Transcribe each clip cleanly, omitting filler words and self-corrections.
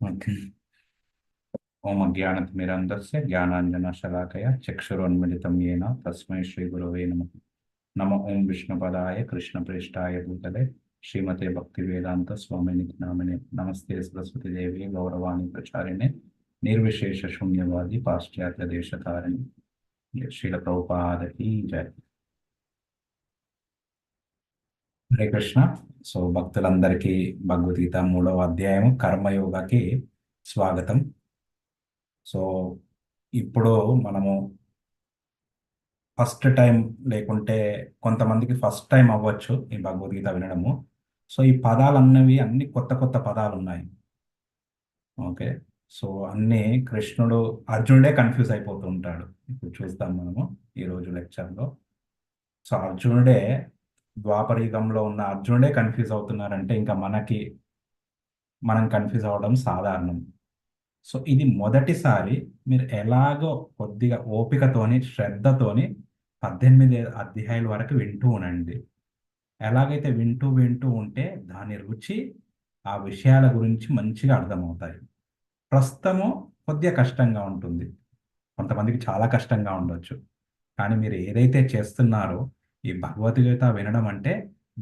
Okay. ओम अज्ञानतिमिरन्धस्य ज्ञानाञ्जनशलाकया चक्षुरुन्मिलितं येन तस्मै श्रीगुरवे नमः। नमो ओम विष्णुपदाय कृष्णप्रेष्ठाय भूतले श्रीमते भक्तिवेदांत स्वामिनिधि नामिने नमस्ते सरस्वती देवी गौरवाणी प्रचारिणे निर्विशेष शून्यवादी पाश्चात्य देशतारिणे श्रील प्रभुपाद की जय। హరే కృష్ణ. సో భక్తులందరికీ భగవద్గీత 3వ అధ్యాయం కర్మయోగకి స్వాగతం. సో ఇప్పుడు మనము ఫస్ట్ టైం, లేకుంటే కొంతమందికి ఫస్ట్ టైం అవ్వచ్చు ఈ భగవద్గీత వినడము. సో ఈ పదాలు అన్నవి అన్ని కొత్త కొత్త పదాలు ఉన్నాయి. ఓకే. సో అన్ని కృష్ణుడు అర్జునుడే కన్ఫ్యూజ్ అయిపోతూ ఉంటాడు. ఇప్పుడు చూస్తాం మనము ఈరోజు లెక్చర్లో. సో అర్జునుడే, ద్వాపర యుగంలో ఉన్న అర్జునుడే కన్ఫ్యూజ్ అవుతున్నారంటే ఇంకా మనం కన్ఫ్యూజ్ అవ్వడం సాధారణం. సో ఇది మొదటిసారి మీరు ఎలాగో కొద్దిగా ఓపికతోని శ్రద్ధతోని 18 అధ్యాయుల వరకు వింటూ ఉండండి. ఎలాగైతే వింటూ వింటూ ఉంటే దాని రుచి, ఆ విషయాల గురించి మంచిగా అర్థమవుతాయి. ప్రస్తుతము కొద్దిగా కష్టంగా ఉంటుంది, కొంతమందికి చాలా కష్టంగా ఉండొచ్చు. కానీ మీరు ఏదైతే చేస్తున్నారో ఈ భగవద్గీత వినడం అంటే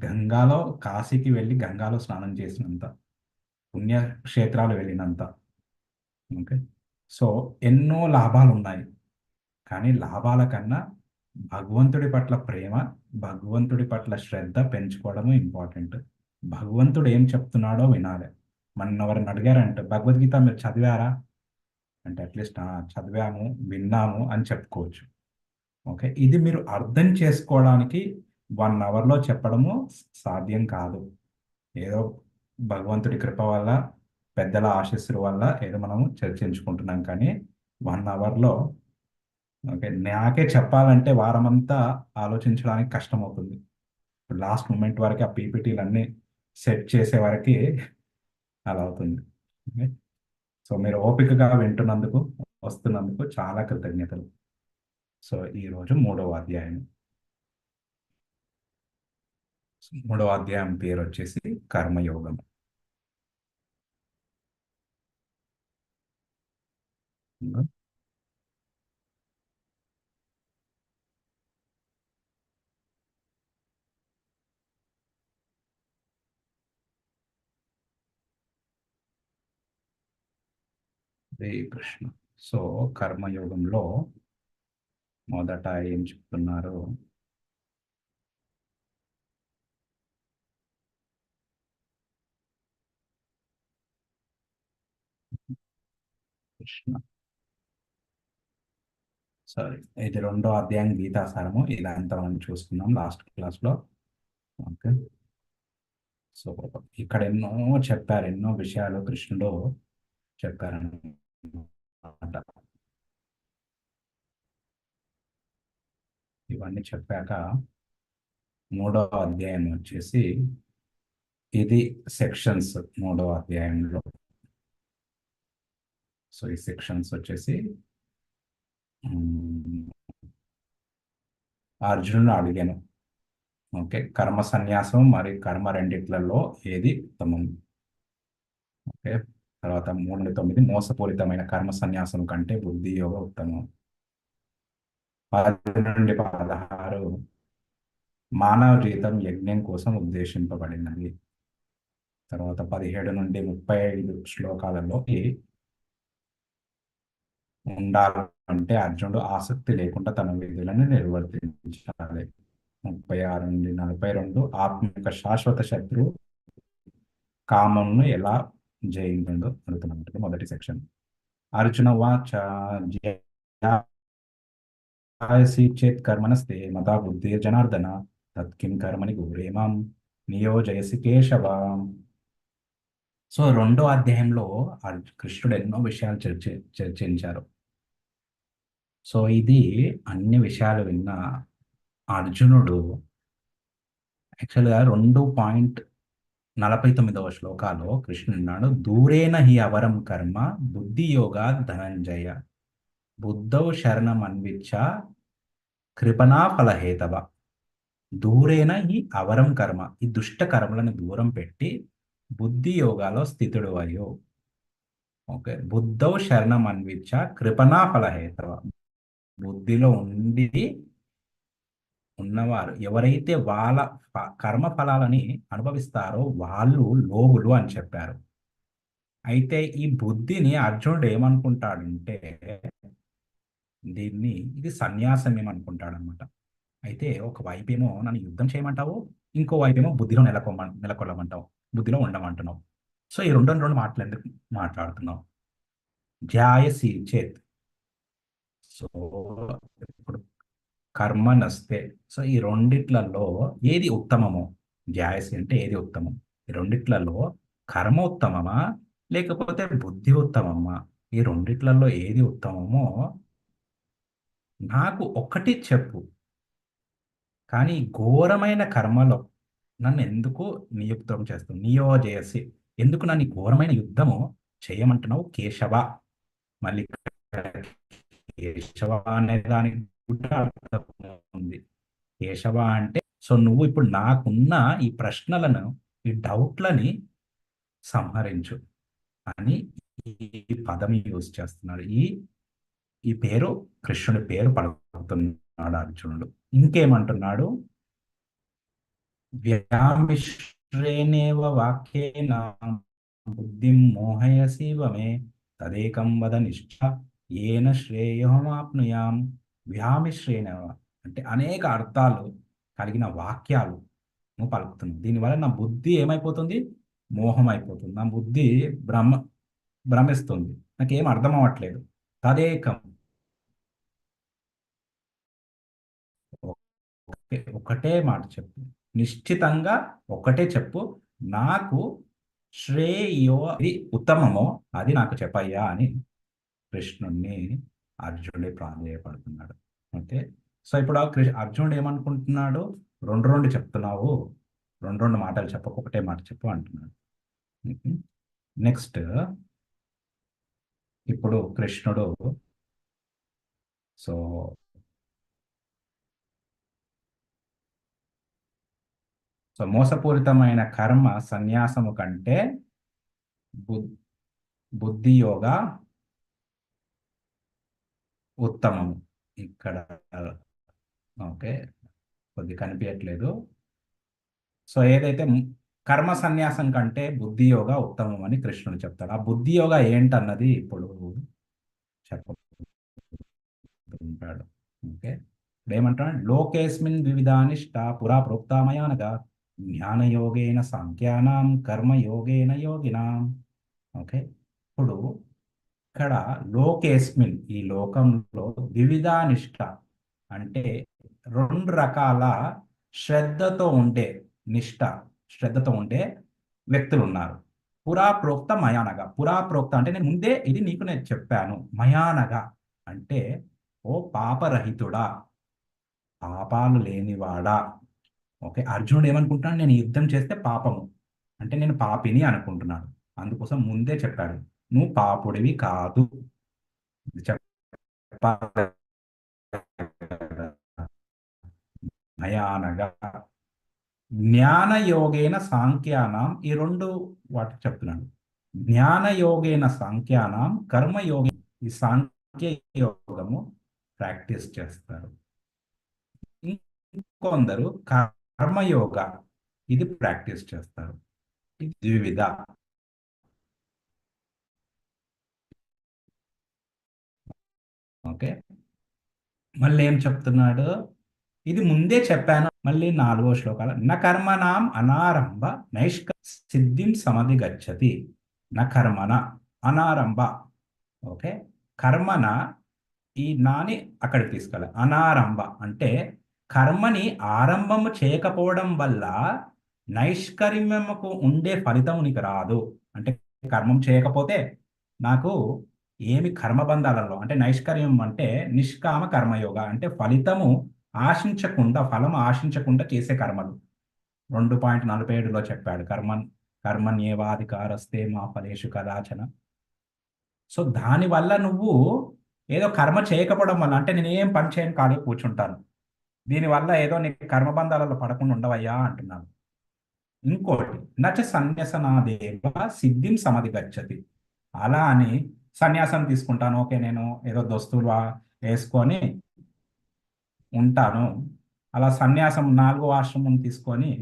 గంగాలో, కాశీకి వెళ్ళి గంగాలో స్నానం చేసినంత, పుణ్యక్షేత్రాలు వెళ్ళినంత. ఓకే. సో ఎన్నో లాభాలు ఉన్నాయి. కానీ లాభాల కన్నా భగవంతుడి పట్ల ప్రేమ, భగవంతుడి పట్ల శ్రద్ధ పెంచుకోవడము ఇంపార్టెంట్. భగవంతుడు ఏం చెప్తున్నాడో వినాలి. మన ఎవరిని అడిగారంటే భగవద్గీత మీరు చదివారా అంటే అట్లీస్ట్ చదివాము, విన్నాము అని చెప్పుకోవచ్చు. ఓకే. ఇది మీరు అర్థం చేసుకోవడానికి 1 అవర్లో చెప్పడము సాధ్యం కాదు. ఏదో భగవంతుడి కృప వల్ల, పెద్దల ఆశీస్సుల వల్ల ఏదో మనము చర్చించుకుంటున్నాం. కానీ 1 అవర్లో, ఓకే, నాకే చెప్పాలంటే వారమంతా ఆలోచించడానికి కష్టమవుతుంది. లాస్ట్ మూమెంట్ వరకు ఆ పీపీటీలు అన్నీ సెట్ చేసే వరకు అలా అవుతుంది. ఓకే. సో మీరు ఓపికగా వింటున్నందుకు, వస్తున్నందుకు చాలా కృతజ్ఞతలు. సో ఈరోజు 3వ అధ్యాయం. 3వ అధ్యాయం పేరు వచ్చేసి కర్మయోగం. హరే కృష్ణ. సో కర్మయోగంలో మొదట ఏం చెప్తున్నారు? కృష్ణ, సారీ, ఇది 2వ అధ్యాయం గీతాసారము. ఇదంతా మనం చూసుకున్నాం లాస్ట్ క్లాస్లో. ఓకే. సో ఇక్కడ ఎన్నో చెప్పారు, ఎన్నో విషయాలు కృష్ణుడు చెప్పారన్నమాట. ఇవన్నీ చెప్పాక 3వ అధ్యాయం వచ్చేసి ఇది సెక్షన్స్ 3వ అధ్యాయంలో. సో ఈ సెక్షన్స్ వచ్చేసి అర్జునుడు అడిగాను. ఓకే. కర్మ సన్యాసం మరియు కర్మ రెండిట్లలో ఏది ఉత్తమం? ఓకే. తర్వాత 3-9 మోసపూరితమైన కర్మ సన్యాసం కంటే బుద్ధి యోగ ఉత్తమం. 10-16 మానవ జీవితం యజ్ఞం కోసం ఉద్దేశింపబడినది. తర్వాత 17-35 శ్లోకాలలో ఉండాలంటే అర్జునుడు ఆసక్తి లేకుండా తన విధులను నిర్వర్తించాలి. 36-42 ఆత్మిక శాశ్వత శత్రువు కామంను ఎలా జయించండు అడుగుతున్నట్టు మొదటి సెక్షన్. అర్జున వాచ జ్యాయసి చేత్ కర్మణస్తే మదా బుద్ధి జనార్దన తత్కిం కర్మని గురేమాం నియోజయసి కేశవ. సో 2వ అధ్యాయంలో కృష్ణుడు ఎన్నో విషయాలు చర్చించారు. సో ఇది అన్ని విషయాలు విన్న అర్జునుడు యాక్చువల్గా 2.49 శ్లోకాలో కృష్ణుడు అన్నాడు, దూరేన హి అవరం కర్మ బుద్ధి యోగా ధనంజయ బుద్ధౌ శరణం అన్విచ్చ కృపణా ఫలహేతవ. దూరేన ఈ అవరం కర్మ, ఈ దుష్ట కర్మలను దూరం పెట్టి బుద్ధి యోగాలో స్థితుడు అయ్యో. ఓకే, బుద్ధౌ శరణం అన్విచ్చ కృపణా ఫలహేతవ. బుద్ధిలో ఉండి ఉన్నవారు ఎవరైతే వాళ్ళ కర్మ ఫలాలని అనుభవిస్తారో వాళ్ళు లోబులు అని చెప్పారు. అయితే ఈ బుద్ధిని అర్జునుడు ఏమనుకుంటాడంటే ఇది సన్యాసం ఏమనుకుంటాడనమాట. అయితే ఒక వైపేమో నన్ను యుద్ధం చేయమంటావు, ఇంకో వైపేమో బుద్ధిలో నెలకొల్లమంటావు, బుద్ధిలో ఉండమంటున్నావు. సో ఈ రెండు రెండు మాటలు ఎందుకు మాట్లాడుతున్నావు? ధ్యాయసి చేత్. సో ఇప్పుడు కర్మ నస్తే, సో ఈ రెండిట్లలో ఏది ఉత్తమమో, ధ్యాయసి అంటే ఏది ఉత్తమం, ఈ రెండిట్లలో కర్మ ఉత్తమమా లేకపోతే బుద్ధి ఉత్తమమా, ఈ రెండిట్లలో ఏది ఉత్తమమో నాకు ఒక్కటి చెప్పు. కానీ ఘోరమైన కర్మలో నన్ను ఎందుకు నియుక్తం చేస్తావు, నియోజయసి, ఎందుకు నన్ను ఈ ఘోరమైన యుద్ధము చేయమంటున్నావు కేశవ. మళ్ళీ ఇక్కడ కేశవ అనే దానికి కూడా అర్థం ఉంది. కేశవ అంటే సో నువ్వు ఇప్పుడు నాకున్న ఈ ప్రశ్నలను, ఈ డౌట్లని సంహరించు అని ఈ పదం యూజ్ చేస్తున్నాడు. ఈ పేరు కృష్ణుడి పేరు పలుకుతున్నాడు అర్జునుడు. ఇంకేమంటున్నాడు? వ్యామిశ్రేణేవ వాక్యేన బుద్ధిం మోహయసీవ మే తదేకం వద నిష్ఠ ఏన శ్రేయోమాప్నుయాం. వ్యామిశ్రేణేవ అంటే అనేక అర్థాలు కలిగిన వాక్యాలు నువ్వు పలుకుతున్నావు. దీనివల్ల నా బుద్ధి ఏమైపోతుంది? మోహం అయిపోతుంది. నా బుద్ధి భ్రమిస్తుంది, నాకేం అర్థం అవ్వట్లేదు. తదేకం, ఒకటే మాట చెప్పు, నిశ్చితంగా ఒకటే చెప్పు, నాకు శ్రేయో అది ఉత్తమమో అది నాకు చెప్పయ్యా అని కృష్ణుణ్ణి అర్జునుడి ప్రాధేయపడుతున్నాడు. ఓకే, సో ఇప్పుడు అర్జునుడు ఏమనుకుంటున్నాడు? రెండు రెండు చెప్తున్నావు, రెండు రెండు మాటలు చెప్పకు, ఒకటే మాట చెప్పు అంటున్నాడు. నెక్స్ట్ ఇప్పుడు కృష్ణుడు సో సో మోసపూరితమైన కర్మ సన్యాసము కంటే బుద్ధి యోగ ఉత్తమము. ఇక్కడ ఓకే, కొద్ది కనిపించట్లేదు. సో ఏదైతే కర్మ సన్యాసం కంటే బుద్ధి యోగ ఉత్తమం అని కృష్ణుడు చెప్తాడు. ఆ బుద్ధి యోగ ఏంటన్నది ఇప్పుడు చెప్పుకుంటాడు. ఓకే, ఇప్పుడు ఏమంటాడు? లోకేస్మిన్ వివిధానిష్ట పురా ప్రోక్తామయానగా జ్ఞానయోగేన సాంఖ్యానాం కర్మయోగేన యోగినాం. ఓకే, ఇప్పుడు ఇక్కడ లోకేస్మిన్ ఈ లోకంలో వివిధానిష్ట అంటే రెండు రకాల శ్రద్ధతో ఉండే నిష్ట, శ్రద్ధతో ఉండే వ్యక్తులు ఉన్నారు. పురా ప్రోక్త మయానగా, పురా ప్రోక్త అంటే నేను ముందే ఇది నీకు నేను చెప్పాను. మయానగా అంటే ఓ పాపరహితుడా, పాపాలు లేనివాడా. ఓకే, అర్జునుడు ఏమనుకుంటున్నాడు? నేను యుద్ధం చేస్తే పాపము అంటే నేను పాపిని అనుకుంటున్నాడు. అందుకోసం ముందే చెప్పాడు, నువ్వు పాపుడివి కాదు. చెప్పాలి భయానగా. జ్ఞానయోగేన సాంఖ్యానాం, ఈ రెండు వాటి చెప్తున్నాడు. జ్ఞానయోగేన సాంఖ్యానాం కర్మయోగి, ఈ సాంఖ్య యోగము ప్రాక్టీస్ చేస్తారు. ఇంకొందరు కర్మయోగ ఇది ప్రాక్టీస్ చేస్తారు. ఇది ద్వివిధ. ఓకే, మళ్ళీ ఏం చెప్తున్నాడు? ఇది ముందే చెప్పాను. మళ్ళీ 4వ శ్లోకాల న కర్మణాం అనారంభ నైష్క సిద్ధిం సమధి గచ్చతి. న కర్మణ అనారంభ. ఓకే, కర్మన ఈ నాని అక్కడికి తీసుకెళ్ళాలి. అనారంభ అంటే కర్మని ఆరంభము చేయకపోవడం వల్ల నైష్కర్మ్యముకు ఉండే ఫలితం నీకు రాదు. అంటే కర్మం చేయకపోతే నాకు ఏమి కర్మబంధాలలో అంటే నైష్కర్యం అంటే నిష్కామ కర్మయోగ అంటే ఫలితము ఆశించకుండా, ఫలం ఆశించకుండా చేసే కర్మలు. 2.47లో చెప్పాడు, కర్మణ్యేవాధికారస్తే మా ఫలేషు కదాచన. సో దానివల్ల నువ్వు ఏదో కర్మ చేయకపోవడం వల్ల అంటే నేనేం పని చేయను, ఖాళీ కూర్చుంటాను, దీనివల్ల ఏదో నీ కర్మబంధాలలో పడకుండా ఉండవయ్యా అంటున్నాను. ఇంకోటి నచ సన్యసనాదేవ సిద్ధిం సమధి గచ్చతి. అలా అని సన్యాసం తీసుకుంటాను, ఓకే నేను ఏదో దుస్తులు వేసుకొని ఉంటాను, అలా సన్యాసం నాలుగో ఆశ్రమం తీసుకొని,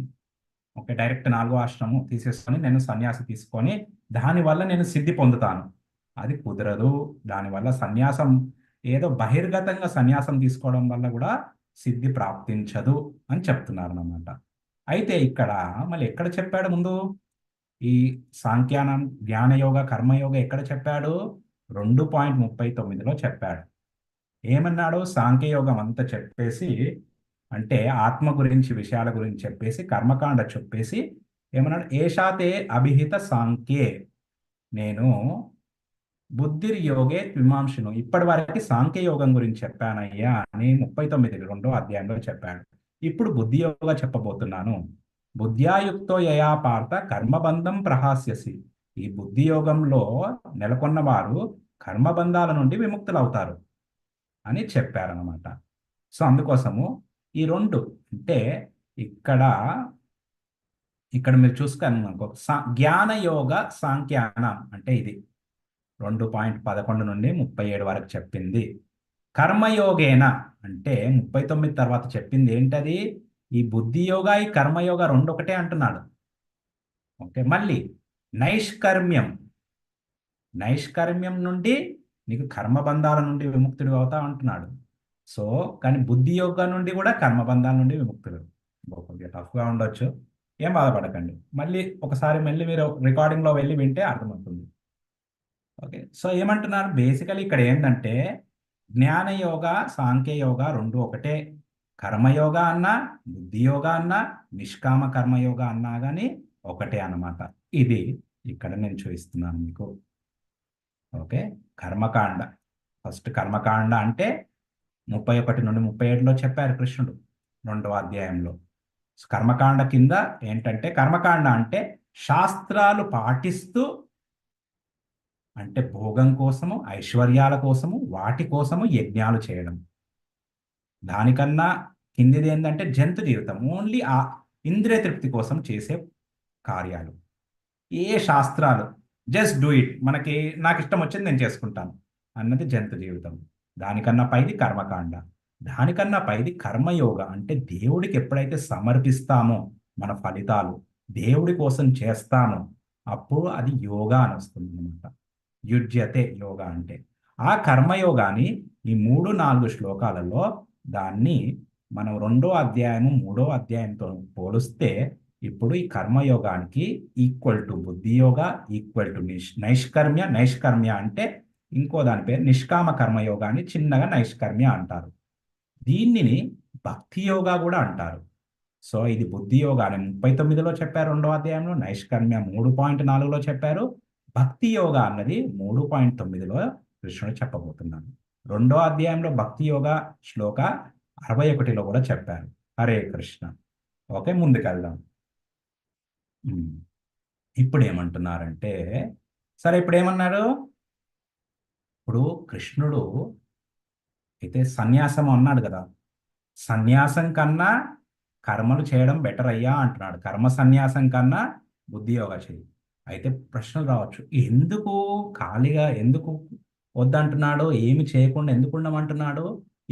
ఓకే డైరెక్ట్ నాలుగో ఆశ్రమం తీసేసుకొని నేను సన్యాసి తీసుకొని దానివల్ల నేను సిద్ధి పొందుతాను, అది కుదరదు. దానివల్ల సన్యాసం ఏదో బహిర్గతంగా సన్యాసం తీసుకోవడం వల్ల కూడా సిద్ధి ప్రాప్తించదు అని చెప్తున్నారు అన్నమాట. అయితే ఇక్కడ మళ్ళీ ఎక్కడ చెప్పాడు ముందు ఈ సాంఖ్యానం జ్ఞానయోగ కర్మయోగ ఎక్కడ చెప్పాడు? 2.39లో చెప్పాడు. ఏమన్నాడు? సాంఖ్యయోగం అంతా చెప్పేసి, అంటే ఆత్మ గురించి విషయాల గురించి చెప్పేసి కర్మకాండ చెప్పేసి ఏమన్నాడు? ఏషాతే అభిహిత సాంఖ్యే, నేను బుద్ధిర్యోగే త్విమాంశును, ఇప్పటి వరకు సాంఖ్యయోగం గురించి చెప్పానయ్యా అని 39 రెండో అధ్యాయంలో చెప్పాడు. ఇప్పుడు బుద్ధి యోగ చెప్పబోతున్నాను. బుద్ధ్యాయుక్తో యయా పార్థ కర్మబంధం ప్రహాస్యసి, ఈ బుద్ధి యోగంలో నెలకొన్న వారు కర్మబంధాల నుండి విముక్తులవుతారు అని చెప్పారనమాట. సో అందుకోసము ఈ రెండు, అంటే ఇక్కడ ఇక్కడ మీరు చూసుకుని అనుకో, జ్ఞానయోగ సాంఖ్యానం అంటే ఇది 2.11 నుండి 37 వరకు చెప్పింది. కర్మయోగేన అంటే 39 తర్వాత చెప్పింది ఏంటది? ఈ బుద్ధి యోగ ఈ కర్మయోగ రెండు ఒకటే అంటున్నాడు. ఓకే, మళ్ళీ నైష్కర్మ్యం, నైష్కర్మ్యం నుండి నీకు కర్మబంధాల నుండి విముక్తుడు అవుతా అంటున్నాడు. సో కానీ బుద్ధి యోగ నుండి కూడా కర్మబంధాల నుండి విముక్తుడు. కొద్దిగా టఫ్గా ఉండొచ్చు, ఏం బాధపడకండి, మళ్ళీ ఒకసారి మళ్ళీ మీరు రికార్డింగ్లో వెళ్ళి వింటే అర్థమవుతుంది. ఓకే, సో ఏమంటున్నారు బేసికలీ ఇక్కడ ఏంటంటే జ్ఞానయోగ సాంఖ్యయోగ రెండు ఒకటే. కర్మయోగ అన్నా బుద్ధి యోగ అన్నా నిష్కామ కర్మయోగ అన్నా కానీ ఒకటే అన్నమాట. ఇది ఇక్కడ నేను చూపిస్తున్నాను మీకు. ఓకే, కర్మకాండ ఫస్ట్ కర్మకాండ అంటే 31 నుండి 37లో చెప్పారు కృష్ణుడు రెండవ అధ్యాయంలో. కర్మకాండ కింద ఏంటంటే కర్మకాండ అంటే శాస్త్రాలు పాటిస్తూ, అంటే భోగం కోసము ఐశ్వర్యాల కోసము వాటి కోసము యజ్ఞాలు చేయడం. దానికన్నా కిందిది ఏంటంటే జంతు జీవితం, ఓన్లీ ఆ ఇంద్రియ తృప్తి కోసం చేసే కార్యాలు. ఏ శాస్త్రాలు జస్ట్ డూ ఇట్, మనకి నాకు ఇష్టం వచ్చింది నేను చేసుకుంటాను అన్నది జంతు జీవితం. దానికన్నా పైది కర్మకాండ, దానికన్నా పైది కర్మయోగ, అంటే దేవుడికి ఎప్పుడైతే సమర్పిస్తామో మన ఫలితాలు దేవుడి కోసం చేస్తామో అప్పుడు అది యోగా అని వస్తుంది అనమాట. యుజ్యతే యోగా అంటే ఆ కర్మయోగాన్ని ఈ 3-4 శ్లోకాలలో దాన్ని మనం 2వ అధ్యాయము 3వ అధ్యాయంతో పోలిస్తే ఇప్పుడు ఈ కర్మయోగానికి ఈక్వల్ టు బుద్ధి యోగ, ఈక్వల్ టు నైష్కర్మ్య. నైష్కర్మ్య అంటే ఇంకో దాని పేరు నిష్కామ కర్మయోగాన్ని చిన్నగా నైష్కర్మ్య అంటారు. దీనిని భక్తి యోగా కూడా అంటారు. సో ఇది బుద్ధి యోగా అని 39లో చెప్పారు 2వ అధ్యాయంలో, నైష్కర్మ్య 3.4లో చెప్పారు, భక్తి యోగా అన్నది 3.9లో కృష్ణుడు చెప్పబోతున్నాడు. 2వ అధ్యాయంలో భక్తి యోగా శ్లోక 61లో కూడా చెప్పారు. హరే కృష్ణ. ఓకే, ముందుకెళ్దాం. ఇప్పుడు ఏమంటున్నారంటే, సరే ఇప్పుడు ఏమన్నారు? ఇప్పుడు కృష్ణుడు అయితే సన్యాసం అన్నాడు కదా, సన్యాసం కన్నా కర్మలు చేయడం బెటర్ అయ్యా అంటున్నాడు. కర్మ సన్యాసం కన్నా బుద్ధి యోగా చేయి. అయితే ప్రశ్నలు రావచ్చు, ఎందుకు ఖాళీగా ఎందుకు వద్దంటున్నాడు, ఏమి చేయకుండా ఎందుకు ఉండమంటున్నాడు?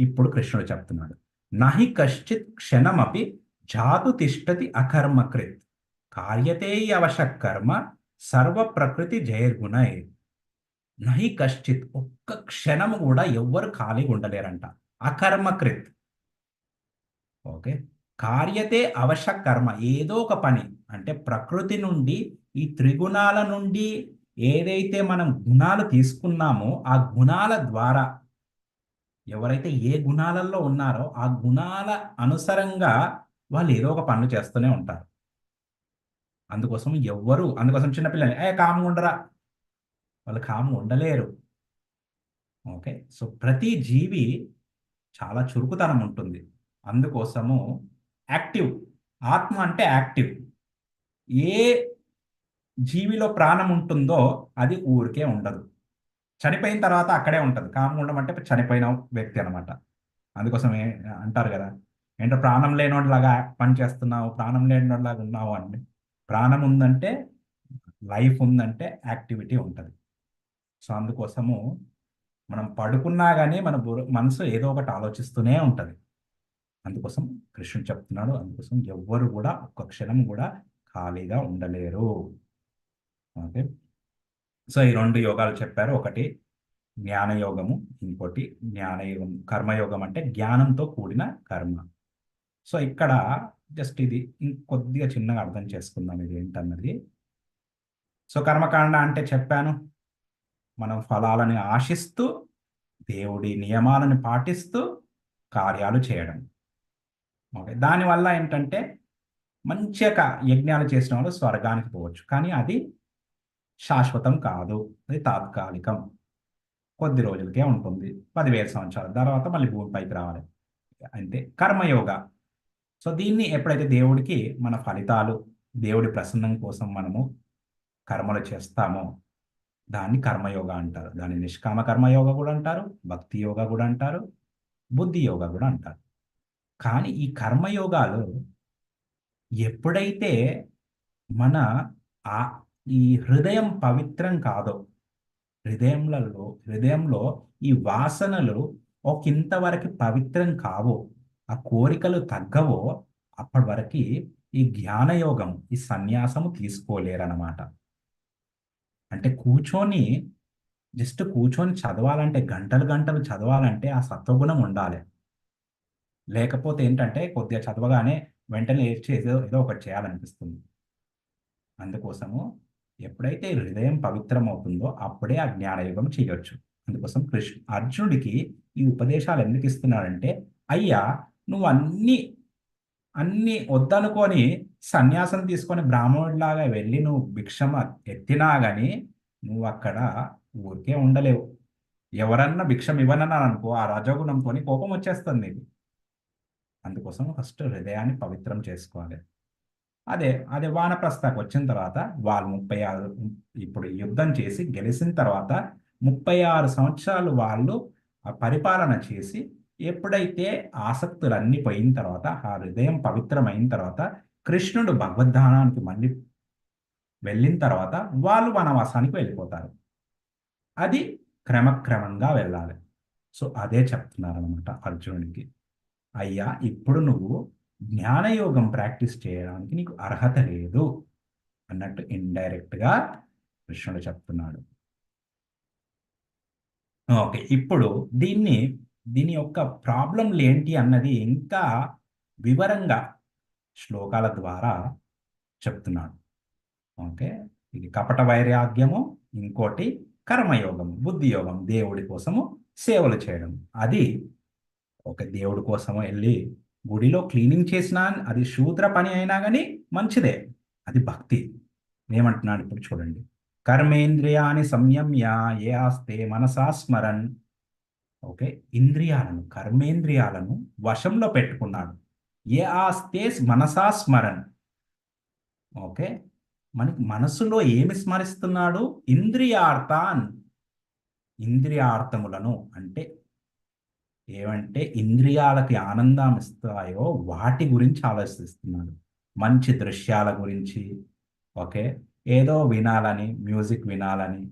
ఇప్పుడు కృష్ణుడు చెప్తున్నాడు, నహి కశ్చిత్ క్షణమపి జాతు తిష్టతి అకర్మకృత్ కార్యతే అవశక్ కర్మ సర్వ ప్రకృతి జైర్గుణై. నహి కశ్చిత్, ఒక్క క్షణము కూడా ఎవ్వరు ఖాళీగా ఉండలేరంట. అకర్మకృత్, ఓకే, కార్యతే అవశక్ కర్మ, ఏదో ఒక పని, అంటే ప్రకృతి నుండి ఈ త్రిగుణాల నుండి ఏదైతే మనం గుణాలు తీసుకున్నామో ఆ గుణాల ద్వారా ఎవరైతే ఏ గుణాలలో ఉన్నారో ఆ గుణాల అనుసరంగా వాళ్ళు ఏదో ఒక పనులు చేస్తూనే ఉంటారు. అందుకోసం చిన్నపిల్లలు కామ్గా ఉండరా, వాళ్ళు కామ్గా ఉండలేరు. ఓకే, సో ప్రతి జీవి చాలా చురుకుతనం ఉంటుంది. అందుకోసము యాక్టివ్, ఆత్మ అంటే యాక్టివ్. ఏ జీవిలో ప్రాణం ఉంటుందో అది ఊరికే ఉండదు, చనిపోయిన తర్వాత అక్కడే ఉంటుంది. కామ్గా ఉండమంటే చనిపోయిన వ్యక్తి అనమాట. అందుకోసమే అంటారు కదా, ఏంటో ప్రాణం లేనోడిలాగా పని చేస్తున్నావు, ప్రాణం లేనోడిలాగా ఉన్నావు. అని ప్రాణం ఉందంటే, లైఫ్ ఉందంటే యాక్టివిటీ ఉంటుంది. సో అందుకోసము మనం పడుకున్నా కానీ మన మనసు ఏదో ఒకటి ఆలోచిస్తూనే ఉంటుంది. అందుకోసం కృష్ణుడు చెప్తున్నాడు, అందుకోసం ఎవ్వరు కూడా ఒక్క క్షణం కూడా ఖాళీగా ఉండలేరు. ఓకే. సో ఈ రెండు యోగాలు చెప్పారు. ఒకటి జ్ఞానయోగము, ఇంకోటి జ్ఞానయోగం. కర్మయోగం అంటే జ్ఞానంతో కూడిన కర్మ. సో ఇక్కడ జస్ట్ ఇది ఇంకొద్దిగా చిన్నగా అర్థం చేసుకుందాం ఇది ఏంటన్నది. సో కర్మకాండ అంటే చెప్పాను, మనం ఫలాలను ఆశిస్తూ దేవుడి నియమాలను పాటిస్తూ కార్యాలు చేయడం. ఓకే. దానివల్ల ఏంటంటే మంచిగా యజ్ఞాలు చేసిన వాళ్ళు స్వర్గానికి పోవచ్చు, కానీ అది శాశ్వతం కాదు, అది తాత్కాలికం, కొద్ది రోజులకే ఉంటుంది. 10,000 సంవత్సరాల తర్వాత మళ్ళీ భూమిపైకి రావాలి. అంతే కర్మయోగ. సో దీన్ని ఎప్పుడైతే దేవుడికి మన ఫలితాలు, దేవుడి ప్రసన్నం కోసం మనము కర్మలు చేస్తామో దాన్ని కర్మయోగ అంటారు. దాన్ని నిష్కామ కర్మయోగ కూడా అంటారు, భక్తి యోగ కూడా అంటారు, బుద్ధి యోగ కూడా అంటారు. కానీ ఈ కర్మయోగాలు ఎప్పుడైతే మన ఆ ఈ హృదయం పవిత్రం కాదో, హృదయంలో ఈ వాసనలు ఒకంతవరకు పవిత్రం కావో, ఆ కోరికలు తగ్గవో, అప్పటి వరకు ఈ జ్ఞానయోగం, ఈ సన్యాసము తీసుకోలేరన్నమాట. అంటే జస్ట్ కూర్చొని చదవాలంటే, గంటలు గంటలు చదవాలంటే ఆ సత్వగుణం ఉండాలి. లేకపోతే ఏంటంటే కొద్దిగా చదవగానే వెంటనే ఏడ్చి ఏదో ఏదో ఒకటి చేయాలనిపిస్తుంది. అందుకోసము ఎప్పుడైతే హృదయం పవిత్రమవుతుందో అప్పుడే ఆ జ్ఞానయోగం చేయొచ్చు. అందుకోసం అర్జునుడికి ఈ ఉపదేశాలు ఎందుకు ఇస్తున్నాడంటే, అయ్యా నువ్వు అన్ని వద్దనుకొని సన్యాసం తీసుకొని బ్రాహ్మణుడిలాగా వెళ్ళి నువ్వు భిక్షమ ఎత్తినా గాని నువ్వు అక్కడ ఊరికే ఉండలేవు. ఎవరన్నా భిక్షం ఇవ్వనన్నారు అనుకో, ఆ రజోగుణంతోని కోపం వచ్చేస్తుంది నీకు. అందుకోసం ఫస్ట్ హృదయాన్ని పవిత్రం చేసుకోవాలి. అదే అదే వానప్రస్థకు వచ్చిన తర్వాత వాళ్ళు 36 ఇప్పుడు యుద్ధం చేసి గెలిచిన తర్వాత 36 సంవత్సరాలు వాళ్ళు ఆ పరిపాలన చేసి, ఎప్పుడైతే ఆసక్తులన్నీ పోయిన తర్వాత, ఆ హృదయం పవిత్రమైన తర్వాత, కృష్ణుడు భగవద్ధానానికి మళ్ళీ వెళ్ళిన తర్వాత వాళ్ళు వనవాసానికి వెళ్ళిపోతారు. అది క్రమక్రమంగా వెళ్ళాలి. సో అదే చెప్తున్నారనమాట అర్జునుడికి. అయ్యా ఇప్పుడు నువ్వు జ్ఞానయోగం ప్రాక్టీస్ చేయడానికి నీకు అర్హత లేదు అన్నట్టు ఇండైరెక్ట్గా కృష్ణుడు చెప్తున్నాడు. ఓకే. ఇప్పుడు దీని యొక్క ప్రాబ్లంలు ఏంటి అన్నది ఇంకా వివరంగా శ్లోకాల ద్వారా చెప్తున్నాడు. ఓకే. ఇది కపట వైరాగ్యము, ఇంకోటి కర్మయోగం, బుద్ధి యోగం, దేవుడి కోసము సేవలు చేయడం. అది ఒక దేవుడి కోసం వెళ్ళి గుడిలో క్లీనింగ్ చేసినా అది శూద్ర పని అయినా కానీ మంచిదే, అది భక్తి. ఏమంటున్నాడు ఇప్పుడు చూడండి. కర్మేంద్రియాన్ని సంయమ్య ఏ ఆస్తే మనసా స్మరన్. ఓకే. కర్మేంద్రియాలను వశంలో పెట్టుకున్నాడు. ఏ ఆస్తే మనసా స్మరన్. ఓకే. మనకి మనసులో ఏమి స్మరిస్తున్నాడు? ఇంద్రియార్థాన్. ఇంద్రియార్థములను అంటే ఏమంటే ఇంద్రియాలకి ఆనందం ఇస్తాయో వాటి గురించి ఆలోచిస్తున్నాడు. మంచి దృశ్యాల గురించి. ఓకే. ఏదో వినాలని, మ్యూజిక్ వినాలని,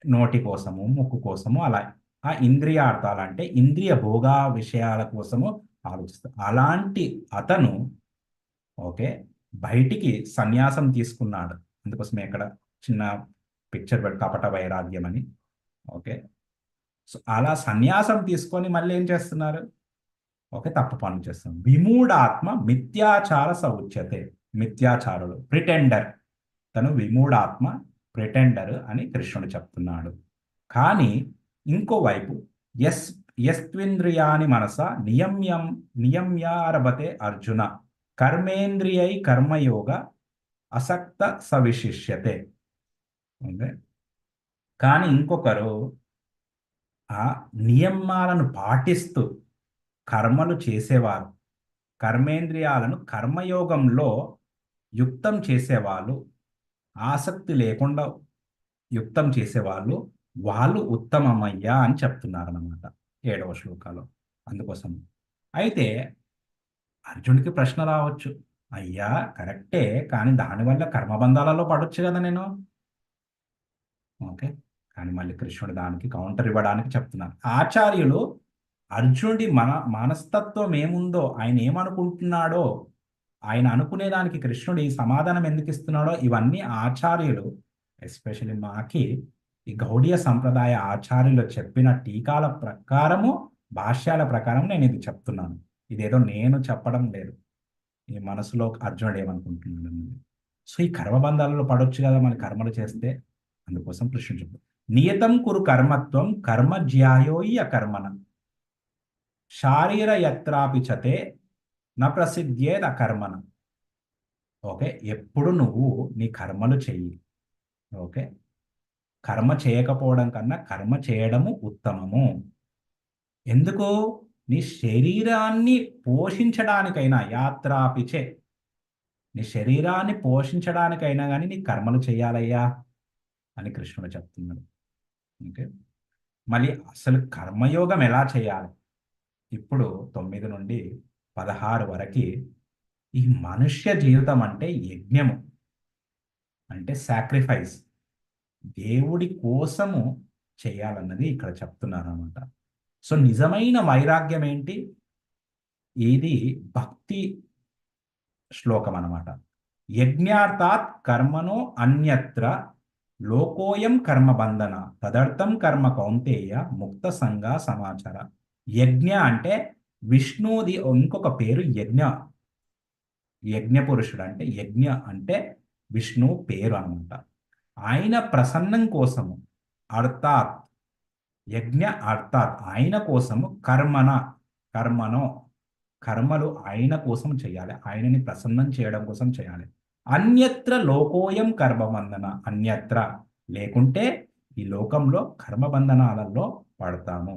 నోటి కోసము, ముక్కు కోసము అలా ఆ ఇంద్రియార్థాలు అంటే ఇంద్రియ భోగా విషయాల కోసము ఆలోచిస్తాడు. అలాంటి అతను ఓకే బయటికి సన్యాసం తీసుకున్నాడు. అందుకోసమే ఇక్కడ చిన్న పిక్చర్ పెట్టి కపట వైరాగ్యం అని. ఓకే. సో అలా సన్యాసం తీసుకొని మళ్ళీ ఏం చేస్తున్నారు? ఓకే. తప్పు పనులు చేస్తున్నారు. విమూఢాత్మ మిథ్యాచార సౌచ్యతే. మిథ్యాచారులు, ప్రిటెండర్. తను విమూఢాత్మ, ప్రిటెండర్ అని కృష్ణుడు చెప్తున్నాడు. కానీ ఇంకోవైపు యస్త్వింద్రియాని మనస నియమ్యారభతే అర్జున కర్మేంద్రియై కర్మయోగ అసక్త సవిశిష్యతే. కానీ ఇంకొకరు ఆ నియమాలను పాటిస్తూ కర్మలు చేసేవారు, కర్మేంద్రియాలను కర్మయోగంలో యుక్తం చేసేవాళ్ళు, ఆసక్తి లేకుండా యుక్తం చేసేవాళ్ళు, వాళ్ళు ఉత్తమమయ్యా అని చెప్తున్నారన్నమాట 7వ శ్లోకాలో. అందుకోసం అయితే అర్జునుడికి ప్రశ్న రావచ్చు, అయ్యా కరెక్టే, కానీ దానివల్ల కర్మబంధాలలో పడొచ్చు కదా నేను. ఓకే. కానీ మళ్ళీ కృష్ణుడు దానికి కౌంటర్ ఇవ్వడానికి చెప్తున్నారు. ఆచార్యులు అర్జునుడి మనస్తత్వం ఏముందో, ఆయన ఏమనుకుంటున్నాడో, ఆయన అనుకునేదానికి కృష్ణుడు ఈ సమాధానం ఎందుకు ఇస్తున్నాడో, ఇవన్నీ ఆచార్యులు, ఎస్పెషల్లీ మాకి ఈ గౌడీయ సంప్రదాయ ఆచార్యులు చెప్పిన టీకాల ప్రకారము, భాష్యాల ప్రకారం నేను ఇది చెప్తున్నాను. ఇదేదో నేను చెప్పడం లేదు. ఈ మనసులో అర్జునుడు ఏమనుకుంటున్నాడు అనేది. సో ఈ కర్మబంధాలలో పడొచ్చు కదా మన కర్మలు చేస్తే. అందుకోసం కృష్ణుడు చెప్పాడు, నియతం కురు కర్మత్వం కర్మ జ్యాయోయి అకర్మణ శారీర యత్రాపిచతే న ప్రసిద్ధ్యేద్ అకర్మణ. ఓకే, ఎప్పుడు నువ్వు నీ కర్మలు చెయ్యి. ఓకే, కర్మ చేయకపోవడం కన్నా కర్మ చేయడము ఉత్తమము. ఎందుకు? నీ శరీరాన్ని పోషించడానికైనా, యాత్రాపిచే, నీ శరీరాన్ని పోషించడానికైనా కానీ నీ కర్మలు చేయాలయ్యా అని కృష్ణుడు చెప్తున్నాడు. ఓకే, మళ్ళీ అసలు కర్మయోగం ఎలా చేయాలి? ఇప్పుడు 9 నుండి 16 వరకు ఈ మనుష్య జీవితం అంటే యజ్ఞము, అంటే సాక్రిఫైస్, దేవుడి కోసము చేయాలన్నది ఇక్కడ చెప్తున్నారు అనమాట. సో నిజమైన వైరాగ్యం ఏంటి? ఇది భక్తి శ్లోకం అనమాట. యజ్ఞార్థాత్ కర్మణో అన్యత్ర లోకోయం కర్మబంధన తదర్థం కర్మ కౌంతేయ ముక్త సంగ సమాచార. యజ్ఞ అంటే విష్ణుది ఇంకొక పేరు యజ్ఞ. యజ్ఞ పురుషుడు అంటే, యజ్ఞ అంటే విష్ణు పేరు అనమాట. ఆయన ప్రసన్నం కోసము, అర్థాత్ యజ్ఞ అర్థాత్ ఆయన కోసము, కర్మనో కర్మలు ఆయన కోసం చేయాలి, ఆయనని ప్రసన్నం చేయడం కోసం చేయాలి. అన్యత్ర లోకోయం కర్మబంధన, అన్యత్ర లేకుంటే ఈ లోకంలో కర్మబంధనాలలో పడతాము.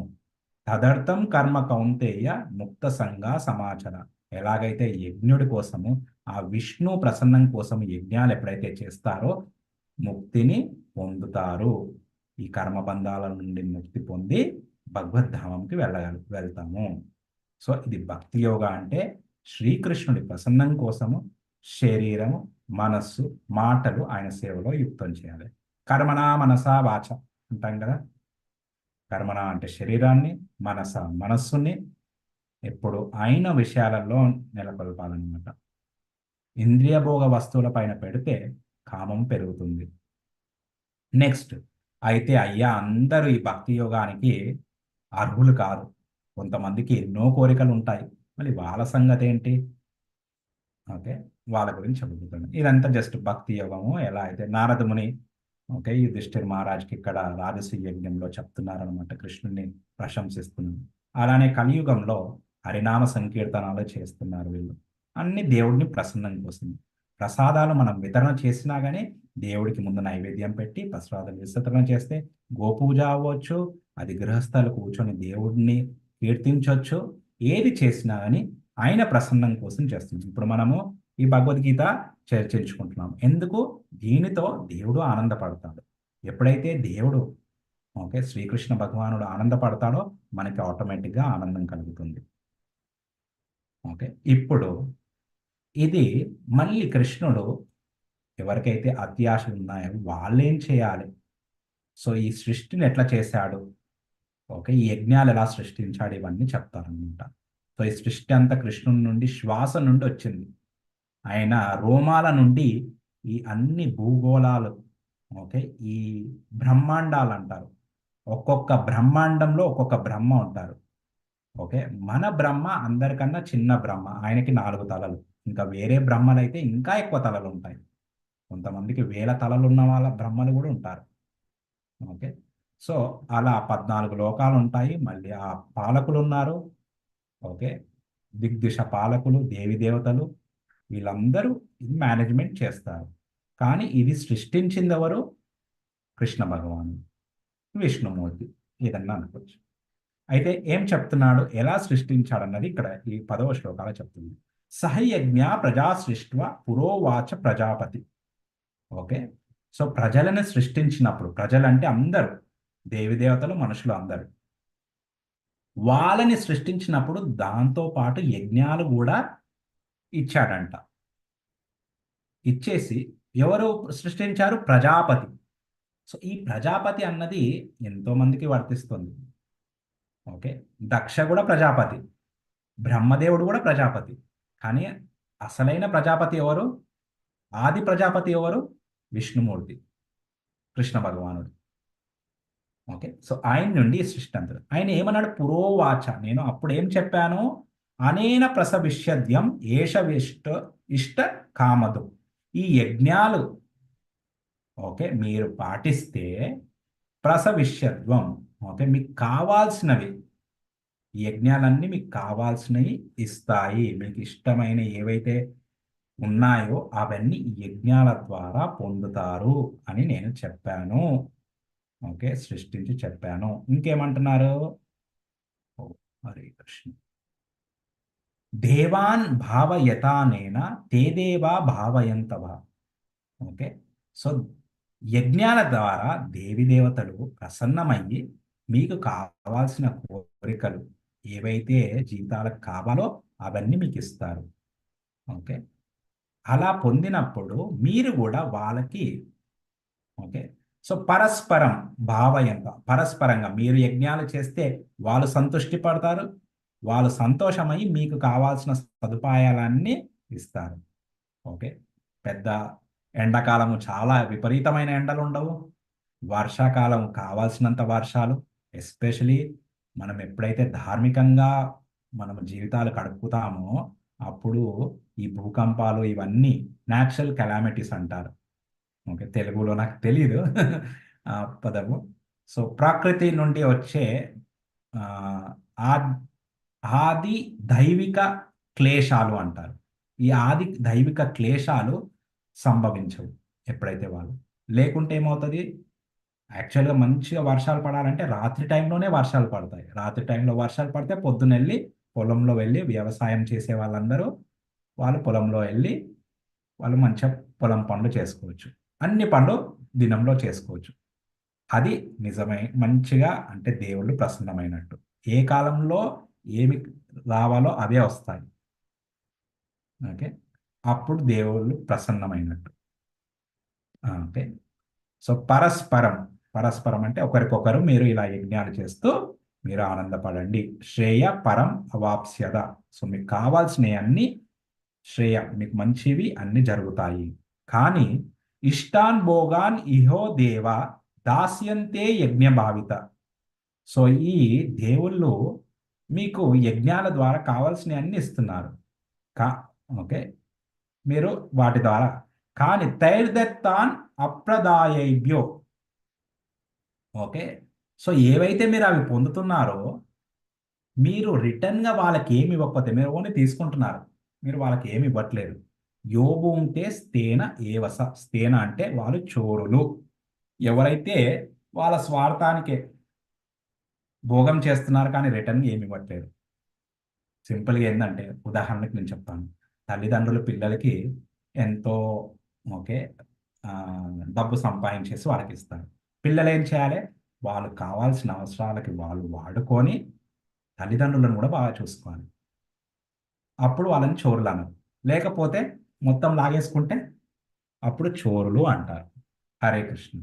తదర్థం కర్మ కౌంతేయ ముక్త సంగ సమాచార. ఎలాగైతే యజ్ఞుడి కోసము, ఆ విష్ణు ప్రసన్నం కోసం యజ్ఞాలు ఎప్పుడైతే చేస్తారో ముక్తిని పొందుతారు. ఈ కర్మబంధాల నుండి ముక్తి పొంది భగవద్ధామంకి వెళ్తాము. సో ఇది భక్తి యోగ అంటే శ్రీకృష్ణుడి ప్రసన్నం కోసము శరీరము, మనస్సు, మాటలు ఆయన సేవలో యుక్తం చేయాలి. కర్మణా మనసా వాచ అంటాం కదా. కర్మణ అంటే శరీరాన్ని, మనస్సుని ఎప్పుడు ఆయన విషయాలలో నెలకొల్పాలన్నమాట. ఇంద్రియ భోగ వస్తువుల పైన పెడితే కామం పెరుగుతుంది. నెక్స్ట్, అయితే అయ్యా అందరూ ఈ భక్తి యోగానికి అర్హులు కాదు. కొంతమందికి ఎన్నో కోరికలు ఉంటాయి. మళ్ళీ వాళ్ళ సంగతి ఏంటి? ఓకే, వాళ్ళ గురించి చెబుతున్నాను. ఇదంతా జస్ట్ భక్తి యోగము. ఎలా అయితే నారదముని, ఓకే, యుధిష్ఠిర్ మహారాజ్కి ఇక్కడ రాజసూయ యజ్ఞంలో చెప్తున్నారనమాట, కృష్ణుడిని ప్రశంసిస్తున్నారు. అలానే కలియుగంలో హరినామ సంకీర్తనాలు చేస్తున్నారు వీళ్ళు. అన్ని దేవుడిని ప్రసన్నం కోసం. ప్రసాదాలు మనం వితరణ చేసినా కానీ దేవుడికి ముందు నైవేద్యం పెట్టి ప్రసాదాలు విస్తరణ చేస్తే గోపూజ అవ్వచ్చు, అది గృహస్థాలు కూర్చొని దేవుడిని కీర్తించవచ్చు. ఏది చేసినా కానీ ఆయన ప్రసన్నం కోసం చేస్తుంది. ఇప్పుడు మనము ఈ భగవద్గీత చర్చించుకుంటున్నాం. ఎందుకు? దీనితో దేవుడు ఆనందపడతాడు. ఎప్పుడైతే దేవుడు, ఓకే, శ్రీకృష్ణ భగవానుడు ఆనందపడతాడో మనకి ఆటోమేటిక్గా ఆనందం కలుగుతుంది. ఓకే, ఇప్పుడు ఇది మళ్ళీ కృష్ణుడు ఎవరికైతే అత్యాశలు ఉన్నాయో వాళ్ళేం చేయాలి? సో ఈ సృష్టిని ఎట్లా చేశాడు, ఓకే, ఈ యజ్ఞాలు ఎలా సృష్టించాడు, ఇవన్నీ చెప్తారనమాట. సో ఈ సృష్టి అంతా కృష్ణుడి నుండి, శ్వాస నుండి వచ్చింది. ఆయన రోమాల నుండి ఈ అన్ని భూగోళాలు, ఓకే, ఈ బ్రహ్మాండాలు అంటారు. ఒక్కొక్క బ్రహ్మాండంలో ఒక్కొక్క బ్రహ్మ ఉంటారు. ఓకే, మన బ్రహ్మ అందరికన్నా చిన్న బ్రహ్మ, ఆయనకి 4 తలలు. ఇంకా వేరే బ్రహ్మలు అయితే ఇంకా ఎక్కువ తలలు ఉంటాయి. కొంతమందికి 1000 తలలు ఉన్న వాళ్ళ బ్రహ్మలు కూడా ఉంటారు. ఓకే, సో అలా 14 లోకాలు ఉంటాయి. మళ్ళీ ఆ పాలకులు ఉన్నారు. ఓకే, దిగ్దిశ పాలకులు, దేవి దేవతలు, వీళ్ళందరూ ఇది మేనేజ్మెంట్ చేస్తారు. కానీ ఇది సృష్టించింది ఎవరు? కృష్ణ భగవాను, విష్ణుమూర్తి, ఏదన్నా అనుకోవచ్చు. అయితే ఏం చెప్తున్నాడు, ఎలా సృష్టించాడన్నది ఇక్కడ ఈ 10వ శ్లోకాలు చెప్తుంది. సహయజ్ఞ ప్రజా సృష్ట్వ పురోవాచ ప్రజాపతి. ఓకే, సో ప్రజలను సృష్టించినప్పుడు, ప్రజలంటే అందరూ, దేవతలు, మనుషులు అందరూ, వాళ్ళని సృష్టించినప్పుడు దాంతో పాటు యజ్ఞాలు కూడా ఇచ్చాడంట. ఇచ్చేసి ఎవరు సృష్టించారు? ప్రజాపతి. సో ఈ ప్రజాపతి అన్నది ఎంతో మందికి వర్తిస్తుంది. ఓకే. దక్ష కూడా ప్రజాపతి, బ్రహ్మదేవుడు కూడా ప్రజాపతి. కానీ అసలైన ప్రజాపతి ఎవరు? ఆది ప్రజాపతి ఎవరు? విష్ణుమూర్తి, కృష్ణ భగవానుడు. ఓకే. సో ఆయన నుండి ఈ సృష్టి అంతా. ఆయన ఏమన్నాడు? పురోవాచ, నేను అప్పుడు ఏం చెప్పాను? అనేన ప్రసవిష్యద్యం ఏష విష్ట ఇష్ట కామదు. ఈ యజ్ఞాలు, ఓకే, మీరు పాటిస్తే ప్రసవిష్యత్వం, ఓకే, మీకు కావాల్సినవి, ఈ యజ్ఞాలన్నీ మీకు కావాల్సినవి ఇస్తాయి. మీకు ఇష్టమైన ఏవైతే ఉన్నాయో అవన్నీ ఈ యజ్ఞాల ద్వారా పొందుతారు అని నేను చెప్పాను. ఓకే, సృష్టించి చెప్పాను. ఇంకేమంటున్నారు? ఓ, హరే కృష్ణ. దేవాన్ భావయతానేన తే దేవా భావయంతవ. ఓకే. సో యజ్ఞాల ద్వారా దేవి దేవతలు ప్రసన్నమయ్యి మీకు కావాల్సిన కోరికలు ఏవైతే జీవితాలకు కావాలో అవన్నీ మీకు ఇస్తారు. ఓకే. అలా పొందినప్పుడు మీరు కూడా వాళ్ళకి, ఓకే, సో పరస్పరం భావయంత, పరస్పరంగా మీరు యజ్ఞాలు చేస్తే వాళ్ళు సంతృష్టి పడతారు, వాళ్ళు సంతోషమై మీకు కావాల్సిన సదుపాయాలన్నీ ఇస్తారు. ఓకే. పెద్ద ఎండాకాలము చాలా విపరీతమైన ఎండలు ఉండవు, వర్షాకాలం కావాల్సినంత వర్షాలు. ఎస్పెషలీ మనం ఎప్పుడైతే ధార్మికంగా మనం జీవితాలు గడుపుతామో అప్పుడు ఈ భూకంపాలు ఇవన్నీ న్యాచురల్ కెలామిటీస్ అంటారు. ఓకే, తెలుగులో నాకు తెలియదు ఆ పదము. సో ప్రకృతి నుండి వచ్చే ఆ, ఆ- ఆది దైవిక క్లేశాలు అంటారు. ఈ ఆది దైవిక క్లేశాలు సంభవించవు ఎప్పుడైతే వాళ్ళు, లేకుంటే ఏమవుతుంది? యాక్చువల్గా మంచిగా వర్షాలు పడాలంటే రాత్రి టైంలోనే వర్షాలు పడతాయి. రాత్రి టైంలో వర్షాలు పడితే పొద్దునెళ్ళి పొలంలో వెళ్ళి వ్యవసాయం చేసే వాళ్ళందరూ వాళ్ళు పొలంలో వెళ్ళి వాళ్ళు మంచిగా పొలం పనులు చేసుకోవచ్చు. అన్ని పనులు దినంలో చేసుకోవచ్చు. అది నిజమే, మంచిగా అంటే దేవుళ్ళు ప్రసన్నమైనట్టు. ఏ కాలంలో ఏమి రావాలో అవే వస్తాయి. ఓకే. అప్పుడు దేవుళ్ళు ప్రసన్నమైనట్టు. ఓకే. సో పరస్పరం, పరస్పరం అంటే ఒకరికొకరు మీరు ఇలా యజ్ఞాలు చేస్తూ మీరు ఆనందపడండి. శ్రేయ పరం అవాప్స్యద. సో మీకు కావాల్సినవి అన్ని శ్రేయ, మీకు మంచివి అన్ని జరుగుతాయి. కానీ ఇష్టాన్ భోగాన్ ఇహో దేవ దాస్యంతే యజ్ఞ భావిత. సో ఈ దేవుళ్ళు మీకు యజ్ఞాల ద్వారా కావాల్సినవి అన్ని ఇస్తున్నారు. కా ఓకే, మీరు వాటి ద్వారా, కానీ తైర్దత్తాన్ అప్రదాయైభ్యో. ఓకే. సో ఏవైతే మీరు అవి పొందుతున్నారో మీరు రిటర్న్గా వాళ్ళకి ఏమి ఇవ్వకపోతే, మీరు ఓన్లీ తీసుకుంటున్నారు, మీరు వాళ్ళకి ఏమి ఇవ్వట్లేదు. యోగు ఉంటే స్థేన ఏవస. స్థేన అంటే వాళ్ళు చోరులు. ఎవరైతే వాళ్ళ స్వార్థానికే భోగం చేస్తున్నారు కానీ రిటర్న్ ఏమి ఇవ్వట్లేదు. సింపుల్గా ఏంటంటే ఉదాహరణకి నేను చెప్తాను. తల్లిదండ్రులు పిల్లలకి ఎంతో, ఓకే, ఆ, డబ్బు సంపాదించేసి వాళ్ళకి ఇస్తారు. పిల్లలు ఏం చేయాలి? వాళ్ళు కావాల్సిన అవసరాలకి వాళ్ళు వాడుకొని తల్లిదండ్రులను కూడా బాగా చూసుకోవాలి. అప్పుడు వాళ్ళని చోరులు అనరు. లేకపోతే మొత్తం లాగేసుకుంటే అప్పుడు చోరులు అంటారు. హరే కృష్ణ.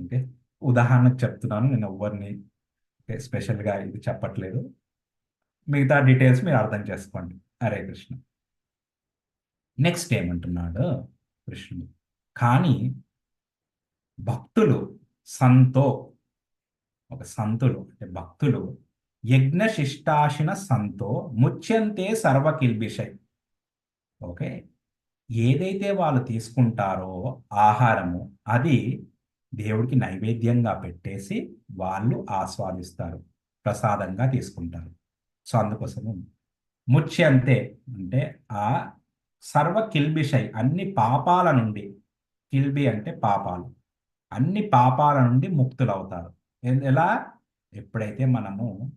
ఓకే. ఉదాహరణకు చెప్తున్నాను, నేను ఎవరిని స్పెషల్గా ఇది చెప్పట్లేదు. మిగతా డీటెయిల్స్ మీరు అర్థం చేసుకోండి. హరే కృష్ణ. నెక్స్ట్ ఏమంటున్నాడు కృష్ణుడు? కానీ భక్తులు సంతో, ఒక సంతులు అంటే భక్తులు యజ్ఞశిష్టాశిన సంతో ముచ్యంతే సర్వకిల్బిషై. ఓకే. ఏదైతే వాళ్ళు తీసుకుంటారో ఆహారము, అది దేవుడికి నైవేద్యంగా పెట్టేసి వాళ్ళు ఆస్వాదిస్తారు, ప్రసాదంగా తీసుకుంటారు. సో అందుకోసము ముచ్యంతే అంటే ఆ సర్వ కిల్బిషై, అన్ని పాపాల నుండి, కిల్బి అంటే పాపాలు, అన్ని పాపాల నుండి ముక్తులవుతారు. ఎలా? ఎప్పుడైతే మనము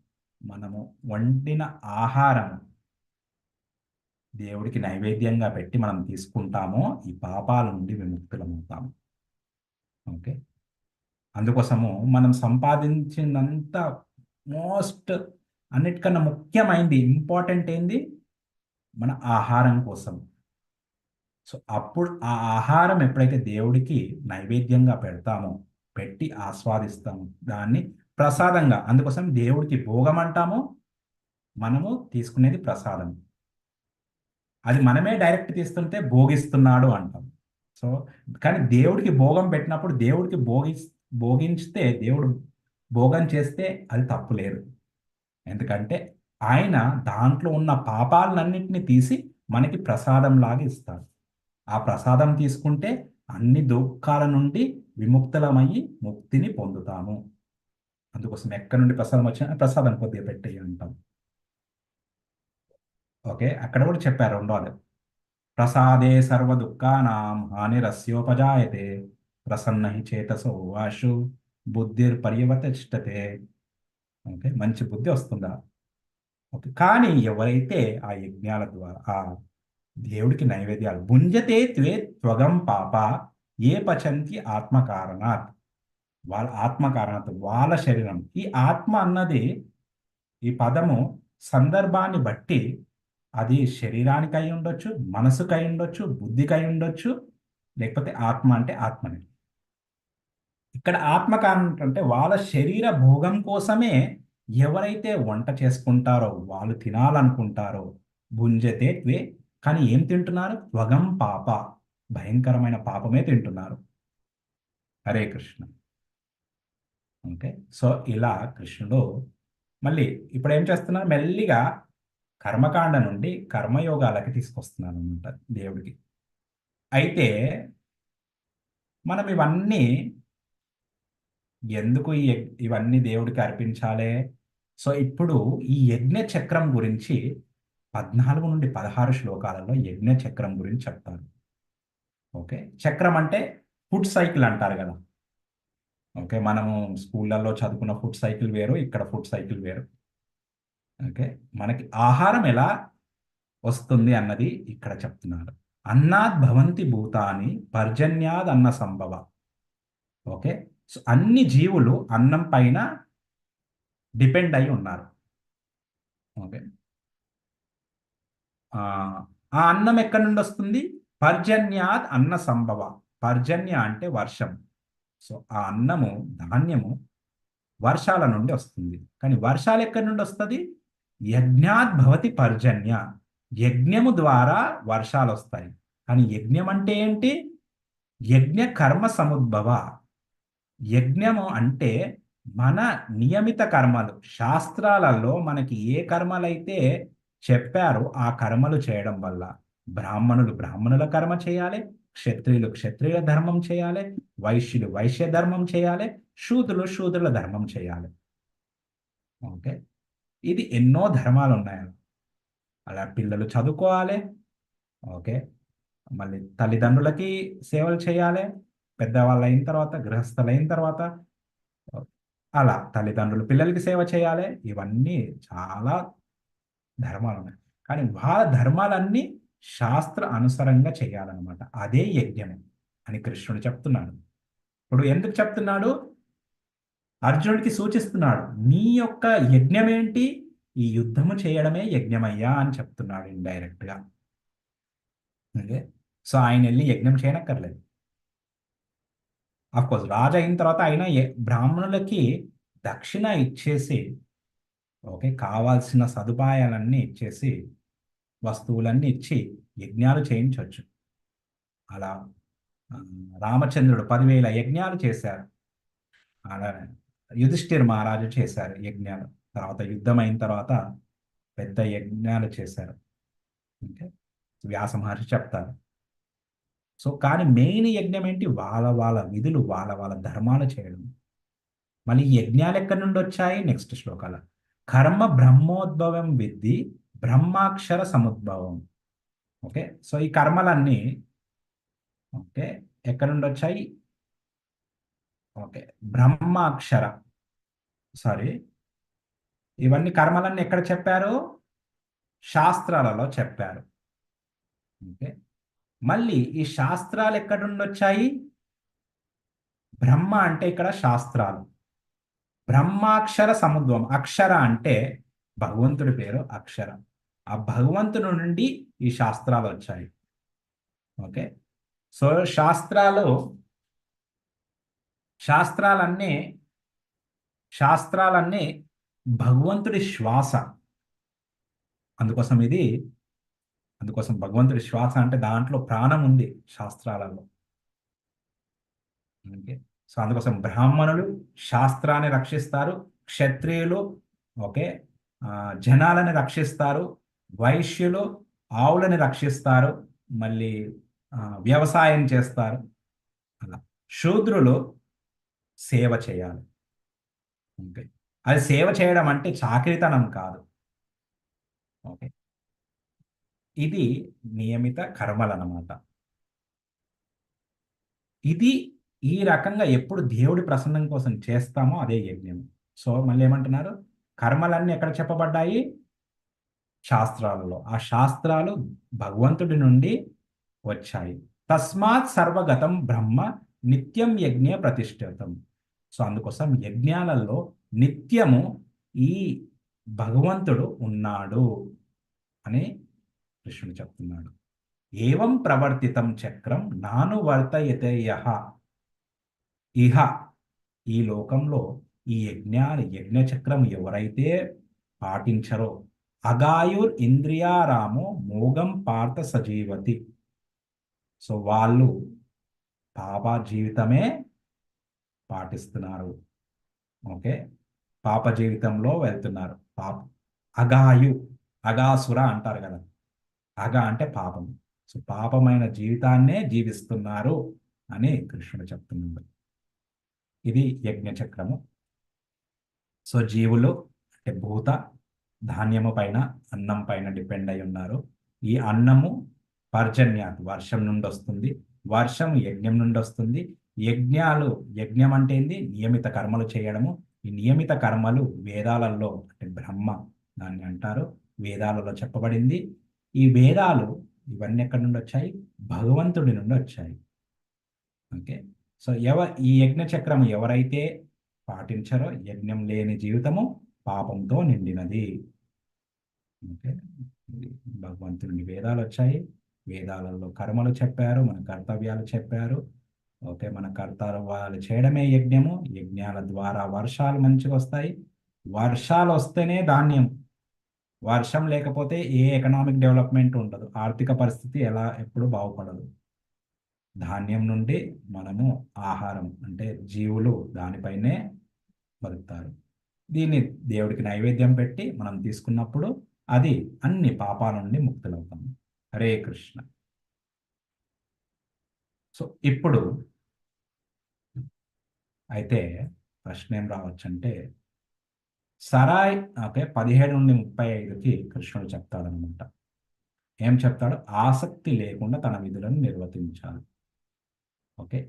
వండిన ఆహారం దేవుడికి నైవేద్యంగా పెట్టి మనం తీసుకుంటామో ఈ పాపాల నుండి విముక్తులమవుతాము. ఓకే. అందుకోసము మనం సంపాదించినంత మోస్ట్, అన్నిటికన్నా ముఖ్యమైనది, ఇంపార్టెంట్ ఏంది? మన ఆహారం కోసం. సో అప్పుడు ఆ ఆహారం ఎప్పుడైతే దేవుడికి నైవేద్యంగా పెడతామో పెట్టి ఆస్వాదిస్తాము. దాన్ని ప్రసాదంగా, అందుకోసం దేవుడికి భోగం అంటాము. మనము తీసుకునేది ప్రసాదం. అది మనమే డైరెక్ట్ తీస్తుంటే భోగిస్తున్నాడు అంటాం. సో కానీ దేవుడికి భోగం పెట్టినప్పుడు దేవుడికి భోగించితే, దేవుడు భోగం చేస్తే అది తప్పు లేదు. ఎందుకంటే ఆయన దాంట్లో ఉన్న పాపాలన్నింటినీ తీసి మనకి ప్రసాదం లాగా ఇస్తాడు. ఆ ప్రసాదం తీసుకుంటే అన్ని దుఃఖాల నుండి విముక్తులమయ్యి ముక్తిని పొందుతాము. అందుకోసం ఎక్కడి నుండి ప్రసాదం వచ్చినా ప్రసాదం కొద్దిగా పెట్టేయి అంటాం. ఓకే, అక్కడ కూడా చెప్పారు రెండోది. ప్రసాదే సర్వ దుఃఖానాం హానిరస్యోపజాయతే ప్రసన్న హి చేతసో వాషు బుద్ధిర్ పర్యవతిష్టతే. ఓకే, మంచి బుద్ధి వస్తుందా. ఓకే, కానీ ఎవరైతే ఆ యజ్ఞాల ద్వారా ఆ దేవుడికి నైవేద్యాలు భుంజతే త్వే త్వగం పాప ఏ పచంతి ఆత్మకారణాత్, వాళ్ళ ఆత్మకారణత వాళ్ళ శరీరం. ఈ ఆత్మ అన్నది, ఈ పదము సందర్భాన్ని బట్టి అది శరీరానికి అయి ఉండొచ్చు, మనసుకు అయి ఉండొచ్చు, బుద్ధికి అయి ఉండొచ్చు, లేకపోతే ఆత్మ అంటే ఆత్మని. ఇక్కడ ఆత్మకారణం అంటే వాళ్ళ శరీర భోగం కోసమే ఎవరైతే వంట చేసుకుంటారో, వాళ్ళు తినాలనుకుంటారో భుంజతే త్వే, కానీ ఏం తింటున్నారు? త్వగం పాప, భయంకరమైన పాపమే తింటున్నారు. హరే కృష్ణ. ఓకే, సో ఇలా కృష్ణుడు మళ్ళీ ఇప్పుడు ఏం చేస్తున్నారు? మెల్లిగా కర్మకాండ నుండి కర్మయోగాలకి తీసుకొస్తున్నాను అనమాట దేవుడికి. అయితే మనం ఇవన్నీ ఎందుకు ఇవన్నీ దేవుడికి అర్పించాలి? సో ఇప్పుడు ఈ యజ్ఞ చక్రం గురించి 14 నుండి 16 శ్లోకాలలో యజ్ఞ చక్రం గురించి చెప్తారు. ఓకే, చక్రం అంటే ఫుడ్ సైకిల్ అంటారు కదా. ఓకే, మనము స్కూళ్ళల్లో చదువుకున్న ఫుడ్ సైకిల్ వేరు, ఇక్కడ ఫుడ్ సైకిల్ వేరు. ఓకే, మనకి ఆహారం ఎలా వస్తుంది అన్నది ఇక్కడ చెప్తున్నారు. అన్నాద్ భవంతి భూతాని పర్జన్యాద్ అన్న సంభవ. ఓకే, సో అన్ని జీవులు అన్నం పైన డిపెండ్ అయి ఉన్నారు. ఓకే, ఆ ఆ అన్నం ఎక్కడి నుండి వస్తుంది? పర్జన్యాద్ అన్న సంభవ. పర్జన్య అంటే వర్షం. సో ఆ అన్నము, ధాన్యము వర్షాల నుండి వస్తుంది. కానీ వర్షాలు ఎక్కడి నుండి వస్తుంది? యజ్ఞాత్ భవతి పర్జన్య. యజ్ఞము ద్వారా వర్షాలు వస్తాయి. కానీ యజ్ఞం అంటే ఏంటి? యజ్ఞ కర్మ సముద్భవ. యజ్ఞము అంటే మన నియమిత కర్మలు. శాస్త్రాలలో మనకి ఏ కర్మలైతే చెప్పారో ఆ కర్మలు చేయడం వల్ల బ్రాహ్మణులు బ్రాహ్మణుల కర్మ చేయాలి, క్షత్రియులు క్షత్రియుల ధర్మం చేయాలి, వైశ్యులు వైశ్య ధర్మం చేయాలి, శూద్రులు శూద్రుల ధర్మం చేయాలి. ఓకే, ఇది ఎన్నో ధర్మాలు ఉన్నాయి. అలా పిల్లలు చదువుకోవాలి. ఓకే, మళ్ళీ తల్లిదండ్రులకి సేవలు చేయాలి, పెద్దవాళ్ళు అయిన తర్వాత, గృహస్థులు అయిన తర్వాత అలా తల్లిదండ్రులు పిల్లలకి సేవ చేయాలి. ఇవన్నీ చాలా ధర్మాలు ఉన్నాయి. కానీ వాళ్ళ ధర్మాలన్నీ శాస్త్ర అనుసరంగా చేయాలన్నమాట. అదే యజ్ఞం అని కృష్ణుడు చెప్తున్నాడు. ఇప్పుడు ఎందుకు చెప్తున్నాడు? అర్జునుడికి సూచిస్తున్నాడు. నీ యొక్క యజ్ఞం ఏంటి? ఈ యుద్ధము చేయడమే యజ్ఞమయ్యా అని చెప్తున్నాడు ఇండైరెక్ట్ గా. ఓకే, సో ఆయన వెళ్ళి యజ్ఞం చేయనక్కర్లేదు. కోర్స్ రాజు అయిన తర్వాత ఆయన బ్రాహ్మణులకి దక్షిణ ఇచ్చేసి, ఓకే, కావాల్సిన సదుపాయాలన్నీ ఇచ్చేసి, వస్తువులన్నీ ఇచ్చి యజ్ఞాలు చేయించవచ్చు. అలా ఆ, రామచంద్రుడు 10,000 యజ్ఞాలు చేశారు. అలా యుధిష్ఠిర్ మహారాజు చేశారు యజ్ఞాలు. తర్వాత యుద్ధం అయిన తర్వాత పెద్ద యజ్ఞాలు చేశారు. ఓకే, వ్యాస మహర్షి చెప్తారు. సో కానీ మెయిన్ యజ్ఞం ఏంటి? వాళ్ళ వాళ్ళ విధులు, వాళ్ళ వాళ్ళ ధర్మాలు చేయడం. మళ్ళీ ఈ యజ్ఞాలు ఎక్కడి నుండి వచ్చాయి? నెక్స్ట్ శ్లోకాల. కర్మ బ్రహ్మోద్భవం విద్ధి బ్రహ్మాక్షర సముద్భవం. ఓకే, సో ఈ కర్మలన్నీ ఓకే ఎక్కడి నుండి వచ్చాయి? ఓకే, బ్రహ్మాక్షర, సారీ, ఇవన్నీ కర్మలన్నీ ఎక్కడ చెప్పారు? శాస్త్రాలలో చెప్పారు. ఓకే, మళ్ళీ ఈ శాస్త్రాలు ఎక్కడి నుండి వచ్చాయి? బ్రహ్మ అంటే ఇక్కడ శాస్త్రాలు. బ్రహ్మాక్షర సముద్రం. అక్షర అంటే భగవంతుడి పేరు అక్షర. ఆ భగవంతుడి నుండి ఈ శాస్త్రాలు వచ్చాయి. ఓకే, సో శాస్త్రాలు శాస్త్రాలన్నీ శాస్త్రాలన్నీ భగవంతుడి శ్వాస. అందుకోసం ఇది అందుకోసం భగవంతుడి శ్వాస అంటే దాంట్లో ప్రాణం ఉంది శాస్త్రాలలో. ఓకే. సో అందుకోసం బ్రాహ్మణులు శాస్త్రాన్ని రక్షిస్తారు, క్షత్రియులు ఓకే జనాలని రక్షిస్తారు, వైశ్యులు ఆవులని రక్షిస్తారు, మళ్ళీ వ్యవసాయం చేస్తారు. అలా శూద్రులు సేవ చేయాలి. ఓకే. అది సేవ చేయడం అంటే చాకిరితనం కాదు. ఓకే. ఇది నియమిత కర్మలన్నమాట. ఇది ఈ రకంగా ఎప్పుడు దేవుడి ప్రసన్నం కోసం చేస్తామో అదే యజ్ఞం. సో మళ్ళీ ఏమంటున్నారు? కర్మలన్నీ ఎక్కడ చెప్పబడ్డాయి? శాస్త్రాలలో. ఆ శాస్త్రాలు భగవంతుడి నుండి వచ్చాయి. తస్మాత్ సర్వగతం బ్రహ్మ నిత్యం యజ్ఞ ప్రతిష్ఠితం. సో అందుకోసం యజ్ఞాలలో నిత్యము ఈ భగవంతుడు ఉన్నాడు అని కృష్ణుడు చెప్తున్నాడు. ఏవం ప్రవర్తితం చక్రం నానువర్తయతే యః ఇహ. ఈ లోకంలో ఈ యజ్ఞచక్రం ఎవరైతే పాటించరో అగాయుర్ ఇంద్రియారామో మోగం పార్థ సజీవతి. సో వాళ్ళు పాప జీవితమే పాటిస్తున్నారు. ఓకే. పాప జీవితంలో వెళ్తున్నారు. పాప అగాయు, అగాసుర అంటారు కదా. అగ అంటే పాపం. సో పాపమైన జీవితాన్నే జీవిస్తున్నారు అని కృష్ణుడు చెప్తున్నాడు. ఇది యజ్ఞచక్రము. సో జీవులు అంటే భూత ధాన్యము పైన, అన్నం పైన డిపెండ్ అయి ఉన్నారు. ఈ అన్నము పర్జన్యాత్ వర్షం నుండి వస్తుంది, వర్షం యజ్ఞం నుండి వస్తుంది. యజ్ఞం అంటే ఏంది? నియమిత కర్మలు చేయడము. ఈ నియమిత కర్మలు వేదాలలో అంటే బ్రహ్మ దాన్ని అంటారు, వేదాలలో చెప్పబడింది. ఈ వేదాలు ఇవన్నీ ఎక్కడి నుండి వచ్చాయి? భగవంతుడి నుండి వచ్చాయి. ఓకే. సో ఈ యజ్ఞ చక్రం ఎవరైతే పాటించారో యజ్ఞం లేని జీవితము పాపంతో నిండినది. ఓకే. భగవంతుని వేదాలు వచ్చాయి, వేదాలలో కర్మలు చెప్పారు, మన కర్తవ్యాలు చెప్పారు. ఓకే. మన కర్తవ్యాలు చేయడమే యజ్ఞము. యజ్ఞాల ద్వారా వర్షాలు మంచిగా వస్తాయి. వర్షాలు వస్తేనే ధాన్యం. వర్షం లేకపోతే ఏ ఎకనామిక్ డెవలప్మెంట్ ఉండదు, ఆర్థిక పరిస్థితి ఎప్పుడు బాగుపడదు. ధాన్యం నుండి మనము ఆహారం అంటే జీవులు దానిపైనే బతుకుతారు. దీన్ని దేవుడికి నైవేద్యం పెట్టి మనం తీసుకున్నప్పుడు అది అన్ని పాపాల నుండి ముక్తులవుతాం. హరే కృష్ణ. సో ఇప్పుడు అయితే ప్రశ్న ఏం రావచ్చంటే సరాయ్ ఓకే 17 నుండి 35కి కృష్ణుడు చెప్తాడనమాట. ఏం చెప్తాడు? ఆసక్తి లేకుండా తన విధులను నిర్వర్తించాలి. ఓకే.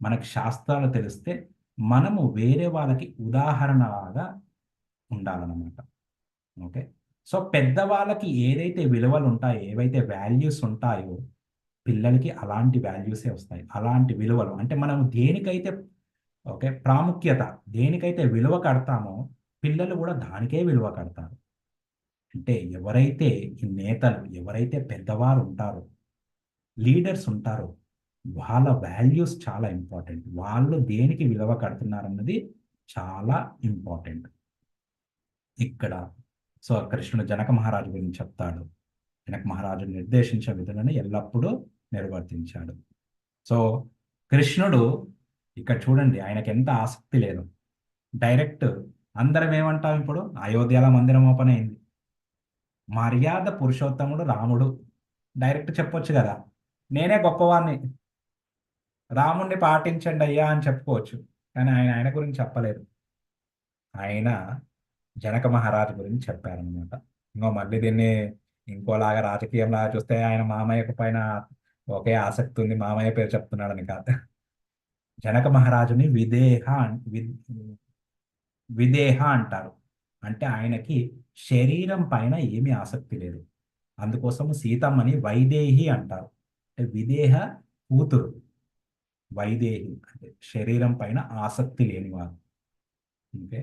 మనకి శాస్త్రాలు తెలిస్తే మనము వేరే వాళ్ళకి ఉదాహరణలాగా ఉండాలన్నమాట. ఓకే. సో పెద్దవాళ్ళకి ఏదైతే విలువలు ఉంటాయో, ఏవైతే వాల్యూస్ ఉంటాయో పిల్లలకి అలాంటి వాల్యూసే వస్తాయి. అలాంటి విలువలు అంటే మనం దేనికైతే ఓకే ప్రాముఖ్యత, దేనికైతే విలువ కడతామో పిల్లలు కూడా దానికే విలువ కడతారు. అంటే ఎవరైతే ఈ నేతలు, ఎవరైతే పెద్దవారు ఉంటారో, లీడర్స్ ఉంటారో వాళ్ళ వాల్యూస్ చాలా ఇంపార్టెంట్. వాళ్ళు దేనికి విలువ కడుతున్నారన్నది చాలా ఇంపార్టెంట్ ఇక్కడ. సో కృష్ణుడు జనక మహారాజు గురించి చెప్తాడు. జనక మహారాజు నిర్దేశించే విధులను ఎల్లప్పుడూ నిర్వర్తించాడు. సో కృష్ణుడు ఇక్కడ చూడండి, ఆయనకి ఎంత ఆసక్తి లేదు. డైరెక్ట్ అందరం ఏమంటాం ఇప్పుడు? అయోధ్యలో మందిరం ఓపెన్ అయింది, మర్యాద పురుషోత్తముడు రాముడు, డైరెక్ట్ చెప్పొచ్చు కదా, నేనే గొప్పవాణ్ణి, రాముణ్ణి పాటించండి అయ్యా అని చెప్పుకోవచ్చు. కానీ ఆయన గురించి చెప్పలేదు. ఆయన జనక మహారాజు గురించి చెప్పారనమాట. మళ్ళీ దీన్ని ఇంకోలాగా రాజకీయంలాగా చూస్తే ఆయన మామయ్య పైన ఒకే ఆసక్తి ఉంది, మామయ్య పేరు చెప్తున్నాడని కాదు. జనక మహారాజుని విదేహ అంటారు. అంటే ఆయనకి శరీరం పైన ఏమీ ఆసక్తి లేదు. అందుకోసము సీతమ్మని వైదేహి అంటారు. అంటే విదేహ కూతురు, వైదేహి అంటే శరీరం పైన ఆసక్తి లేనివారు. ఓకే.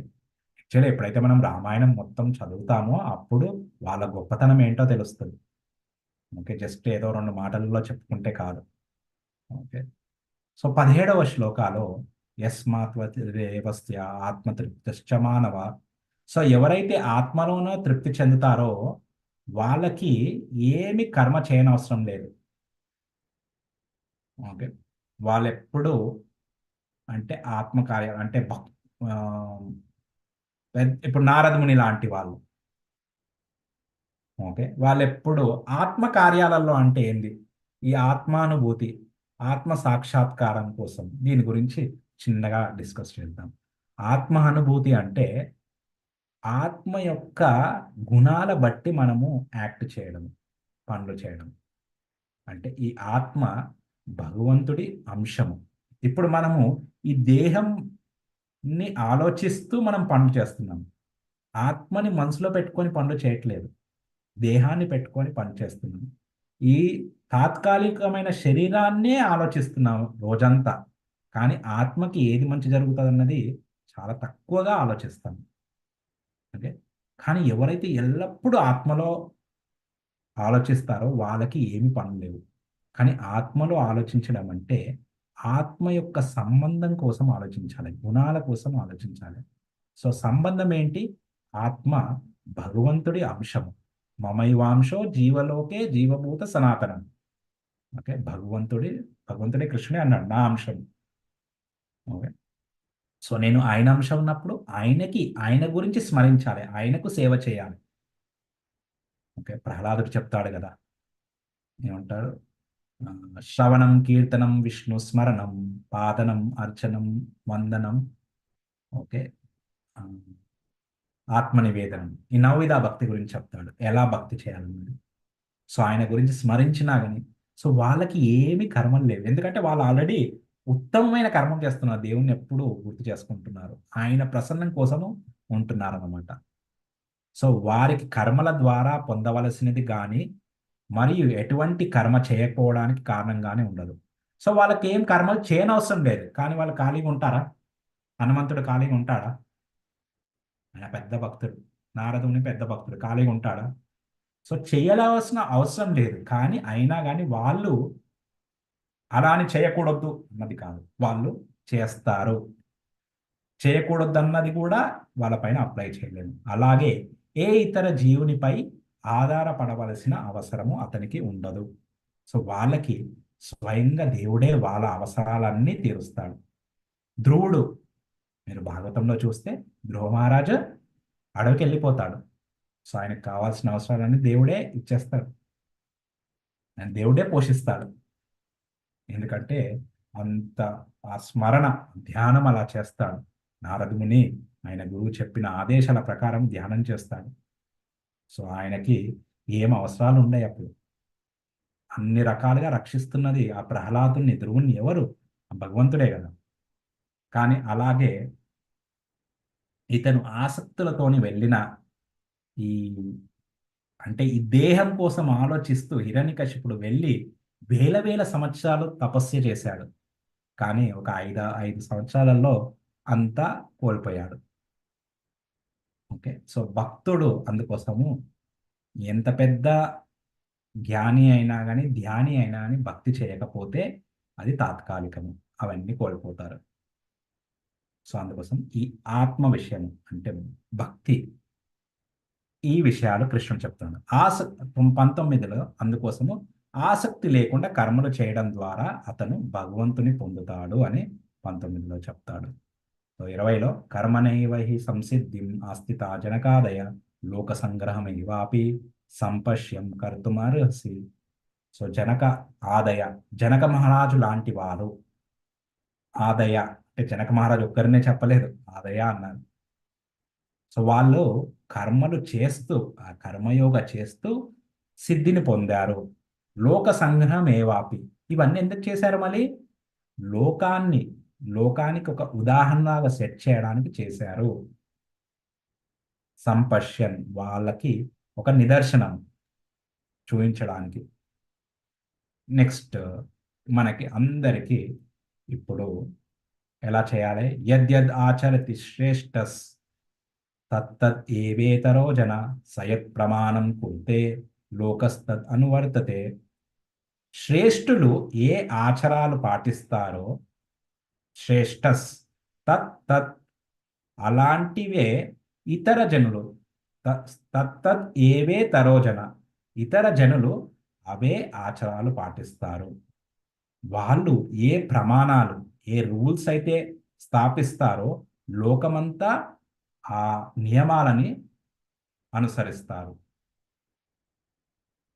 యాక్చువల్లీ ఎప్పుడైతే మనం రామాయణం మొత్తం చదువుతామో అప్పుడు వాళ్ళ గొప్పతనం ఏంటో తెలుస్తుంది. ఓకే. జస్ట్ ఏదో 2 మాటల్లో చెప్పుకుంటే కాదు. ఓకే. సో 17వ శ్లోకాలో యస్మాత్వరేవస్య ఆత్మతృప్తిశ్చ మానవ. సో ఎవరైతే ఆత్మలోనో తృప్తి చెందుతారో వాళ్ళకి ఏమి కర్మ చేయనవసరం లేదు. ఓకే, వాళ్ళెప్పుడు అంటే ఆత్మకార్యాలు అంటే ఆ, ఇప్పుడు నారద ముని లాంటి వాళ్ళు. ఓకే, వాళ్ళెప్పుడు ఆత్మ కార్యాలలో అంటే ఏంది, ఈ ఆత్మానుభూతి, ఆత్మ సాక్షాత్కారం కోసం దీని గురించి చిన్నగా డిస్కస్ చేద్దాం. ఆత్మ అనుభూతి అంటే ఆత్మ యొక్క గుణాల బట్టి మనము యాక్ట్ చేయడం, పనులు చేయడం. అంటే ఈ ఆత్మ భగవంతుడి అంశము. ఇప్పుడు మనము ఈ దేహంని ఆలోచిస్తూ మనం పనులు చేస్తున్నాం. ఆత్మని మనసులో పెట్టుకొని పనులు చేయట్లేదు, దేహాన్ని పెట్టుకొని పనిచేస్తున్నాం. ఈ తాత్కాలికమైన శరీరాన్నే ఆలోచిస్తున్నాం రోజంతా, కానీ ఆత్మకి ఏది మంచి జరుగుతుంది అన్నది చాలా తక్కువగా ఆలోచిస్తాం. ఓకే, కానీ ఎవరైతే ఎల్లప్పుడూ ఆత్మలో ఆలోచిస్తారో వాళ్ళకి ఏమి పనులు లేవు. కానీ ఆత్మలో ఆలోచించడం అంటే ఆత్మ యొక్క సంబంధం కోసం ఆలోచించాలి, గుణాల కోసం ఆలోచించాలి. సో సంబంధం ఏంటి? ఆత్మ భగవంతుడి అంశము. మమైవాంశో జీవలోకే జీవభూత సనాతనం. ఓకే, భగవంతుడే కృష్ణుడే అన్నాడు నా అంశం. ఓకే, సో నేను ఆయన అంశం ఉన్నప్పుడు ఆయన గురించి స్మరించాలి, ఆయనకు సేవ చేయాలి. ఓకే, ప్రహ్లాదుడు చెప్తాడు కదా, ఏమంటాడు? శ్రవణం కీర్తనం విష్ణు స్మరణం పాదనం అర్చనం వందనం. ఓకే, ఆ, ఆత్మ నివేదనం. ఈ నవవిధ భక్తి గురించి చెప్తాడు, ఎలా భక్తి చేయాలన్నది. సో ఆయన గురించి స్మరించినా కానీ సో వాళ్ళకి ఏమి కర్మలు లేవు, ఎందుకంటే వాళ్ళు ఆల్రెడీ ఉత్తమమైన కర్మం చేస్తున్నారు, దేవుణ్ణి ఎప్పుడూ గుర్తు చేసుకుంటున్నారు, ఆయన ప్రసన్నం కోసము ఉంటున్నారు అన్నమాట. సో వారికి కర్మల ద్వారా పొందవలసినది కానీ మరియు ఎటువంటి కర్మ చేయకపోవడానికి కారణంగానే ఉండదు. సో వాళ్ళకి ఏం కర్మలు చేయనవసరం లేదు, కానీ వాళ్ళు ఖాళీగా ఉంటారా? హనుమంతుడు ఖాళీగా ఉంటాడా? ఆయన పెద్ద భక్తుడు, నారదుని పెద్ద భక్తుడు, ఖాళీగా ఉంటాడా? సో చేయవలసిన అవసరం లేదు, కానీ అయినా కానీ వాళ్ళు అలా అని చేయకూడదు అన్నది కాదు, వాళ్ళు చేస్తారు. చేయకూడదు అన్నది కూడా వాళ్ళపైన అప్లై చేయలేము. అలాగే ఏ ఇతర జీవునిపై ఆధారపడవలసిన అవసరము అతనికి ఉండదు. సో వాళ్ళకి స్వయంగా దేవుడే వాళ్ళ అవసరాలన్నీ తీరుస్తాడు. ధ్రువుడు, మీరు భాగవతంలో చూస్తే ధ్రువ మహారాజు అడవికి వెళ్ళిపోతాడు. సో ఆయనకు కావాల్సిన అవసరాలన్నీ దేవుడే ఇచ్చేస్తాడు, ఆయన దేవుడే పోషిస్తాడు. ఎందుకంటే అంత ఆ స్మరణ ధ్యానం అలా చేస్తాడు నారదుని. ఆయన గురువు చెప్పిన ఆదేశాల ప్రకారం ధ్యానం చేస్తాడు. సో ఆయనకి ఏం అవసరాలు ఉన్నాయి అప్పుడు? అన్ని రకాలుగా రక్షిస్తున్నది ఆ ప్రహ్లాదుని, ధ్రువుని ఎవరు? ఆ భగవంతుడే కదా. కానీ అలాగే ఇతను ఆసక్తులతోని వెళ్ళిన ఈ అంటే ఈ దేహం కోసం ఆలోచిస్తూ హిరణ్యకశిపుడు వెళ్ళి వేల వేల సంవత్సరాలు తపస్సు చేశాడు, కానీ ఒక 5 సంవత్సరాలలో అంతా కోల్పోయాడు. ఓకే, సో భక్తుడు అందుకోసము ఎంత పెద్ద జ్ఞాని అయినా కానీ ధ్యాని అయినా కానీ భక్తి చేయకపోతే అది తాత్కాలికము, అవన్నీ కోల్పోతారు. సో అందుకోసం ఈ ఆత్మ విషయం అంటే భక్తి, ఈ విషయాలు కృష్ణుడు చెప్తున్నాడు. 19లో అందుకోసము ఆసక్తి లేకుండా కర్మలు చేయడం ద్వారా అతను భగవంతుని పొందుతాడు అని 19లో చెప్తాడు. సో 20లో కర్మణైవ హి సంసిద్ధిం ఆస్థిత జనకాదయ లోక సంగ్రహమైవాపి సంపశ్యం కర్తుమర్హసి. సో ఆదయ, జనక మహారాజు లాంటి వారు. ఆదయ అంటే జనక మహారాజు ఒక్కరినే చెప్పలేదు, ఆదయ అన్నారు. సో వాళ్ళు కర్మలు చేస్తూ ఆ కర్మయోగ చేస్తూ సిద్ధిని పొందారు. లోక సంగ్రహం ఏవాపి, ఇవన్నీ ఎందుకు చేశారు? మళ్ళీ లోకాన్ని లోకానికి ఒక ఉదాహరణగా సెట్ చేయడానికి చేశారు. సంపశ్యన్, వాళ్ళకి ఒక నిదర్శనం చూపించడానికి. నెక్స్ట్ మనకి అందరికీ ఇప్పుడు ఎలా చేయాలి? యద్యద్ ఆచరతి శ్రేష్టస్ తత్తద్ ఏవేతరో జన సయత్ ప్రమాణం కుర్తే లోకస్తద్ అనువర్తతే. శ్రేష్ఠులు ఏ ఆచారాలు పాటిస్తారో శ్రేష్టస్ తత్ తత్ అలాంటివే ఇతర జనులు తత్తత్ ఏవే తరోజన ఇతర జనులు అవే ఆచారాలు పాటిస్తారు. వాళ్ళు ఏ ప్రమాణాలు, ఏ రూల్స్ అయితే స్థాపిస్తారో లోకమంతా ఆ నియమాలని అనుసరిస్తారు.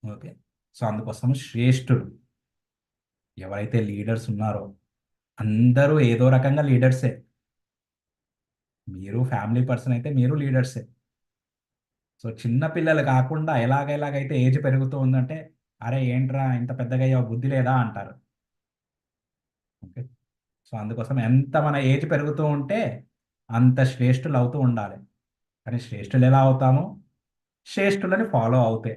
ఓకే. సో అందుకోసం శ్రేష్ఠుడు ఎవరైతే లీడర్స్ ఉన్నారో అందరూ ఏదో రకంగా లీడర్సే. మీరు ఫ్యామిలీ పర్సన్ అయితే మీరు లీడర్సే. సో చిన్న పిల్లలు కాకుండా ఎలాగైతే ఏజ్ పెరుగుతూ ఉందంటే, అరే ఏంట్రా ఇంత పెద్దగా అయ్యావు బుద్ధి లేదా అంటారు. ఓకే. సో అందుకోసం ఎంత మన ఏజ్ పెరుగుతూ ఉంటే అంత శ్రేష్ఠులు అవుతూ ఉండాలి. కానీ శ్రేష్ఠులు ఎలా అవుతాము? శ్రేష్ఠులని ఫాలో అవుతే.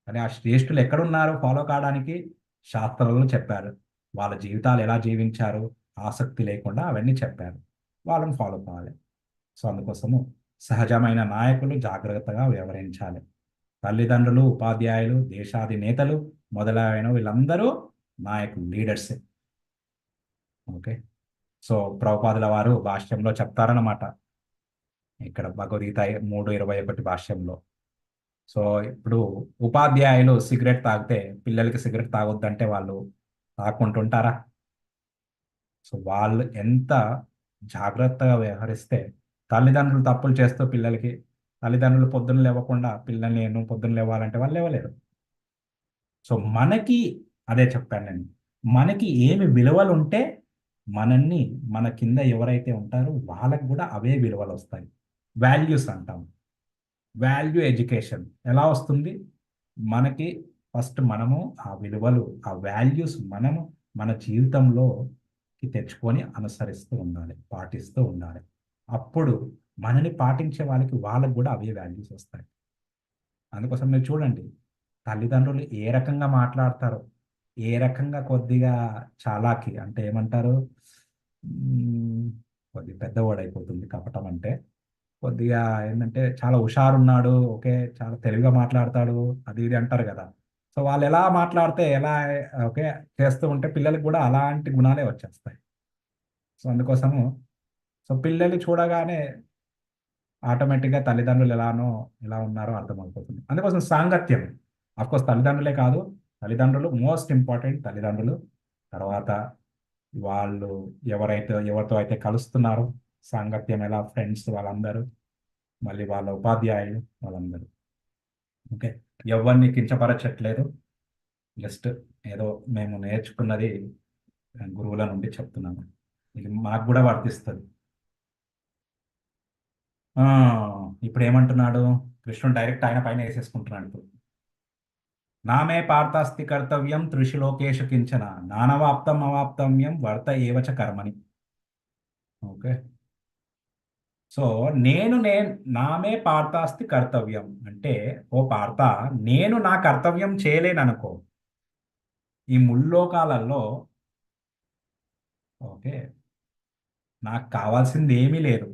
కానీ ఆ శ్రేష్ఠులు ఎక్కడున్నారు ఫాలో కావడానికి? శాస్త్రాలలో చెప్పారు. వాళ్ళ జీవితాలు ఎలా జీవించారు, ఆసక్తి లేకుండా అవన్నీ చెప్పారు. వాళ్ళని ఫాలో కావాలి. సో అందుకోసము సహజమైన నాయకులు జాగ్రత్తగా వ్యవహరించాలి. తల్లిదండ్రులు, ఉపాధ్యాయులు, దేశాధినేతలు మొదలైన వీళ్ళందరూ నాయకులు, లీడర్సే. ఓకే. సో ప్రభుపాదుల వారు భాష్యంలో చెప్తారన్నమాట. ఇక్కడ భగవద్గీత 3:21 భాష్యంలో. సో ఇప్పుడు ఉపాధ్యాయులు సిగరెట్ తాగితే పిల్లలకి సిగరెట్ తాగొద్దంటే వాళ్ళు తాగుకుంటుంటారా? సో వాళ్ళు ఎంత జాగ్రత్తగా వ్యవహరిస్తే తల్లిదండ్రులు తప్పులు చేస్తూ పిల్లలకి తల్లిదండ్రులు పొద్దున్న లేవకుండా పిల్లల్ని నువ్వు పొద్దున్న లేవాలంటే వాళ్ళు లేవలేరు. సో మనకి అదే చెప్పాను నేను. మనకి ఏమి విలువలు ఉంటే మనల్ని మన కింద ఎవరైతే ఉంటారో వాళ్ళకి కూడా అవే విలువలు వస్తాయి. వాల్యూస్ అంటాం. వాల్యూ ఎడ్యుకేషన్ ఎలా వస్తుంది? మనకి ఫస్ట్ మనము ఆ విలువలు, ఆ వాల్యూస్ మనము మన జీవితంలోకి తెచ్చుకొని అనుసరిస్తూ ఉండాలి, పాటిస్తూ ఉండాలి. అప్పుడు మనని పాటించే వాళ్ళకి కూడా అవే వాల్యూస్ వస్తాయి. అందుకోసం మీరు చూడండి, తల్లిదండ్రులు ఏ రకంగా మాట్లాడతారో, ఏ రకంగా కొద్దిగా చాలాకి అంటే ఏమంటారు? హ్మ్, కొద్దిగా పెద్ద వర్డ్ అయిపోతుంది కపటం అంటే. కొద్దిగా ఏందంటే చాలా హుషారున్నాడు, ఓకే, చాలా తెలివిగా మాట్లాడతాడు, అది ఇది అంటారు కదా! సో వాళ్ళు ఎలా మాట్లాడితే ఎలా ఓకే చేస్తూ ఉంటే పిల్లలకి కూడా అలాంటి గుణాలే వచ్చేస్తాయి. సో అందుకోసము సో పిల్లల్ని చూడగానే ఆటోమేటిక్‌గా తల్లిదండ్రులు ఎలా ఉన్నారో అర్థమైపోతుంది. అందుకోసం సాంగత్యం. ఆఫ్‌కోర్స్ తల్లిదండ్రులే కాదు, తల్లిదండ్రులు మోస్ట్ ఇంపార్టెంట్ తల్లిదండ్రులు. తర్వాత వాళ్ళు ఎవరితో అయితే కలుస్తున్నారో సాంగత్యం ఎలా ఫ్రెండ్స్ వాళ్ళందరూ, మళ్ళీ వాళ్ళ ఉపాధ్యాయులు వాళ్ళందరూ. ఓకే. ఎవరిని కించపరచట్లేదు. జస్ట్ ఏదో మేము నేర్చుకున్నది గురువుల నుండి చెప్తున్నాము. ఇది మాకు కూడా వర్తిస్తది. ఆ! ఇప్పుడేమంటున్నాడు? కృష్ణుడు డైరెక్ట్ ఆయన పైన ఏసేసుకుంటున్నాడు ఇప్పుడు. నామే పార్థాస్తి కర్తవ్యం త్రిషు లోకేషు కించన నానవాప్తం అవాప్తవ్యం వర్త ఏవ చ కర్మణి. ఓకే. సో నేను నామే పార్థాస్తి కర్తవ్యం అంటే, ఓ పార్థ, నేను నా కర్తవ్యం చేయలేననుకో ఈ ముల్లోకాలలో. ఓకే. నాకు కావాల్సింది ఏమీ లేదు.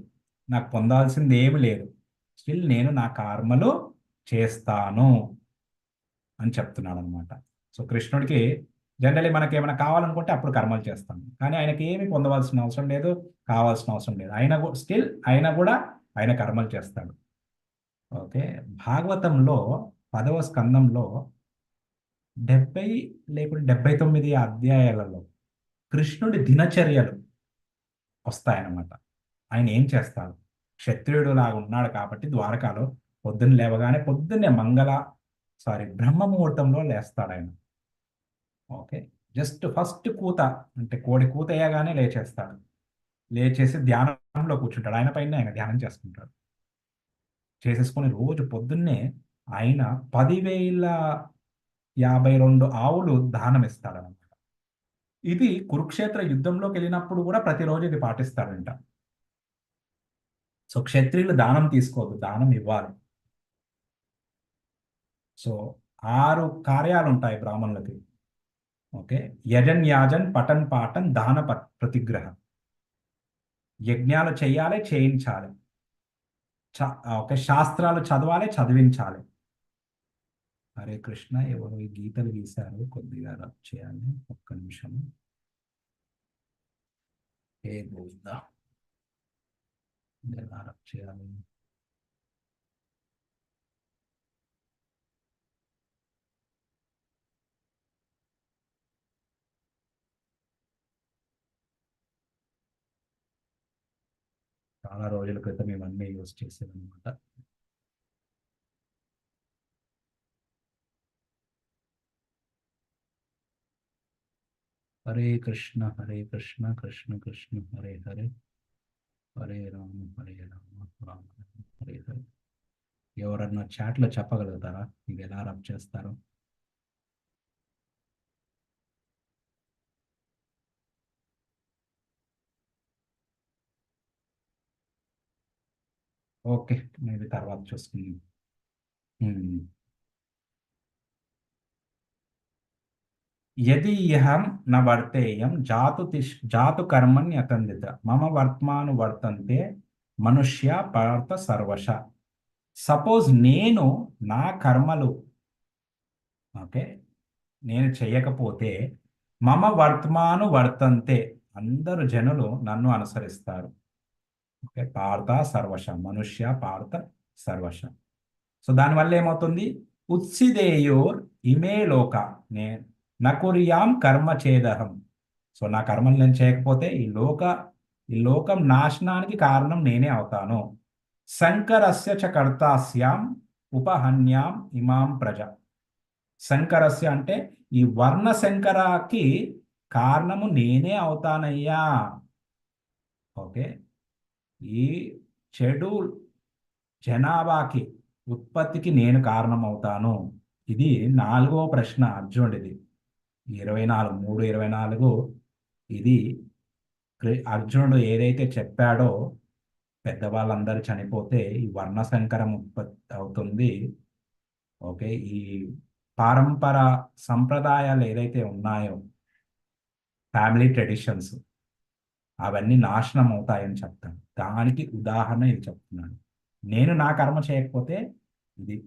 నాకు పొందాల్సింది ఏమీ లేదు. స్టిల్ నేను నా కర్మలు చేస్తాను అని చెప్తున్నాడనమాట. సో కృష్ణుడికి జనరల్లీ మనకేమైనా కావాలనుకుంటే అప్పుడు కర్మలు చేస్తాం. కానీ ఆయనకి ఏమి పొందవలసిన అవసరం లేదు, కావాల్సిన అవసరం లేదు. స్టిల్ ఆయన కూడా ఆయన కర్మలు చేస్తాడు. ఓకే. భాగవతంలో 10వ స్కందంలో 70 లేకుంటే 79 అధ్యాయాలలో కృష్ణుడి దినచర్యలు వస్తాయన్నమాట. ఆయన ఏం చేస్తారు? క్షత్రియుడు లాగా ఉన్నాడు కాబట్టి ద్వారకాలో పొద్దున్న లేవగానే పొద్దున్నే బ్రహ్మ ముహూర్తంలో లేస్తాడాయన. ఓకే. జస్ట్ ఫస్ట్ కూత అంటే కోడి కూతెయ్యగానే లేచేస్తాడు. లేచేసి ధ్యానంలో కూర్చుంటాడు. ఆయన పైనే ఆయన ధ్యానం చేసుకుంటాడు. చేసేసుకొని రోజు పొద్దున్నే ఆయన 10,052 ఆవులు దానమిస్తాడనమాట. ఇది కురుక్షేత్ర యుద్ధంలోకెళ్ళినప్పుడు కూడా ప్రతిరోజు ఇది పాటిస్తాడంట. సో క్షత్రియులు దానం తీసుకోవద్దు, దానం ఇవ్వాలి. సో 6 కార్యాలుంటాయి బ్రాహ్మణులకి. ఓకే. యజన్, యాజన్, పఠన్, పాఠన్, దాన ప్రతిగ్రహ. యజ్ఞాలు చేయాలి, చేయించాలి. ఓకే. శాస్త్రాలు చదవాలి, చదివించాలి. హరే కృష్ణ, ఎవరు ఈ గీతలు గీశారు కొద్దిగా రబ్ చేయాలి. ఒక్క నిమిషం. ఏ గోవిందా, ఎలా రబ్ చేయాలి? చాలా రోజుల క్రితం ఇవన్నీ యూజ్ చేసేది అనమాట. హరే కృష్ణ హరే కృష్ణ కృష్ణ కృష్ణ హరే హరే, హరే రామ రామ రామ హరే హరే. ఎవరన్నా చాట్లో చెప్పగలుగుతారా ఇది ఎలా రబ్ చేస్తారో? ఓకే, మేబీ తర్వాత చూసుకుందాం. ఉమ్. యది ఇహం న వర్తేయం జాతు కర్మణ్యతందిత మమ వర్త్మాను వర్తంతే మనుష్య పార్థ సర్వశ. సపోజ్ నేను నా కర్మలు, ఓకే, నేను చేయకపోతే మమ వర్త్మాను వర్తంతే, అందరు జనులు నన్ను అనుసరిస్తారు. ఓకే, పార్థ సర్వశ, మనుష్య పార్థ సర్వశ. సో దానివల్ల ఏమవుతుంది? ఉత్సిదేయోర్ ఇమే లోక, నే నకుర్యాం కర్మ చేదహం. సో నా కర్మలు నేను చేయకపోతే ఈ లోకం నాశనానికి కారణం నేనే అవుతాను. శంకరస్య చ కర్తాస్యాం ఉపహన్యాం ఇమాం ప్రజ. శంకరస్య అంటే ఈ వర్ణ శంకరకి కారణము నేనే అవుతానయ్యా. ఓకే, ఈ చెడు జనాభాకి ఉత్పత్తికి నేను కారణమవుతాను. ఇది నాలుగో ప్రశ్న అర్జునుడిది. 24 3:24. ఇది అర్జునుడు ఏదైతే చెప్పాడో, పెద్దవాళ్ళందరూ చనిపోతే ఈ వర్ణ సంకరం ఉత్పత్తి అవుతుంది. ఓకే, ఈ పారంపర సంప్రదాయాలు ఏదైతే ఉన్నాయో, ఫ్యామిలీ ట్రెడిషన్స్, అవన్నీ నాశనం అవుతాయని చెప్తాను. దానికి ఉదాహరణ ఇది చెప్తున్నాను. నేను నా కర్మ చేయకపోతే ఇది.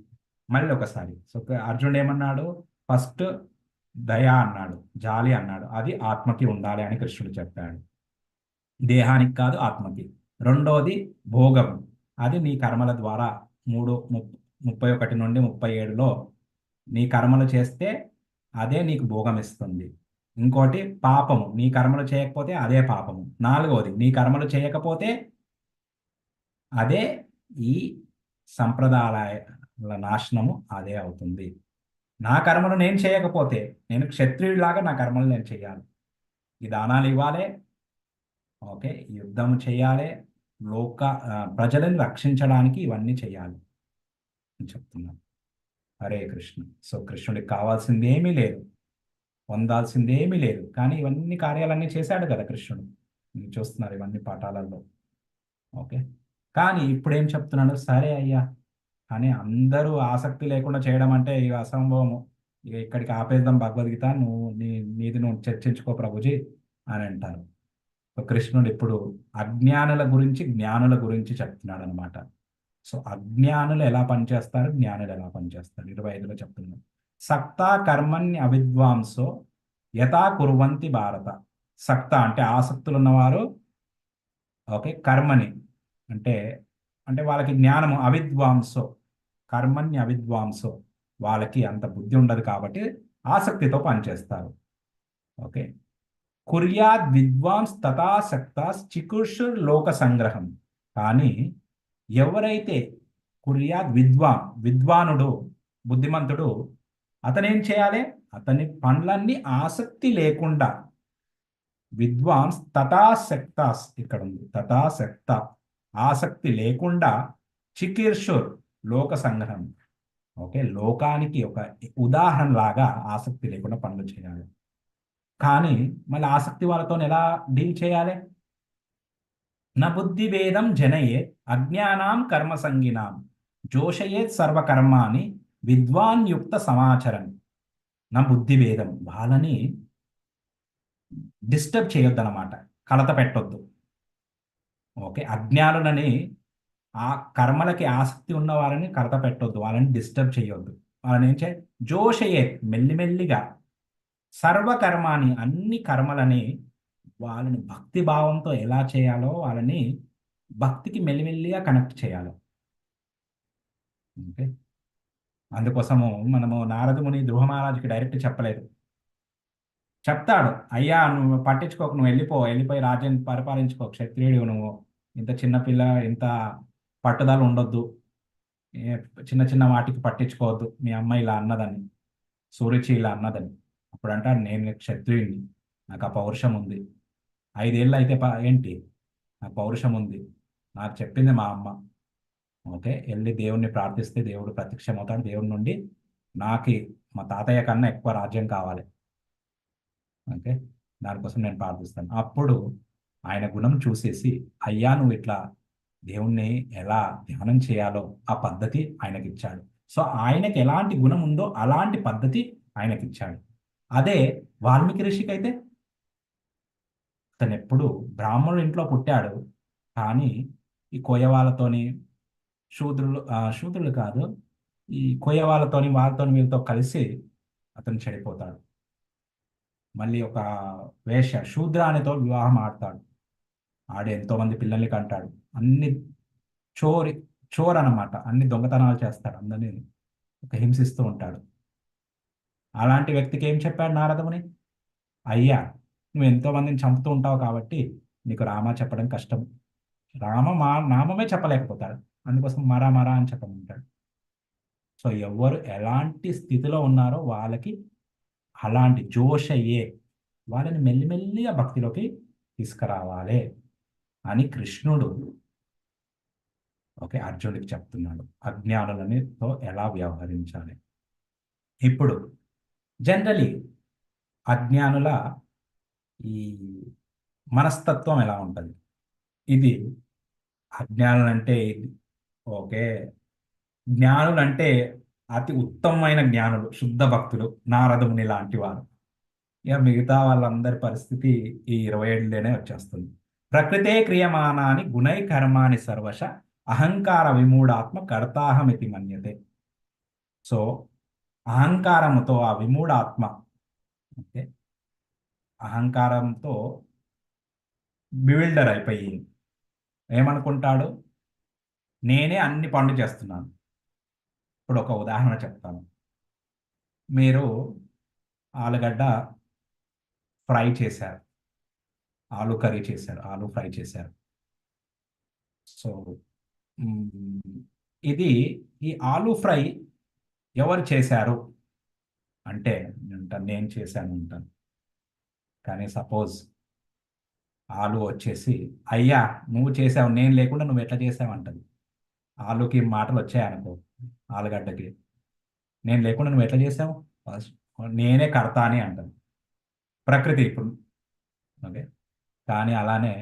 మళ్ళీ ఒకసారి సో అర్జునుడు ఏమన్నాడు? ఫస్ట్ దయ అన్నాడు, జాలి అన్నాడు. అది ఆత్మకి ఉండాలి అని కృష్ణుడు చెప్పాడు, దేహానికి కాదు ఆత్మకి. రెండోది భోగం, అది నీ కర్మల ద్వారా 31 నుండి 37లో నీ కర్మలు చేస్తే అదే నీకు భోగం ఇస్తుంది. ఇంకోటి పాపము, నీ కర్మలు చేయకపోతే అదే పాపము. నాలుగవది నీ కర్మలు చేయకపోతే అదే ఈ సంప్రదాయాల నాశనము అదే అవుతుంది. నా కర్మలు నేను చేయకపోతే, నేను క్షత్రియుడిలాగా నా కర్మలు నేను చేయాలి. ఈ దానాలు ఇవ్వాలి, ఓకే, యుద్ధం చేయాలి, ప్రజలను రక్షించడానికి ఇవన్నీ చేయాలి అని చెప్తున్నాను. హరే కృష్ణ. సో కృష్ణుడికి కావాల్సింది ఏమీ లేదు, పొందాల్సింది ఏమీ లేదు, కానీ ఇవన్నీ కార్యాలన్నీ చేశాడు కదా కృష్ణుడు. మీరు చూస్తున్నారు ఇవన్నీ పాఠాలలో. ఓకే, కానీ ఇప్పుడు ఏం చెప్తున్నాడు? సరే అయ్యా, కానీ అందరూ ఆసక్తి లేకుండా చేయడం అంటే ఇక అసంభవము. ఇక ఇక్కడికి ఆపేద్దాం భగవద్గీత, నీది నువ్వు చర్చించుకో ప్రభుజీ అని అంటారు. సో కృష్ణుడు ఇప్పుడు అజ్ఞానుల గురించి జ్ఞానుల గురించి చెప్తున్నాడు అనమాట. సో అజ్ఞానులు ఎలా పనిచేస్తారు, జ్ఞానులు ఎలా పనిచేస్తారు 25లో చెప్తున్నాడు. సక్తా కర్మణ్య అవిద్వాంసో యథా కుర్వంతి భారత. సక్త అంటే ఆసక్తులు ఉన్నవారు, ఓకే, కర్మని అంటే అంటే వాళ్ళకి జ్ఞానము, అవిద్వాంసో కర్మణ్య అవిద్వాంసో, వాళ్ళకి అంత బుద్ధి ఉండదు కాబట్టి ఆసక్తితో పనిచేస్తారు. ఓకే, కుర్యాద్ విద్వాంస్ తథాసక్తాస్ చికుర్షుర్ లోక సంగ్రహం. కానీ ఎవరైతే విద్వానుడు, బుద్ధిమంతుడు, అతనేం చేయాలి? అతని పనులన్నీ ఆసక్తి లేకుండా, విద్వాంస్ తథాసక్తాస్ ఇక్కడ ఉంది, తథాసక్త ఆసక్తి లేకుండా, చికీర్షుర్ లోక సంగ్రహం. ఓకే, లోకానికి ఒక ఉదాహరణ లాగా ఆసక్తి లేకుండా పనులు చేయాలి. కానీ మళ్ళీ ఆసక్తి వాళ్ళతో ఎలా డీల్ చేయాలి? న బుద్ధి భేదం జనయేత్ అజ్ఞానాం కర్మ సంగినాం జోషయేత్ సర్వకర్మాని విద్వాన్ యుక్త సమాచరం. నా బుద్ధి భేదం, వాళ్ళని డిస్టర్బ్ చేయొద్దన్నమాట, కలత పెట్టొద్దు. ఓకే, అజ్ఞానులని, ఆ కర్మలకి ఆసక్తి ఉన్న వారిని కలత పెట్టొద్దు, వాళ్ళని డిస్టర్బ్ చేయొద్దు. వాళ్ళని ఏం చేయాలి? జోషయేత్ మెల్లిమెల్లిగా, సర్వకర్మాని అన్ని కర్మలని వాళ్ళని భక్తి భావంతో ఎలా చేయాలో వాళ్ళని భక్తికి మెల్లిమెల్లిగా కనెక్ట్ చేయాలి. ఓకే. అందుకోసము మనము నారద ముని ధ్రువ మహారాజుకి డైరెక్ట్ చెప్పలేదు. చెప్తాడు, అయ్యా నువ్వు పట్టించుకోకు, నువ్వు వెళ్ళిపోయి రాజ్యాన్ని పరిపాలించుకో, క్షత్రియుడు నువ్వు, ఇంత చిన్నపిల్ల, ఇంత పట్టుదల ఉండొద్దు, ఏ చిన్న చిన్న వాటికి పట్టించుకోవద్దు, మీ అమ్మ ఇలా అన్నదని, సురుచి ఇలా అన్నదని. అప్పుడు అంటాడు, నేను క్షత్రియుడిని, నాకు ఆ పౌరుషం ఉంది. 5 ఏళ్ళు అయితే ఏంటి, నాకు పౌరుషం ఉంది, నాకు చెప్పింది మా అమ్మ. ఓకే, వెళ్ళి దేవుణ్ణి ప్రార్థిస్తే దేవుడు ప్రత్యక్షమవుతాడు. దేవుడి నుండి నాకు మా తాతయ్య కన్నా ఎక్కువ రాజ్యం కావాలి. ఓకే, దానికోసం నేను ప్రార్థిస్తాను. అప్పుడు ఆయన గుణం చూసేసి, అయ్యా నువ్వు ఇట్లా దేవుణ్ణి ఎలా ధ్యానం చేయాలో ఆ పద్ధతి ఆయనకి ఇచ్చాడు. సో ఆయనకి ఎలాంటి గుణం ఉందో అలాంటి పద్ధతి ఆయనకి ఇచ్చాడు. అదే వాల్మీకి ఋషికి అయితే, తను ఎప్పుడు బ్రాహ్మణుల ఇంట్లో పుట్టాడు, కానీ ఈ కోయవాళ్ళతోని, శూద్రులు కాదు, ఈ కోయవాళ్ళతోని, వాళ్ళతోని వీళ్ళతో కలిసి అతను చెడిపోతాడు. మళ్ళీ ఒక శూద్ర అనేతో వివాహం ఆడతాడు. ఆడి ఎంతో మంది పిల్లల్ని కంటాడు. అన్ని చోరి చోర్ అన్నమాట, అన్ని దొంగతనాలు చేస్తాడు, అందరినీ ఒక హింసిస్తూ ఉంటాడు. అలాంటి వ్యక్తికి ఏం చెప్పాడు నారదముని, అయ్యా నువ్వు ఎంతో మందిని చంపుతూ ఉంటావు కాబట్టి నీకు రామ చెప్పడం కష్టం, నామమే చెప్పలేకపోతాడు, అందుకోసం మరా మరా అని చెప్పమంటాడు. సో ఎవరు ఎలాంటి స్థితిలో ఉన్నారో వాళ్ళకి అలాంటి జోష్ అయ్యే వాళ్ళని మెల్లిమెల్లిగా భక్తిలోకి తీసుకురావాలి అని కృష్ణుడు, ఓకే, అర్జునుడికి చెప్తున్నాడు, అజ్ఞానులనితో ఎలా వ్యవహరించాలి. ఇప్పుడు జనరలీ అజ్ఞానుల ఈ మనస్తత్వం ఎలా ఉంటుంది, ఇది అజ్ఞానులంటే ఓకే, జ్ఞానులంటే అతి ఉత్తమమైన జ్ఞానులు, శుద్ధ భక్తులు, నారదముని లాంటి వారు. ఇక మిగతా వాళ్ళందరి పరిస్థితి ఈ 27లోనే వచ్చేస్తుంది. ప్రకృతే క్రియమానాని గుణై కర్మాని సర్వశ అహంకార విమూఢాత్మ కర్తాహమితి మన్యతే. సో అహంకారముతో ఆ విమూఢాత్మ, ఓకే, అహంకారంతో బివిల్డర్ అయిపోయి ఏమనుకుంటాడు, నేనే అన్ని పనులు చేస్తున్నాను. ఇప్పుడు ఒక ఉదాహరణ చెప్తాను. మీరు ఆలుగడ్డ ఫ్రై చేశారు, ఆలు కర్రీ చేశారు, ఆలు ఫ్రై చేశారు. సో మ్, ఇది, ఈ ఆలు ఫ్రై ఎవరు చేశారు అంటే నేను చేశాను అంటాను. కానీ సపోజ్ ఆలు వచ్చేసి, అయ్యా నువ్వు చేసావు, నేను లేకుండా నువ్వు ఎట్లా చేసావు అంటది. ఆలుకి మాటలు వచ్చాయనుకో, ఆలుగడ్డకి, నేను లేకుండా నువ్వు ఎట్లా చేసావు, నేనే కడతా అని అంటది ప్రకృతి ఇప్పుడు. ఓకే, కానీ అలానే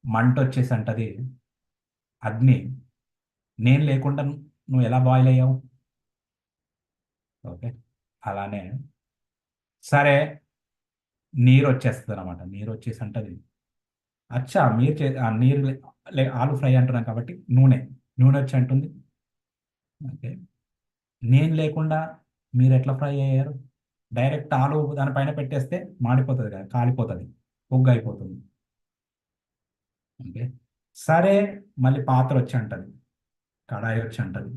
మంట వచ్చేసి అంటది, అగ్ని, నేను లేకుండా నువ్వు ఎలా బాయిల్ అయ్యావు. ఓకే, అలానే సరే, నీరు వచ్చేస్తుంది అనమాట, నీరు వచ్చేసి అంటది, అచ్చా మీరు నీరు ఆలు ఫ్రై అంటున్నాం కాబట్టి నూనె, నూనె వచ్చి అంటుంది, ఓకే, నేను లేకుండా మీరు ఎట్లా ఫ్రై అయ్యారు. డైరెక్ట్ ఆలు దానిపైన పెట్టేస్తే మాడిపోతుంది కదా, కాలిపోతుంది, పొగ్గు అయిపోతుంది. ఓకే, సరే, మళ్ళీ పాత్ర వచ్చి అంటది, కడాయి వచ్చి అంటది,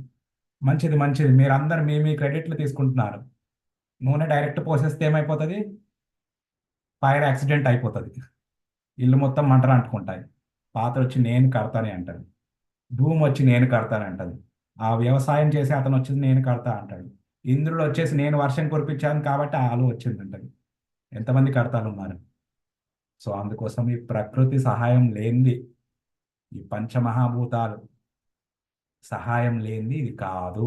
మంచిది మంచిది, మీరు అందరు మీ క్రెడిట్లు తీసుకుంటున్నారు, నూనె డైరెక్ట్ పోసేస్తే ఏమైపోతుంది, ఫైర్ యాక్సిడెంట్ అయిపోతుంది, ఇల్లు మొత్తం మంటలు అంటుకుంటాయి. పాత్ర వచ్చి నేను కడతానే అంటది, ధూమ్ వచ్చి నేను కడతానే అంటది, ఆ వ్యవసాయం చేసి అతను వచ్చి నేను కడతా అంటాడు, ఇంద్రుడు వచ్చేసి నేను వర్షం కురిపించాను కాబట్టి ఆ ఆలు వచ్చింది అంటది. ఎంతమంది కడతాలు ఉన్నారు. సో అందుకోసం ఈ ప్రకృతి సహాయం లేనిది, ఈ పంచమహాభూతాలు సహాయం లేనిది ఇది కాదు.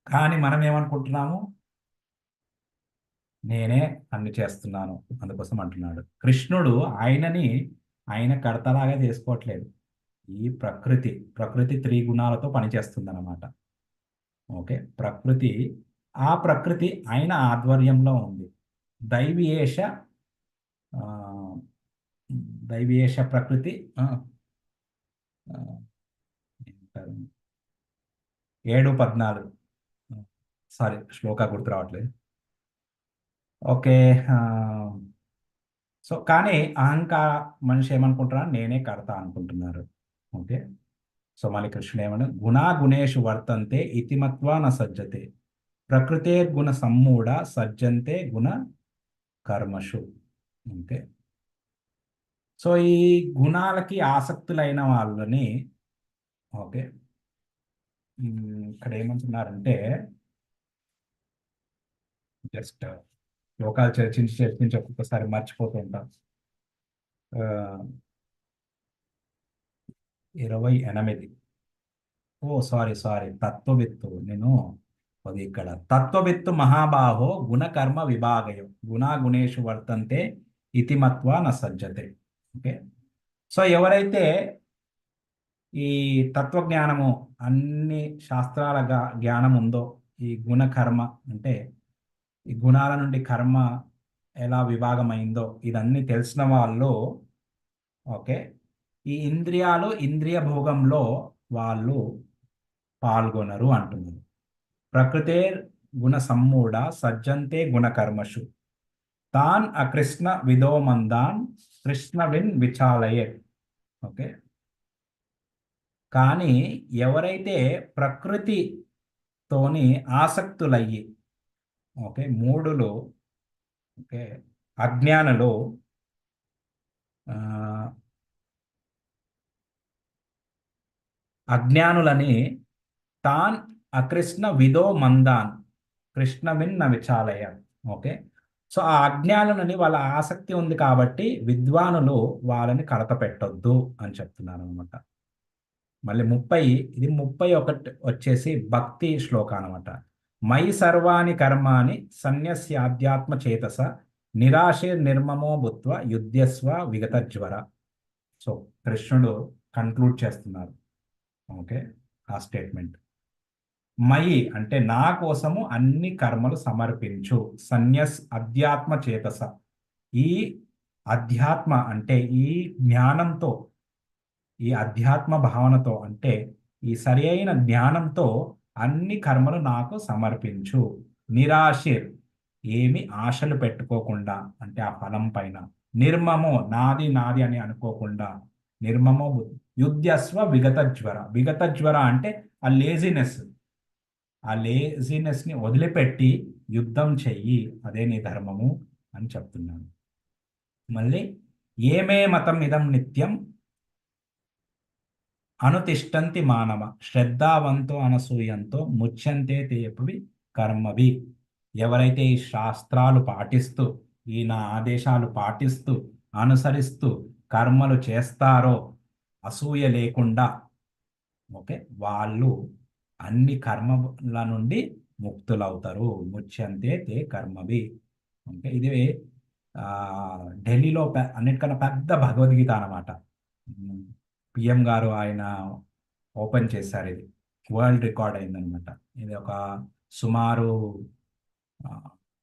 కానీ మనం ఏమనుకుంటున్నాము, నేనే అన్ని చేస్తున్నాను, అందుకోసం అంటున్నాడు కృష్ణుడు. ఆయన కడతలాగా చేసుకోవట్లేదు. ఈ ప్రకృతి త్రిగుణాలతో పనిచేస్తుంది అనమాట. ఓకే, ఆ ప్రకృతి ఆయన ఆధ్వర్యంలో ఉంది. దైవీయేష ఆ, దైవీయేష ప్రకృతి, ఆ, ఏమంటారు? 7:14, సారీ శ్లోక గుర్తు రావట్లేదు. ఓకే, సో కానీ అహంకార మనిషి ఏమనుకుంటున్నారు, నేనే కర్త అనుకుంటున్నారు. ఓకే. సో మళ్ళీ కృష్ణుడు ఏమన్నా, గుణా గుణేషు వర్తంతే ఇతిమత్వా న సజ్జతే ప్రకృతేర్గుణ సమ్మూఢ సజ్జంతే గుణ కర్మషు. ఓకే. సో ఈ గుణాలకి ఆసక్తులైన వాళ్ళని, ఓకే, ఇక్కడ ఏమంటున్నారంటే, జస్ట్ శ్లోకాలు చర్చించి చర్చించి ఒక్కొక్కసారి మర్చిపోతూ ఉంటాం. 28. ఓ సారీ సారీ, తత్వవిత్తు నేను, అది ఇక్కడ తత్వవిత్తు మహాబాహో గుణకర్మ విభాగయం గుణా గుణేషు వర్తంతే ఇతిమత్వా న సజ్జతే. ఓకే. సో ఎవరైతే ఈ తత్వజ్ఞానము, అన్ని శాస్త్రాల జ్ఞానం ఉందో, ఈ గుణకర్మ అంటే ఈ గుణాల నుండి కర్మ ఎలా విభాగమైందో ఇదన్నీ తెలిసిన వాళ్ళు, ఓకే, ఈ ఇంద్రియాలు ఇంద్రియ భోగంలో వాళ్ళు పాల్గొనరు అంటున్నారు. ప్రకృతే గుణ సమ్మూఢ సజ్జంతే గుణకర్మషు తాన్ అకృష్ణ విదోమందాన్ కృష్ణవిన్ విచాలయే. ఓకే. కానీ ఎవరైతే ప్రకృతితోని ఆసక్తులయ్యి, ఓకే, మూడులు, ఓకే, అజ్ఞానులు, ఆ, అజ్ఞానులని తాన్ అకృష్ణ విదో మందాన్ కృష్ణవిన్ న విచాలయ. ఓకే. సో ఆ అజ్ఞానులని వాళ్ళ ఆసక్తి ఉంది కాబట్టి విద్వానులు వాళ్ళని కలత పెట్టొద్దు అని చెప్తున్నాను అనమాట. మళ్ళీ 30, ఇది 31 వచ్చేసి భక్తి శ్లోక అనమాట. మయి సర్వాణి కర్మాణి సన్యస్యాధ్యాత్మ చేతస నిరాశే నిర్మమో భూత్వ యుద్ధస్వ విగత జ్వర. సో కృష్ణుడు కన్క్లూడ్ చేస్తున్నారు. ఓకే. ఆ స్టేట్మెంట్, మయి అంటే నా కోసము అన్ని కర్మలు సమర్పించు, సన్యస్ అధ్యాత్మ చేతస, ఈ అధ్యాత్మ అంటే ఈ జ్ఞానంతో, ఈ అధ్యాత్మ భావనతో అంటే ఈ సరి అయిన జ్ఞానంతో అన్ని కర్మలు నాకు సమర్పించు. నిరాశిర్, ఏమి ఆశలు పెట్టుకోకుండా, అంటే ఆ ఫలం పైన. నిర్మమో, నాది నాది అని అనుకోకుండా. నిర్మమో యుద్ధస్వ విగత జ్వర. విగత జ్వర అంటే ఆ లేజినెస్, ఆ లేజినెస్ని వదిలిపెట్టి యుద్ధం చెయ్యి, అదే నీ ధర్మము అని చెప్తున్నాను. మళ్ళీ ఏమే మతం ఇదం నిత్యం అనుతిష్టంతి మానవ శ్రద్ధావంతో అనసూయంతో ముచ్యంతే తేపవి కర్మవి. ఎవరైతే ఈ శాస్త్రాలు పాటిస్తూ, ఈ నా ఆదేశాలు పాటిస్తూ అనుసరిస్తూ కర్మలు చేస్తారో అసూయ లేకుండా, ఓకే, వాళ్ళు అన్ని కర్మల నుండి ముక్తులవుతారు. ముచ్యంతే తే కర్మవి. ఓకే. ఇది ఢిల్లీలో అన్నిటికన్నా పెద్ద భగవద్గీత అన్నమాట. పిఎం గారు ఆయన ఓపెన్ చేశారు. ఇది వరల్డ్ రికార్డ్ అయిందనమాట. ఇది ఒక సుమారు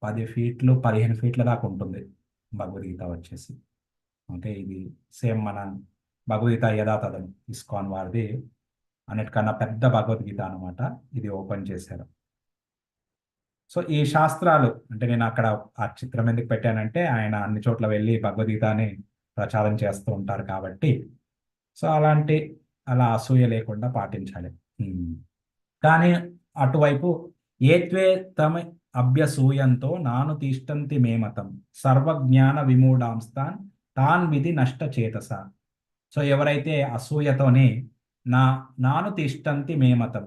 10 ఫీట్లు 15 ఫీట్ల దాకా ఉంటుంది భగవద్గీత వచ్చేసి. ఓకే. ఇది సేమ్ మన భగవద్గీత యథాతథం ఇస్కాన్ వారిది అన్నిటికన్నా పెద్ద భగవద్గీత అనమాట. ఇది ఓపెన్ చేశారు. సో ఈ శాస్త్రాలు అంటే నేను అక్కడ ఆ చిత్రం ఎందుకు పెట్టానంటే, ఆయన అన్ని చోట్ల వెళ్ళి భగవద్గీతని ప్రచారం చేస్తూ ఉంటారు కాబట్టి. సో అలా అసూయ లేకుండా పాటించాలి. కానీ అటువైపు ఏత్వే తమ అభ్యసూయంతో నాను తిష్టంతి మేమతం సర్వజ్ఞాన విమూఢాంస్తాన్ తాన్ విధి నష్ట చేతస. సో ఎవరైతే అసూయతోని నాను తిష్టంతి మేమతం,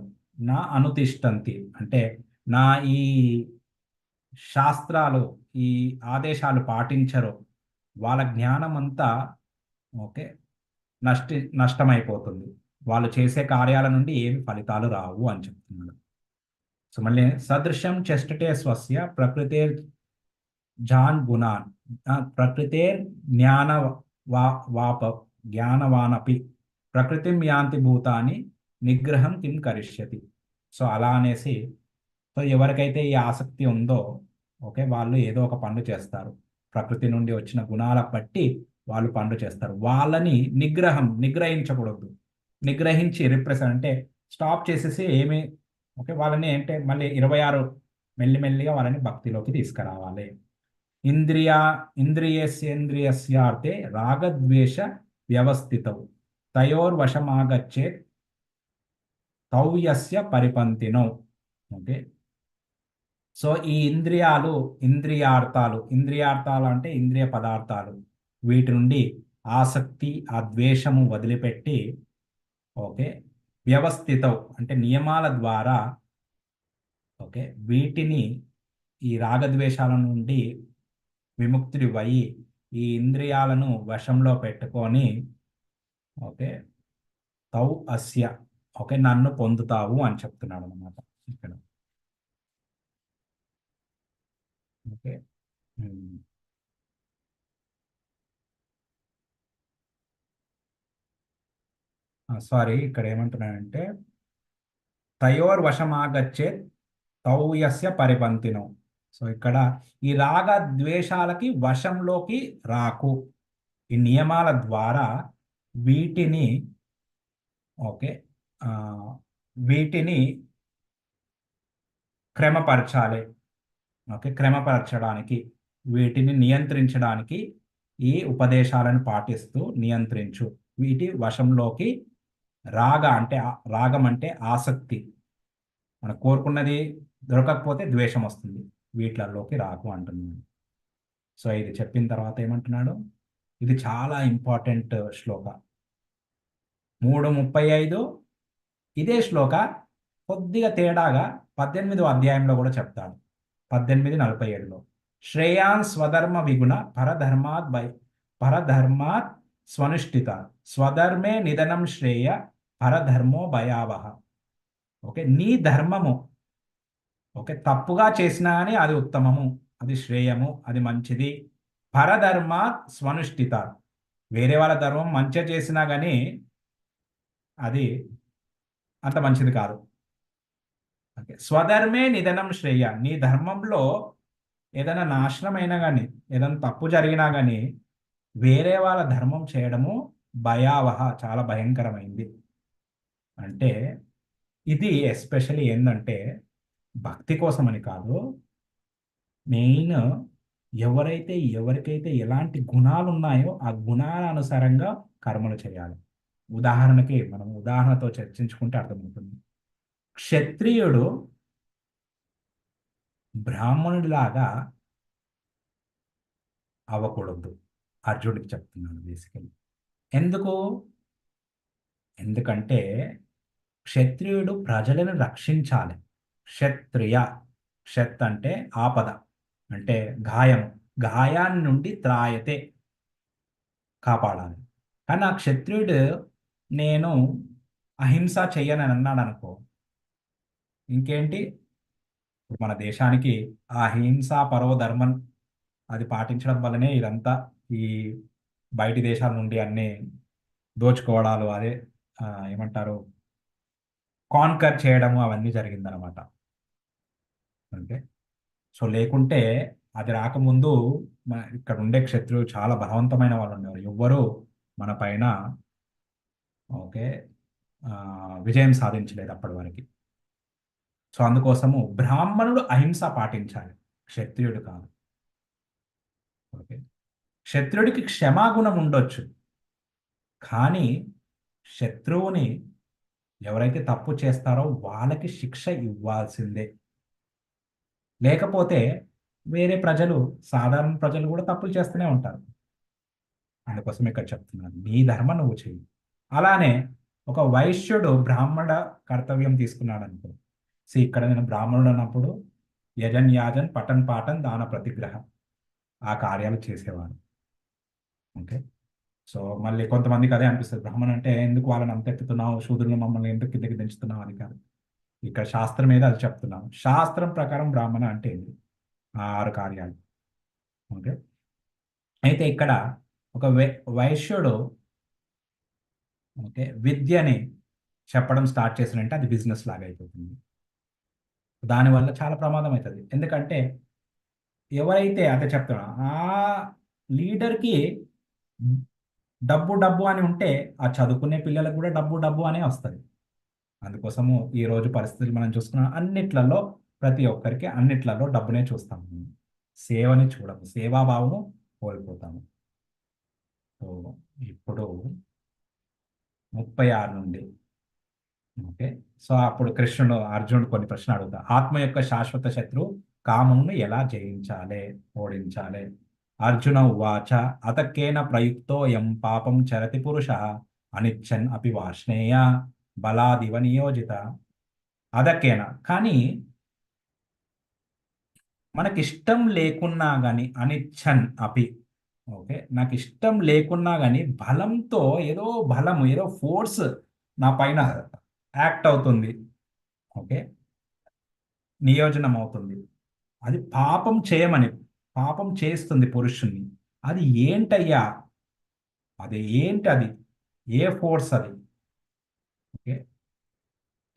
నా అనుతిష్టంతి అంటే నా ఈ శాస్త్రాలు, ఈ ఆదేశాలు పాటించరు, వాళ్ళ జ్ఞానం అంతా, ఓకే, నష్టమైపోతుంది. వాళ్ళు చేసే కార్యాల నుండి ఏమి ఫలితాలు రావు అని చెప్తున్నాడు. సో మళ్ళీ సదృశం చెష్టటే స్వస్య ప్రకృతేర్ జాన్ గుణాన్ ప్రకృతేర్ జ్ఞాన వాప జ్ఞానవానపి ప్రకృతిం యాంతి భూతాన్ని నిగ్రహం కిం కరిష్యతి. సో అలా అనేసి, సో ఎవరికైతే ఈ ఆసక్తి ఉందో, ఓకే, వాళ్ళు ఏదో ఒక పనులు చేస్తారు. ప్రకృతి నుండి వచ్చిన గుణాల బట్టి వాళ్ళు పనులు చేస్తారు. వాళ్ళని నిగ్రహించకూడదు. నిగ్రహించి రిప్రెసెంట్ అంటే స్టాప్ చేసేసి ఏమి, ఓకే, వాళ్ళని అంటే మళ్ళీ 26 మెల్లిమెల్లిగా వాళ్ళని భక్తిలోకి తీసుకురావాలి. ఇంద్రియా ఇంద్రియస్యేంద్రియస్యార్థే రాగద్వేష వ్యవస్థితౌ తయోర్వశమాగచ్చేత్ తౌ యస్య పరిపంతినౌ. ఓకే. సో ఈ ఇంద్రియార్థాలు అంటే ఇంద్రియ పదార్థాలు, వీటి నుండి ఆసక్తి, ఆ ద్వేషము వదిలిపెట్టి, ఓకే, వ్యవస్థితౌ అంటే నియమాల ద్వారా, ఓకే, వీటిని, ఈ రాగద్వేషాల నుండి విముక్తుడివై ఈ ఇంద్రియాలను వశంలో పెట్టుకొని, ఓకే, తౌ అస్య, ఓకే, నన్ను పొందుతావు అని చెప్తున్నాడు అనమాట ఇక్కడ. ఓకే. సారీ, ఇక్కడ ఏమంటున్నానంటే తయోర్ వశమాగచ్చేత్ తౌ యస్య పరిపంతినో. సో ఇక్కడ ఈ రాగ ద్వేషాలకి వశంలోకి రాకు, ఈ నియమాల ద్వారా వీటిని, ఓకే, ఆ, వీటిని క్రమపరచాలి. ఓకే, క్రమపరచడానికి, వీటిని నియంత్రించడానికి ఈ ఉపదేశాలను పాటిస్తూ నియంత్రించు. వీటి వశంలోకి రాగం అంటే ఆసక్తి, మనం కోరుకున్నది దొరకకపోతే ద్వేషం వస్తుంది, వీటిలలోకి రాకు అంటున్నాడు. సో ఇది చెప్పిన తర్వాత ఏమంటున్నాడు, ఇది చాలా ఇంపార్టెంట్ శ్లోక 3:35. ఇదే శ్లోక కొద్దిగా తేడాగా 18వ అధ్యాయంలో కూడా చెప్తాడు. 18:47లో శ్రేయాన్ స్వధర్మ విగుణ పరధర్మాత్ స్వనుష్ఠిత స్వధర్మే నిధనం శ్రేయ పరధర్మో భయావహ. ఓకే, నీ ధర్మము, ఓకే, తప్పుగా చేసినా అని అది ఉత్తమము, అది శ్రేయము, అది మంచిది. పరధర్మాత్ స్వనుష్ఠిత, వేరే వాళ్ళ ధర్మం మంచిగా చేసినా కానీ అది అంత మంచిది కాదు. ఓకే, స్వధర్మే నిధనం శ్రేయ, నీ ధర్మంలో ఏదైనా నాశనం అయినా కానీ, ఏదైనా తప్పు జరిగినా కానీ వేరే వాళ్ళ ధర్మం చేయడము భయావహ, చాలా భయంకరమైంది. అంటే ఇది ఎస్పెషల్లీ ఏంటంటే భక్తి కోసమని కాదు, మెయిన్ ఎవరికైతే ఎలాంటి గుణాలు ఉన్నాయో ఆ గుణాల అనుసారంగా కర్మలు చేయాలి. ఉదాహరణకి మనం ఉదాహరణతో చర్చించుకుంటే అర్థమవుతుంది. క్షత్రియుడు బ్రాహ్మణుడిలాగా అవ్వకూడదు, అర్జునుడికి చెప్తున్నాను బేసికలీ. ఎందుకు? ఎందుకంటే క్షత్రియుడు ప్రజలను రక్షించాలి. క్షత్రియ, క్షత్ అంటే ఆపద, అంటే గాయం, గాయాన్ని నుండి త్రాయతే, కాపాడాలి. కానీ ఆ క్షత్రియుడు నేను అహింస చెయ్యనని అన్నాడు అనుకో, ఇంకేంటి, ఇప్పుడు మన దేశానికి ఆ అహింసా పరో ధర్మం అది పాటించడం వల్లనే ఇదంతా, ఈ బయటి దేశాల నుండి అన్ని దోచుకోవడాలు, అదే ఏమంటారు, కాన్కర్ చేయడము అవన్నీ జరిగిందనమాట. అంటే సో లేకుంటే అది రాకముందు ఇక్కడ ఉండే క్షత్రులు చాలా బలవంతమైన వాళ్ళు ఉండేవారు, ఎవ్వరూ మన పైన, ఓకే, విజయం సాధించలేదు అప్పటి వరకు. సో అందుకోసము బ్రాహ్మణుడు అహింస పాటించాలి, క్షత్రియుడు కాదు. ఓకే, క్షత్రుడికి క్షమాగుణం ఉండొచ్చు, కానీ శత్రువుని ఎవరైతే తప్పు చేస్తారో వాళ్ళకి శిక్ష ఇవ్వాల్సిందే. లేకపోతే వేరే ప్రజలు, సాధారణ ప్రజలు కూడా తప్పులు చేస్తూనే ఉంటారు. అందుకోసం ఇక్కడ చెప్తున్నాను, నీ ధర్మం నువ్వు చెయ్యి. అలానే ఒక వైశ్యుడు బ్రాహ్మణ కర్తవ్యం తీసుకున్నాడు అనుకో, ఇక్కడ నేను బ్రాహ్మణుడు అన్నప్పుడు యజన్ యాజన్ పఠన్ పాఠన్ దాన ప్రతిగ్రహం, ఆ కార్యాలు చేసేవారు. ఓకే. సో మళ్ళీ కొంతమందికి అదే అనిపిస్తుంది, బ్రాహ్మణ్ అంటే ఎందుకు వాళ్ళని అంత ఎత్తుతున్నావు, శూద్రులు మమ్మల్ని ఎందుకు కిందకి దించుతున్నావు అని కాదు. ఇక్కడ శాస్త్రం మీద అది చెప్తున్నాను. శాస్త్రం ప్రకారం బ్రాహ్మణ అంటే ఏంటి, ఆ 6 కార్యాలు. ఓకే. అయితే ఇక్కడ ఒక వైశ్యుడు, ఓకే, విద్యని చెప్పడం స్టార్ట్ చేసినంటే అది బిజినెస్ లాగా అయిపోతుంది. దానివల్ల చాలా ప్రమాదం అవుతుంది. ఎందుకంటే ఎవరైతే అదే చెప్తున్నా ఆ లీడర్కి డబ్బు డబ్బు అని ఉంటే ఆ చదువుకునే పిల్లలకు కూడా డబ్బు డబ్బు అనే వస్తుంది. అందుకోసము ఈ రోజు పరిస్థితులు మనం చూసుకున్న అన్నిట్లలో, ప్రతి ఒక్కరికి అన్నిట్లలో డబ్బునే చూస్తాం. సేవని చూడము, సేవాభావము కోల్పోతాము. సో ఇప్పుడు 36 నుండి. ఓకే. సో అప్పుడు కృష్ణుడు అర్జునుడు కొన్ని ప్రశ్నలు అడుగుతా. ఆత్మ యొక్క శాశ్వత శత్రువు కామమును ఎలా జయించాలి, ఓడించాలి? అర్జున ఉవాచ అతకేన ప్రయుక్తోయం పాపం చరతి పురుష అనిచ్చన్ అపి వాష్ణేయ బలాదివ నియోజిత. అదకేన కానీ మనకిష్టం లేకున్నా గాని అనిచ్చన్ అపి, ఓకే, నాకు ఇష్టం లేకున్నా గాని బలంతో ఏదో బలం ఏదో ఫోర్స్ నా పైన యాక్ట్ అవుతుంది. ఓకే. నియోజనం అవుతుంది. అది పాపం చేయమని, పాపం చేస్తుంది పురుషుణ్ణి. అది ఏంటయ్యా? అది ఏంటి అది? ఏ ఫోర్స్ అది? ఓకే.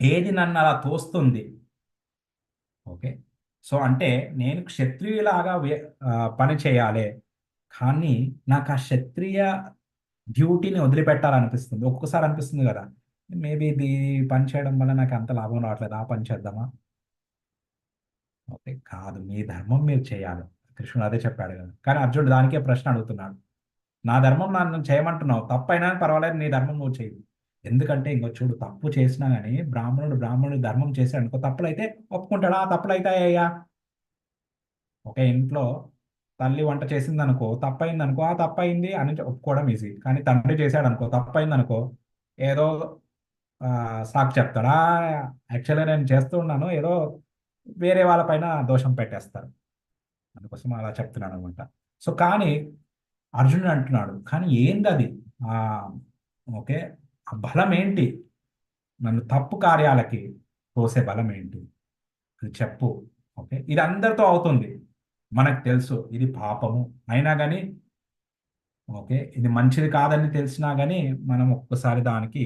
ఏది నన్ను అలా తోస్తుంది? ఓకే. సో అంటే నేను క్షత్రియులాగా పని చేయాలి. కానీ నాకు ఆ క్షత్రియ డ్యూటీని వదిలిపెట్టాలనిపిస్తుంది. ఒక్కొక్కసారి అనిపిస్తుంది కదా! మేబీ ఇది పని చేయడం వల్ల నాకు అంత లాభం రావట్లేదు. ఆ పని చేద్దామా? ఓకే. కాదు. మీ ధర్మం మీరు చేయాలి. కృష్ణుడు అదే చెప్పాడు కదా! కానీ అర్జునుడు దానికే ప్రశ్న అడుగుతున్నాడు. నా ధర్మం నన్ను చేయమంటున్నావు. తప్పైనా పర్వాలేదు నీ ధర్మం నువ్వు చెయ్యి. ఎందుకంటే ఇంగో చూడు తప్పు చేసినా గాని బ్రాహ్మణుడు ధర్మం చేశాడనుకో తప్పులైతే ఒప్పుకుంటాడా? ఆ తప్పులైతాయ్యా. ఒక ఇంట్లో తల్లి వంట చేసిందనుకో, తప్పయిందనుకో, ఆ తప్పయింది అని ఒప్పుకోవడం ఈజీ. కానీ తండ్రి చేశాడనుకో, తప్పయిందనుకో, ఏదో సాకు చెప్తాడు. యాక్చువల్‌గా నేను చేస్తూ ఉన్నాను. ఏదో వేరే వాళ్ళ పైన దోషం పెట్టేస్తారు. అందుకోసం అలా చెప్తున్నాననమాట. సో, కానీ అర్జునుడు అంటున్నాడు. కానీ ఏందది? ఆహ్, ఓకే. ఆ బలమేంటి? నన్ను తప్పు కార్యాలకి తోసే బలమేంటి? అది చెప్పు. ఓకే. ఇది అందరితో అవుతుంది. మనకు తెలుసు ఇది పాపము. అయినా గాని ఓకే. ఇది మంచిది కాదని తెలిసినా గాని మనం ఒక్కసారి దానికి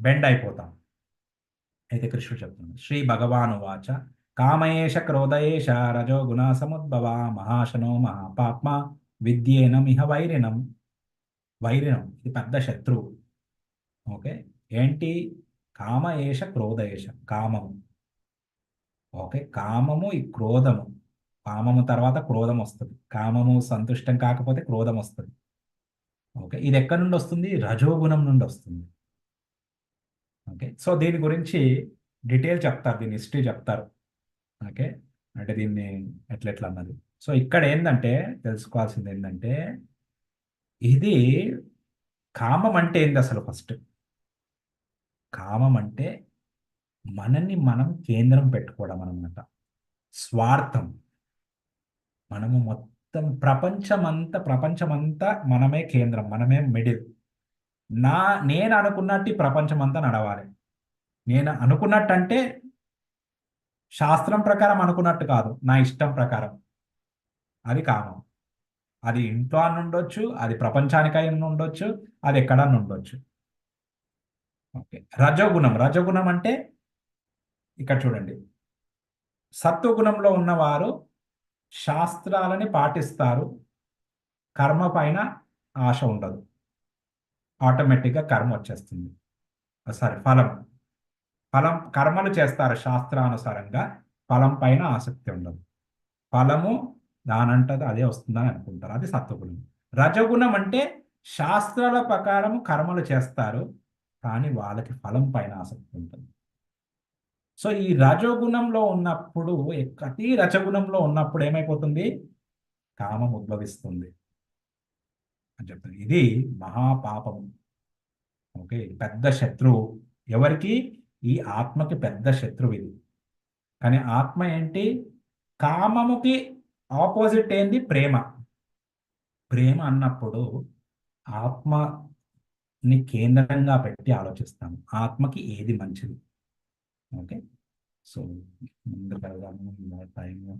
బెండ్ అయిపోతాం. అయితే కృష్ణుడు చెప్తున్నాడు. శ్రీ భగవానువాచ కామయేష క్రోధయేష రజో గుణ సముద్భవ మహాశనో మహాపాప్మ విద్యేనమిహ వైరిణం. వైరిణం ఇది పెద్ద శత్రువు. ఓకే. ఏంటి? కామ ఏష క్రోధ ఏష కామము. ఓకే. కామము ఈ క్రోధము. కామము తర్వాత క్రోధం వస్తుంది. కామము సంతుష్టం కాకపోతే క్రోధం వస్తుంది. ఓకే. ఇది ఎక్కడి నుండి వస్తుంది? రజోగుణం నుండి వస్తుంది. ఓకే. సో దీని గురించి డీటెయిల్ చెప్తారు. దీని హిస్టరీ చెప్తారు. ఓకే. అంటే దీన్ని ఎట్లెట్లా అన్నది. సో ఇక్కడ ఏందంటే తెలుసుకోవాల్సింది ఏందంటే ఇది కామం అంటే ఏంది అసలు ఫస్ట్? కామం అంటే మనల్ని మనం కేంద్రం పెట్టుకోవడం అన్నమాట. స్వార్థం. మనము మొత్తం ప్రపంచమంతా మనమే కేంద్రం. మనమే మిడిల్. నా నేను అనుకున్నట్టు ఈ ప్రపంచమంతా నడవాలి. నేను అనుకున్నట్టంటే శాస్త్రం ప్రకారం అనుకున్నట్టు కాదు. నా ఇష్టం ప్రకారం. అది కామం. అది ఇంట్లో అనుండొచ్చు, అది ప్రపంచానికైనా ఉండొచ్చు, అది ఎక్కడన్నా ఉండొచ్చు. ఓకే. రజోగుణం. రజోగుణం అంటే ఇక్కడ చూడండి. సత్వగుణంలో ఉన్నవారు శాస్త్రాలని పాటిస్తారు. కర్మ పైన ఆశ ఉండదు. ఆటోమేటిక్‌గా కర్మ వచ్చేస్తుంది. సారీ ఫలం. ఫలం కర్మలు చేస్తారు శాస్త్రానుసారంగా. ఫలం పైన ఆసక్తి ఉండదు. ఫలము దానంతట అదే వస్తుందని అనుకుంటారు. అది సత్వగుణం. రజోగుణం అంటే శాస్త్రాల ప్రకారం కర్మలు చేస్తారు. కానీ వాళ్ళకి ఫలం పైన ఆసక్తి ఉంటుంది. సో, ఈ రజోగుణంలో ఉన్నప్పుడు అతి రజోగుణంలో ఉన్నప్పుడు ఏమైపోతుంది? కామం ఉద్భవిస్తుంది అని చెప్తుంది. ఇది మహాపాపము. ఓకే. ఇది పెద్ద శత్రువు. ఎవరికి? ఈ ఆత్మకి పెద్ద శత్రువు ఇది. కానీ ఆత్మ ఏంటి? కామముకి ఆపోజిట్ ఏంది? ప్రేమ. ప్రేమ అన్నప్పుడు ఆత్మని కేంద్రంగా పెట్టి ఆలోచిస్తాము. ఆత్మకి ఏది మంచిది? ఓకే. సో, ముందుకు వెళ్దాము. టైము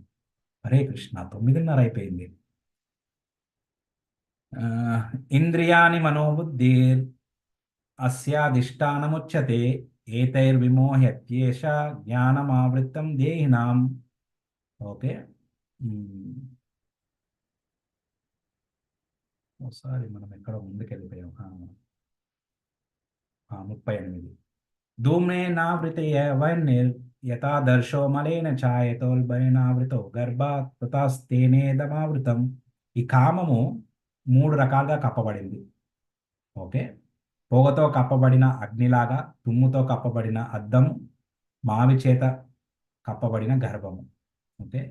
హరే కృష్ణ 9:30 అయిపోయింది. ఇంద్రియాణి మనోబుద్ధిర్ అస్యాధిష్టానముచ్యతే ఏతైర్విమోహ్యత్యేష జ్ఞానమావృత్తం దేహినాం. ఓకే. ఉమ్, ఒకసారి మనం ఎక్కడ ముందుకెళ్ళిపోయాం. 38 ధూమేనావృతయ వర్ణిర్ యథాదర్శో మలేన ఛాయతోల్బణావృతో గర్భాత్ తతాస్తేనేదమావృతం. ఈ కామము మూడు రకాలుగా కప్పబడింది. ఓకే, పొగతో కప్పబడిన అగ్నిలాగా, తుమ్ముతో కప్పబడిన అద్దము, మావి చేత కప్పబడిన గర్భము. ఓకే,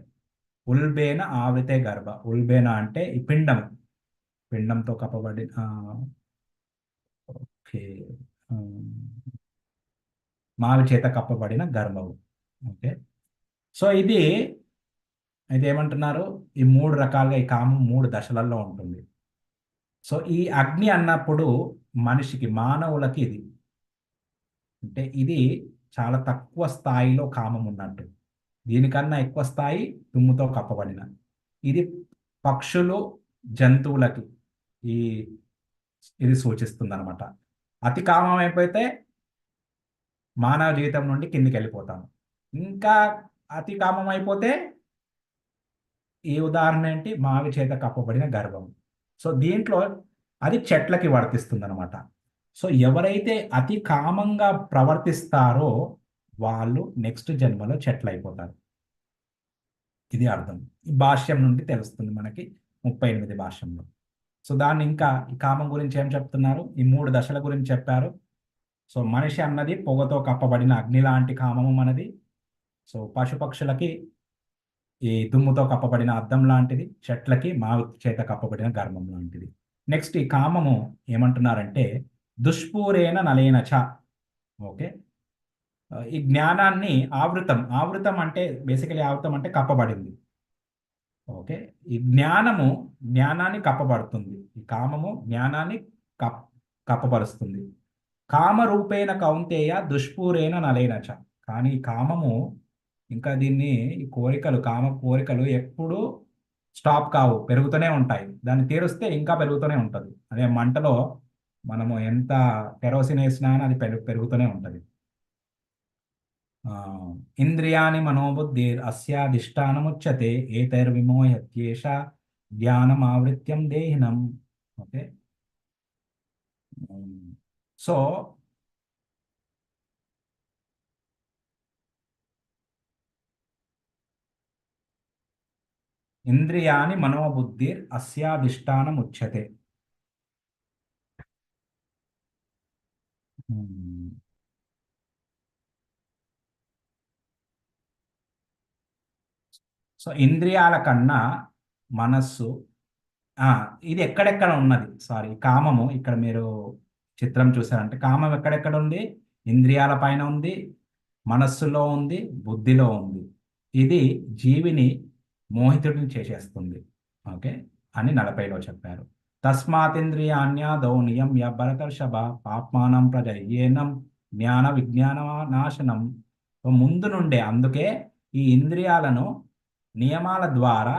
ఉల్బేన ఆవృతే గర్భ. ఉల్బేన అంటే ఈ పిండం, పిండంతో కప్పబడి ఓకే, మావి చేత కప్పబడిన గర్భము. ఓకే, సో ఇది అయితే ఏమంటున్నారు, ఈ మూడు రకాలుగా ఈ కామం మూడు దశలలో ఉంటుంది. సో ఈ అగ్ని అన్నప్పుడు మనిషికి, మానవులకి ఇది అంటే ఇది చాలా తక్కువ స్థాయిలో కామం ఉన్నట్టు. దీనికన్నా ఎక్కువ స్థాయి దుమ్ముతో కప్పబడిన. ఇది పక్షులు, జంతువులకి ఈ ఇది సూచిస్తుంది అనమాట. అతి కామం అయిపోతే మానవ జీవితం నుండి కిందికి వెళ్ళిపోతాము. ఇంకా అతి కామం అయిపోతే ఈ ఉదాహరణ ఏంటి, మావి చేత కప్పబడిన గర్భం. సో దీంట్లో అది చెట్లకి వర్తిస్తుంది అనమాట. సో ఎవరైతే అతి కామంగా ప్రవర్తిస్తారో వాళ్ళు నెక్స్ట్ జన్మలో చెట్లు అయిపోతారు. ఇది అర్థం. ఈ భాష్యం నుండి తెలుస్తుంది మనకి 38 భాష్యంలో. సో దాన్ని ఇంకా ఈ కామం గురించి ఏం చెప్తున్నారు, ఈ మూడు దశల గురించి చెప్పారు. సో మనిషి అన్నది పొగతో కప్పబడిన అగ్ని లాంటి కామము మనది. సో పశుపక్షులకి ఈ దుమ్ముతో కప్పబడిన అద్దం లాంటిది, చెట్లకి మావి చేత కప్పబడిన గర్భం లాంటిది. నెక్స్ట్ ఈ కామము ఏమంటున్నారంటే దుష్పూరేణ నలేన చ. ఓకే, ఈ జ్ఞానాన్ని ఆవృతం, ఆవృతం అంటే బేసికలీ ఆవృతం అంటే కప్పబడింది. ఓకే, ఈ జ్ఞానము జ్ఞానాన్ని కప్పబడుతుంది. ఈ కామము జ్ఞానాన్ని కప్పబరుస్తుంది. కామరూపేణ కౌంతేయ దుష్పూరేణ నలేనచ. కానీ ఈ కామము ఇంకా దీన్ని, ఈ కోరికలు, కామ కోరికలు ఎప్పుడు స్టాప్ కావు, పెరుగుతూనే ఉంటాయి. దాన్ని తీరుస్తే ఇంకా పెరుగుతూనే ఉంటుంది. అదే మంటలో మనము ఎంత కెరోసిన్ వేసినా అది పెరుగుతూనే ఉంటుంది. ఇంద్రియాణి మనోబుద్ధి అస్యాధిష్టానముచ్యతే ఏతైర్విమోహత్యేష జ్ఞానమావృత్యం దేహినం. ఓకే, సో ఇంద్రియాణి మనోబుద్ధిర్ అస్యాధిష్టానముచ్యతే. సో ఇంద్రియాల కన్నా మనస్సు, ఇది ఎక్కడెక్కడ ఉన్నది, సారీ కామము ఇక్కడ మీరు చిత్రం చూసారంటే కామం ఎక్కడెక్కడ ఉంది, ఇంద్రియాల పైన ఉంది, మనస్సులో ఉంది, బుద్ధిలో ఉంది. ఇది జీవిని మోహితుడిని చేసేస్తుంది. ఓకే అని 40లో చెప్పారు. తస్మాత్ ఇంద్రియాణ్యాదౌ నియమ్య భరతర్షభ పాప్మానం ప్రజయ్యేనం జ్ఞాన విజ్ఞాన నాశనం. ముందు నుండే అందుకే ఈ ఇంద్రియాలను నియమాల ద్వారా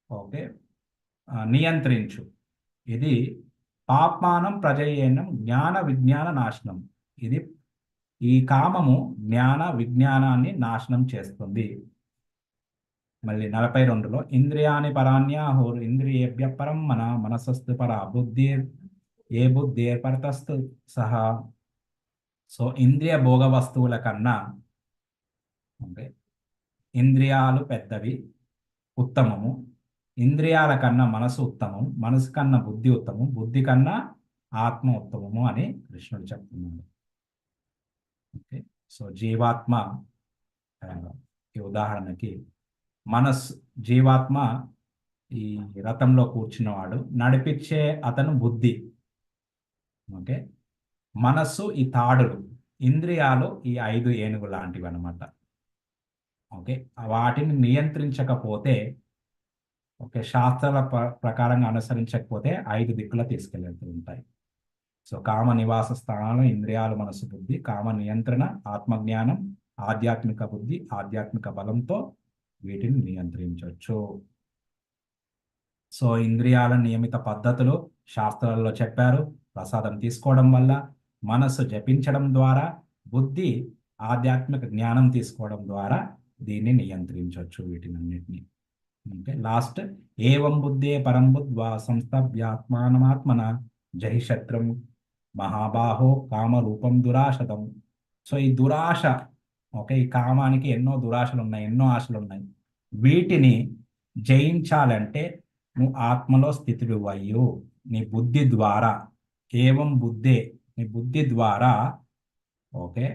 ఓకే నియంత్రించు. ఇది పాప్మానం ప్రజయేనం జ్ఞాన విజ్ఞాన నాశనం. ఇది ఈ కామము జ్ఞాన విజ్ఞానాన్ని నాశనం చేస్తుంది. మళ్ళీ 42లో ఇంద్రియాని పరాణ్యాహుర్ ఇంద్రియేభ్య పరం మన మనసస్తు పర బుద్ధి ఏ బుద్ధి పరతస్తు సహా. సో ఇంద్రియ భోగ వస్తువుల కన్నా ఓకే ఇంద్రియాలు పెద్దవి, ఉత్తమము. ఇంద్రియాల కన్నా మనసు ఉత్తమం, మనసు కన్నా బుద్ధి ఉత్తమం, బుద్ధి కన్నా ఆత్మ ఉత్తమము అని కృష్ణుడు చెప్తున్నాడు. ఓకే, సో జీవాత్మ, ఈ ఉదాహరణకి మనస్సు, జీవాత్మ ఈ రథంలో కూర్చున్నవాడు, నడిపించే అతను బుద్ధి. ఓకే, మనస్సు ఈ తాడులు, ఇంద్రియాలు ఈ 5 ఏనుగు లాంటివి అనమాట. ఓకే, వాటిని నియంత్రించకపోతే, ఓకే శాస్త్రాల ప్రకారంగా అనుసరించకపోతే 5 దిక్కుల తీసుకెళ్తూ ఉంటాయి. సో కామ నివాస స్థానాలు ఇంద్రియాలు, మనసు, బుద్ధి. కామ నియంత్రణ, ఆత్మజ్ఞానం, ఆధ్యాత్మిక బుద్ధి, ఆధ్యాత్మిక బలంతో వీటిని నియంత్రించవచ్చు. సో ఇంద్రియాల నియమిత పద్ధతులు శాస్త్రాలలో చెప్పారు. ప్రసాదం తీసుకోవడం వల్ల, మనస్సు జపించడం ద్వారా, బుద్ధి ఆధ్యాత్మిక జ్ఞానం తీసుకోవడం ద్వారా దీన్ని నియంత్రించవచ్చు వీటినన్నిటిని. ఓకే, లాస్ట్ ఏవం బుద్ధే పరం బుద్ధ్వా సంస్థభ్యాత్మానమాత్మన జహి శత్రుం మహాబాహో కామరూపం దురాశతం. సో ఈ దురాశ ఓకే, ఈ కామానికి ఎన్నో దురాశలు ఉన్నాయి, ఎన్నో ఆశలు ఉన్నాయి. వీటిని జయించాలంటే నువ్వు ఆత్మలో స్థితుడు అయ్యు, నీ బుద్ధి ద్వారా, ఏవం బుద్ధే, నీ బుద్ధి ద్వారా, ఓకే,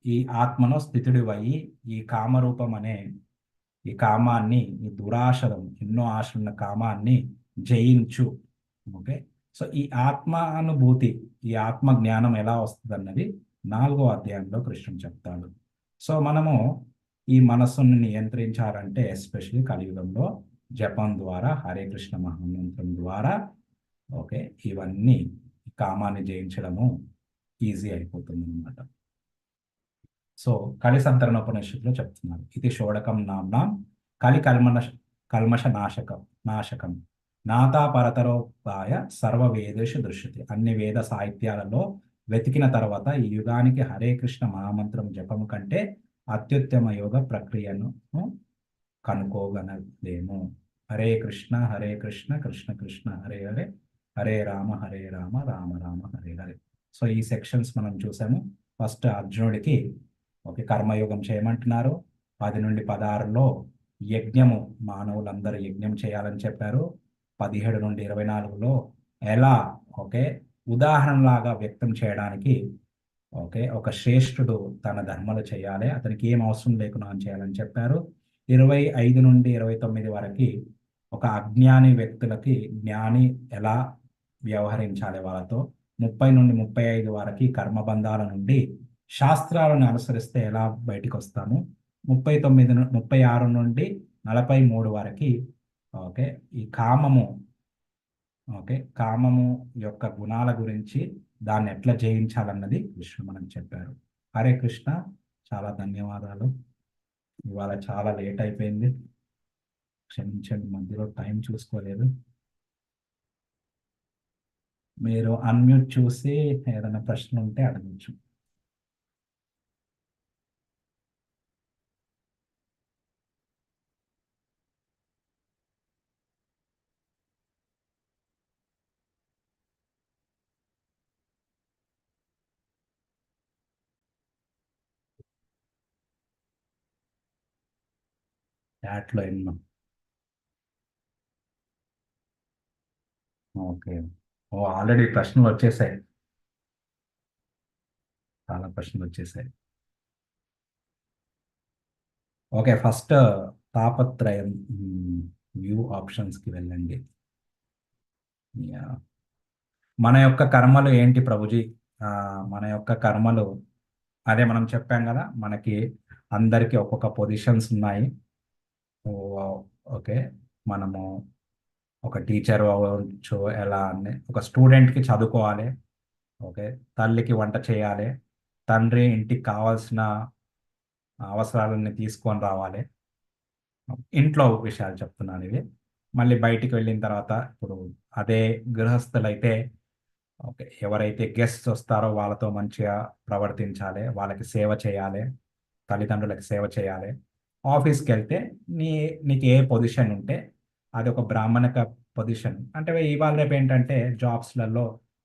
ఈ ఆత్మలో స్థితుడివయ్యి ఈ కామరూపం అనే ఈ కామాన్ని, ఈ దురాశలను, ఎన్నో ఆశలున్న కామాన్ని జయించు. ఓకే, సో ఈ ఆత్మ అనుభూతి, ఈ ఆత్మ జ్ఞానం ఎలా వస్తుంది అన్నది 4వ అధ్యాయంలో కృష్ణుడు చెప్తాడు. సో మనము ఈ మనస్సును నియంత్రించాలంటే ఎస్పెషల్లీ కలియుగంలో జపం ద్వారా, హరే కృష్ణ మహామంత్రం ద్వారా, ఓకే, ఇవన్నీ కామాన్ని జయించడము ఈజీ అయిపోతుంది అనమాట. సో కలి సంతరణోపనిషత్తులో చెప్తున్నారు, ఇది షోడకం నామ్నాం కలి కల్మష నాశకం నాతా పరతరోపాయ సర్వ వేదేషు దృశ్యతే. అన్ని వేద సాహిత్యాలలో వెతికిన తర్వాత ఈ యుగానికి హరే కృష్ణ మహామంత్రం జపము కంటే అత్యుత్తమ యోగ ప్రక్రియను కనుక్కోగలలేము. హరే కృష్ణ కృష్ణ కృష్ణ హరే హరే, హరే రామ రామ రామ హరే హరే. సో ఈ సెక్షన్స్ మనం చూసాము. ఫస్ట్ అర్జునుడికి ఓకే కర్మయోగం చేయమంటున్నారు. 10 నుండి 16లో యజ్ఞము, మానవులందరూ యజ్ఞం చేయాలని చెప్పారు. 17 నుండి 24లో ఎలా ఓకే ఉదాహరణలాగా వ్యక్తం చేయడానికి ఓకే ఒక శ్రేష్ఠుడు తన ధర్మలు చేయాలి, అతనికి ఏం అవసరం లేకుండా చేయాలని చెప్పారు. 25 నుండి 29 వరకు ఒక అజ్ఞాని వ్యక్తులకి జ్ఞాని ఎలా వ్యవహరించాలి వాళ్ళతో. 30 నుండి 35 వరకు కర్మబంధాల నుండి శాస్త్రాలను అనుసరిస్తే ఎలా బయటికి వస్తాము. 36 నుండి 43 వరకు ఓకే ఈ కామము, ఓకే కామము యొక్క గుణాల గురించి, దాన్ని ఎట్లా జయించాలన్నది కృష్ణుడు మనకు చెప్పారు. హరే కృష్ణ, చాలా ధన్యవాదాలు. ఇవాళ చాలా లేట్ అయిపోయింది, క్షమించండి, మధ్యలో టైం చూసుకోలేదు. మీరు అన్మ్యూట్ చూసి ఏదైనా ప్రశ్న ఉంటే అడగచ్చు. చాట్లో ఎన్నో. ఓకే, ఓ ఆల్రెడీ ప్రశ్నలు వచ్చేసాయి, చాలా ప్రశ్నలు వచ్చేసాయి. ఓకే, ఫస్ట్ తాపత్రయం వ్యూ ఆప్షన్స్కి వెళ్ళండి. యా. మన యొక్క కర్మలు ఏంటి ప్రభుజీ? ఆ, మన యొక్క కర్మలు అదే మనం చెప్పాం కదా, మనకి అందరికీ ఒక్కొక్క పొజిషన్స్ ఉన్నాయి. ఓకే, మనము ఒక టీచర్ అవ్వచ్చు, ఎలా అని ఒక స్టూడెంట్కి చదువుకోవాలి, ఓకే, తల్లికి వంట చేయాలి, తండ్రి ఇంటికి కావాల్సిన అవసరాలన్నీ తీసుకొని రావాలి. ఇంట్లో విషయాలు చెప్తున్నాను ఇవి. మళ్ళీ బయటికి వెళ్ళిన తర్వాత ఇప్పుడు అదే గృహస్థులైతే ఓకే ఎవరైతే గెస్ట్స్ వస్తారో వాళ్ళతో మంచిగా ప్రవర్తించాలి, వాళ్ళకి సేవ చేయాలి, తల్లిదండ్రులకి సేవ చేయాలి. ఆఫీస్కి వెళ్తే నీకు ఏ పొజిషన్ ఉంటే అది ఒక బ్రాహ్మణిక పొజిషన్ అంటే, ఇవాళ రేపు ఏంటంటే జాబ్స్లలో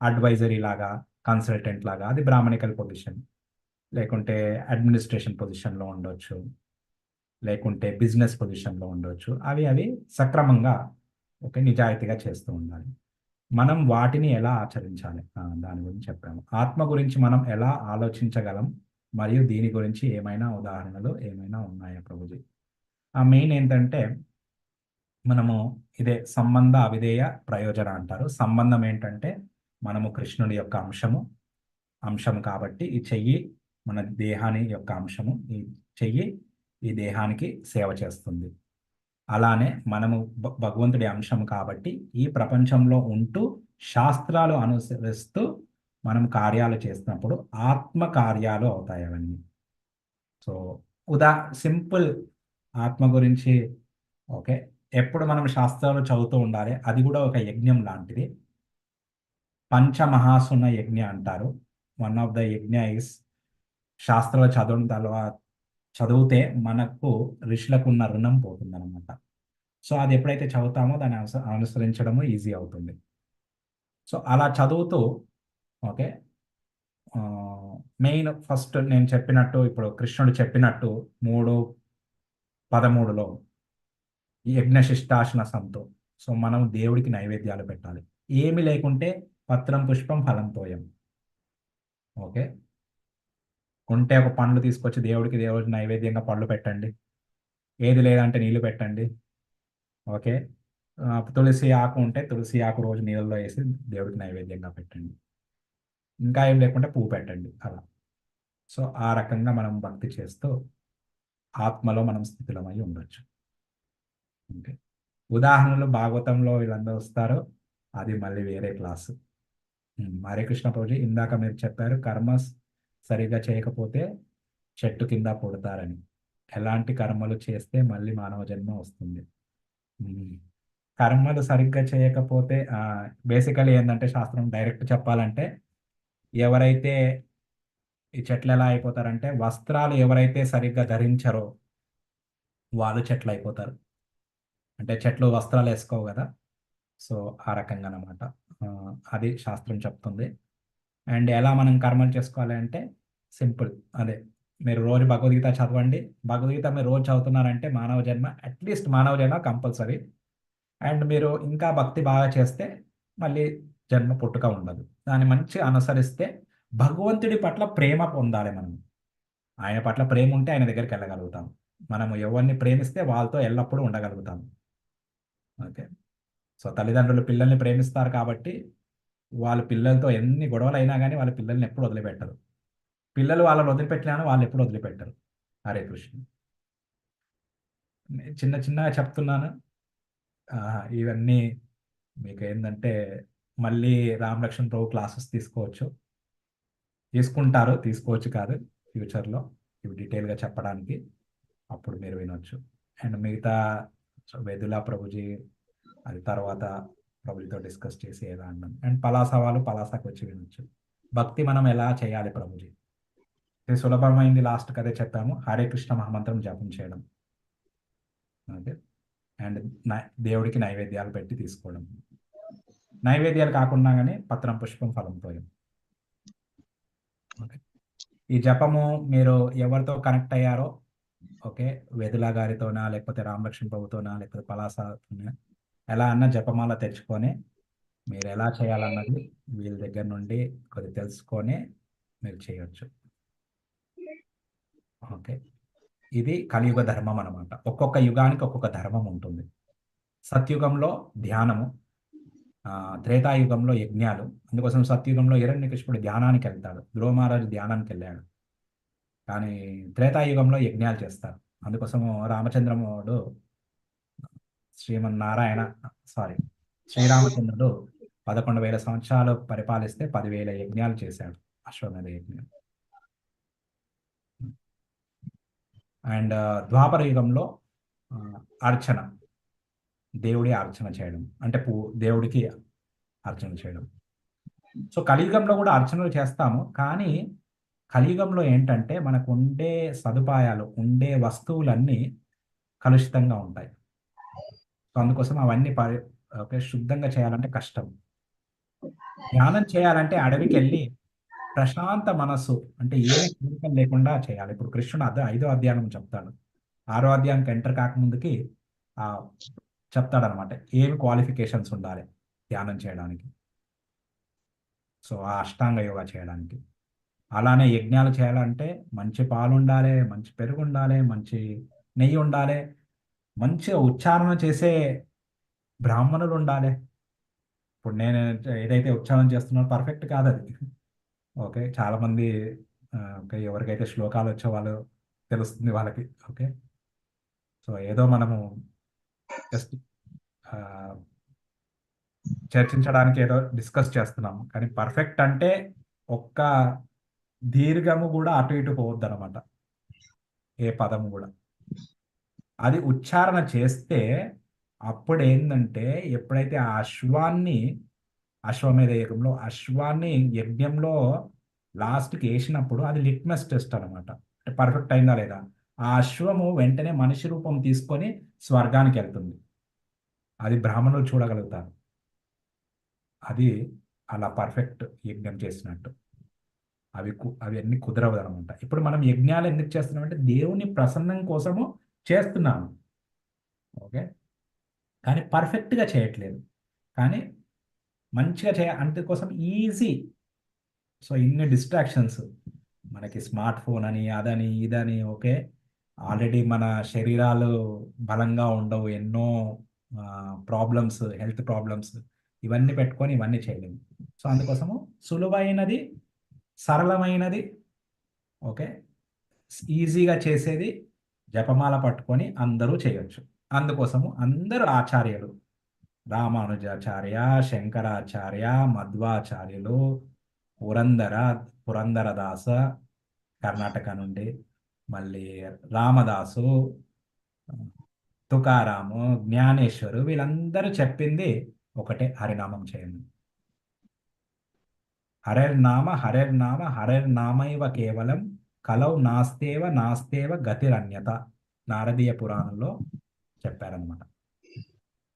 అడ్వైజరీ లాగా, కన్సల్టెంట్ లాగా, అది బ్రాహ్మణికల్ పొజిషన్. లేకుంటే అడ్మినిస్ట్రేషన్ పొజిషన్లో ఉండొచ్చు, లేకుంటే బిజినెస్ పొజిషన్లో ఉండొచ్చు. అవి అవి సక్రమంగా ఓకే నిజాయితీగా చేస్తూ ఉండాలి. మనం వాటిని ఎలా ఆచరించాలి దాని గురించి చెప్పాము. ఆత్మ గురించి మనం ఎలా ఆలోచించగలం మరియు దీని గురించి ఏమైనా ఉదాహరణలు ఏమైనా ఉన్నాయా ప్రభుజీ? ఆ మెయిన్ ఏంటంటే మనము ఇదే సంబంధ అవిధేయ ప్రయోజన అంటారు. సంబంధం ఏంటంటే మనము కృష్ణుడి యొక్క అంశము కాబట్టి ఈ చెయ్యి మన దేహాని యొక్క అంశము, ఈ చెయ్యి ఈ దేహానికి సేవ చేస్తుంది. అలానే మనము భగవంతుడి అంశం కాబట్టి ఈ ప్రపంచంలో ఉంటూ శాస్త్రాలు అనుసరిస్తూ మనం కార్యాలు చేస్తున్నప్పుడు ఆత్మ కార్యాలు అవుతాయి అవన్నీ. సో సింపుల్ ఆత్మ గురించి ఓకే ఎప్పుడు మనం శాస్త్రాలు చదువుతూ ఉండాలి, అది కూడా ఒక యజ్ఞం లాంటిది. పంచమహాసున యజ్ఞ అంటారు. వన్ ఆఫ్ ద యజ్ఞ ఇస్ శాస్త్రాలు చదవడం తర్వాత చదివితే మనకు ఋషులకు ఉన్న రుణం పోతుందన్నమాట. సో అది ఎప్పుడైతే చదువుతామో దాన్ని అనుసరించడము ఈజీ అవుతుంది. సో అలా చదువుతూ ఓకే మెయిన్ ఫస్ట్ నేను చెప్పినట్టు, ఇప్పుడు కృష్ణుడు చెప్పినట్టు 3:13లో ఈ యజ్ఞశిష్టాశన సంతో. సో మనం దేవుడికి నైవేద్యాలు పెట్టాలి. ఏమి లేకుంటే పత్రం పుష్పం ఫలం తోయం. ఓకే. ఉంటే ఒక పండ్లు తీసుకొచ్చి దేవుడికి నైవేద్యంగా పళ్ళు పెట్టండి. ఏది లేదంటే నీళ్లు పెట్టండి. ఓకే. తులసి ఆకు ఉంటే తులసి ఆకు రోజు నీళ్ళలో వేసి దేవుడికి నైవేద్యంగా పెట్టండి. ఇంకా ఏం లేకుంటే పువ్వు పెట్టండి అలా. సో ఆ రకంగా మనం భక్తి చేస్తూ ఆత్మలో మనం స్థితిలమై ఉండొచ్చు. ఓకే. ఉదాహరణలు భాగవతంలో వీళ్ళందరూ వస్తారు. అది మళ్ళీ వేరే క్లాసు. హరే కృష్ణ ప్రభుజీ, ఇందాక మీరు చెప్పారు కర్మ సరిగ్గా చేయకపోతే చెట్టు కింద పుడతారని. ఎలాంటి కర్మలు చేస్తే మళ్ళీ మానవ జన్మ వస్తుంది? ఉమ్. కర్మలు సరిగ్గా చేయకపోతే బేసికలీ ఏంటంటే శాస్త్రం డైరెక్ట్ చెప్పాలంటే, ఎవరైతే ఈ చెట్లు ఎలా అయిపోతారంటే, వస్త్రాలు ఎవరైతే సరిగ్గా ధరించరో వాళ్ళు చెట్లు అయిపోతారు. అంటే చెట్లు వస్త్రాలు వేసుకోవు కదా. సో ఆ రకంగా అనమాట. అది శాస్త్రం చెప్తుంది. అండ్ ఎలా మనం కర్మలు చేసుకోవాలి అంటే సింపుల్. అదే, మీరు రోజు భగవద్గీత చదవండి. భగవద్గీత మీరు రోజు చదువుతున్నారంటే మానవ జన్మ, అట్లీస్ట్ మానవ జన్మ కంపల్సరీ. అండ్ మీరు ఇంకా భక్తి బాగా చేస్తే మళ్ళీ జన్మ పుట్టుక ఉండదు. దాన్ని మంచి అనుసరిస్తే భగవంతుడి పట్ల ప్రేమ పొందాలి మనం. ఆయన పట్ల ప్రేమ ఉంటే ఆయన దగ్గరికి వెళ్ళగలుగుతాం. మనము ఎవరిని ప్రేమిస్తే వాళ్ళతో ఎల్లప్పుడూ ఉండగలుగుతాం. ఓకే. సో తల్లిదండ్రులు పిల్లల్ని ప్రేమిస్తారు కాబట్టి వాళ్ళ పిల్లలతో ఎన్ని గొడవలు అయినా కానీ వాళ్ళ పిల్లల్ని ఎప్పుడు వదిలిపెట్టరు. పిల్లలు వాళ్ళని వదిలిపెట్టినాను వాళ్ళు ఎప్పుడు వదిలిపెట్టరు. హరే కృష్ణ. నేను చిన్న చిన్నగా చెప్తున్నాను. ఇవన్నీ మీకు ఏంటంటే మళ్ళీ రామ్ లక్ష్మణ్ ప్రభు క్లాసెస్ తీసుకోవచ్చు. తీసుకుంటారు, తీసుకోవచ్చు కాదు, ఫ్యూచర్లో ఇవి డీటెయిల్గా చెప్పడానికి. అప్పుడు మీరు వినొచ్చు. అండ్ మిగతా వెదులా ప్రభుజీ అది తర్వాత ప్రభుజీతో డిస్కస్ చేసి ఎలా అన్నాం. అండ్ పలాస వాళ్ళు పలాసకు వచ్చి వినొచ్చు. భక్తి మనం ఎలా చేయాలి ప్రభుజీ, ఇది సులభమైంది. లాస్ట్ కదే చెప్పాము, హరే కృష్ణ మహామంత్రం జపం చేయడం. ఓకే. అండ్ దేవుడికి నైవేద్యాలు పెట్టి తీసుకోవడం. నైవేద్యాలు కాకుండా కానీ పత్రం పుష్పం ఫలం తోయం. ఓకే. ఈ జపము మీరు ఎవరితో కనెక్ట్ అయ్యారో, ఓకే, వెదులా గారితోనా లేకపోతే రామలక్ష్మణ్ ప్రభుతోనా లేకపోతే పలాసతోనా, ఎలా అన్న జపమాల తెచ్చుకొని మీరు ఎలా చేయాలన్నది వీళ్ళ దగ్గర నుండి కొద్ది తెలుసుకొని మీరు చేయొచ్చు. ఓకే. ఇది కలియుగ ధర్మం అనమాట. ఒక్కొక్క యుగానికి ఒక్కొక్క ధర్మం ఉంటుంది. సత్యుగంలో ధ్యానము, త్రేతాయుగంలో యజ్ఞాలు. అందుకోసం సత్యుగంలో హిరణ్యకృష్ణుడు ధ్యానానికి వెళ్తాడు, ధ్రువ మహారాజు ధ్యానానికి వెళ్ళాడు. కానీ త్రేతాయుగంలో యజ్ఞాలు చేస్తారు. అందుకోసం రామచంద్రముడు శ్రీమన్నారాయణ సారీ శ్రీరామచంద్రుడు 11,000 సంవత్సరాలు పరిపాలిస్తే 10,000 యజ్ఞాలు చేశాడు, అశ్వమేధ యజ్ఞం. అండ్ ద్వాపర యుగంలో అర్చన, దేవుడి అర్చన చేయడం, అంటే దేవుడికి అర్చన చేయడం. సో కలియుగంలో కూడా అర్చనలు చేస్తాము, కానీ కలియుగంలో ఏంటంటే మనకు ఉండే సదుపాయాలు, ఉండే వస్తువులన్నీ కలుషితంగా ఉంటాయి. సో అందుకోసం అవన్నీ ఓకే, శుద్ధంగా చేయాలంటే కష్టం. ధ్యానం చేయాలంటే అడవికి వెళ్ళి ప్రశాంత మనస్సు, అంటే ఏమి కోరికలు లేకుండా చేయాలి. ఇప్పుడు కృష్ణుడు 5వ అధ్యాయం చెప్తాడు. 6వ అధ్యాయానికి ఎంటర్ కాకముందుకి ఆ చెప్తాడనమాట ఏమి క్వాలిఫికేషన్స్ ఉండాలి ధ్యానం చేయడానికి. సో ఆ అష్టాంగ యోగా చేయడానికి. అలానే యజ్ఞాలు చేయాలంటే మంచి పాలు ఉండాలి, మంచి పెరుగు ఉండాలి, మంచి నెయ్యి ఉండాలి, మంచిగా ఉచ్చారణ చేసే బ్రాహ్మణులు ఉండాలి. ఇప్పుడు నేను ఏదైతే ఉచ్చారణ చేస్తున్నానో పర్ఫెక్ట్ కాదు అది. ఓకే. చాలామంది ఓకే, ఎవరికైతే శ్లోకాలు వచ్చో వాళ్ళు తెలుస్తుంది వాళ్ళకి. ఓకే. సో ఏదో మనము జస్ట్ చర్చించడానికి ఏదో డిస్కస్ చేస్తున్నాము, కానీ పర్ఫెక్ట్ అంటే ఒక్క దీర్ఘము కూడా అటు ఇటు పోవద్దు అనమాట, ఏ పదము కూడా. అది ఉచ్చారణ చేస్తే అప్పుడు ఏంటంటే, ఎప్పుడైతే ఆ అశ్వమేధ యజ్ఞంలో అశ్వాన్ని యజ్ఞంలో లాస్ట్కి వేసినప్పుడు అది లిట్మస్ టెస్ట్ అనమాట, అంటే పర్ఫెక్ట్ అయిందా లేదా. ఆ అశ్వము వెంటనే మనిషి రూపం తీసుకొని స్వర్గానికి వెళ్తుంది. అది బ్రాహ్మణులు చూడగలుగుతారు. అది అలా పర్ఫెక్ట్ యజ్ఞం చేసినట్టు. అవి అన్ని కుదరవు అనమాట. ఇప్పుడు మనం యజ్ఞాలు ఎందుకు చేస్తున్నామంటే దేవుని ప్రసన్నం కోసము చేస్తున్నాము. ఓకే. కానీ పర్ఫెక్ట్గా చేయట్లేదు. కానీ మంచిగా అందుకోసం ఈజీ. సో ఇన్ని డిస్ట్రాక్షన్స్, మనకి స్మార్ట్ ఫోన్ అని అదని ఇదని. ఓకే. ఆల్రెడీ మన శరీరాలు బలంగా ఉండవు, ఎన్నో ప్రాబ్లమ్స్, హెల్త్ ప్రాబ్లమ్స్, ఇవన్నీ పెట్టుకొని ఇవన్నీ చేయలేము. సో అందుకోసము సులువైనది, సరళమైనది, ఓకే, ఈజీగా చేసేది జపమాల పట్టుకొని అందరూ చేయొచ్చు. అందుకోసము అందరూ ఆచార్యులు, రామానుజాచార్య, శంకరాచార్య, మధ్వాచార్యులు, పురందర పురందరదాస కర్ణాటక నుండి, మళ్ళీ రామదాసు, తుకారాము, జ్ఞానేశ్వరు, వీళ్ళందరూ చెప్పింది ఒకటే, హరినామం చేయండి. హరేర్నామ హరేర్నామైవ కేవలం కలౌ నాస్తేవ నాస్తేవ గతిరన్యత, నారదీయ పురాణంలో చెప్పారనమాట.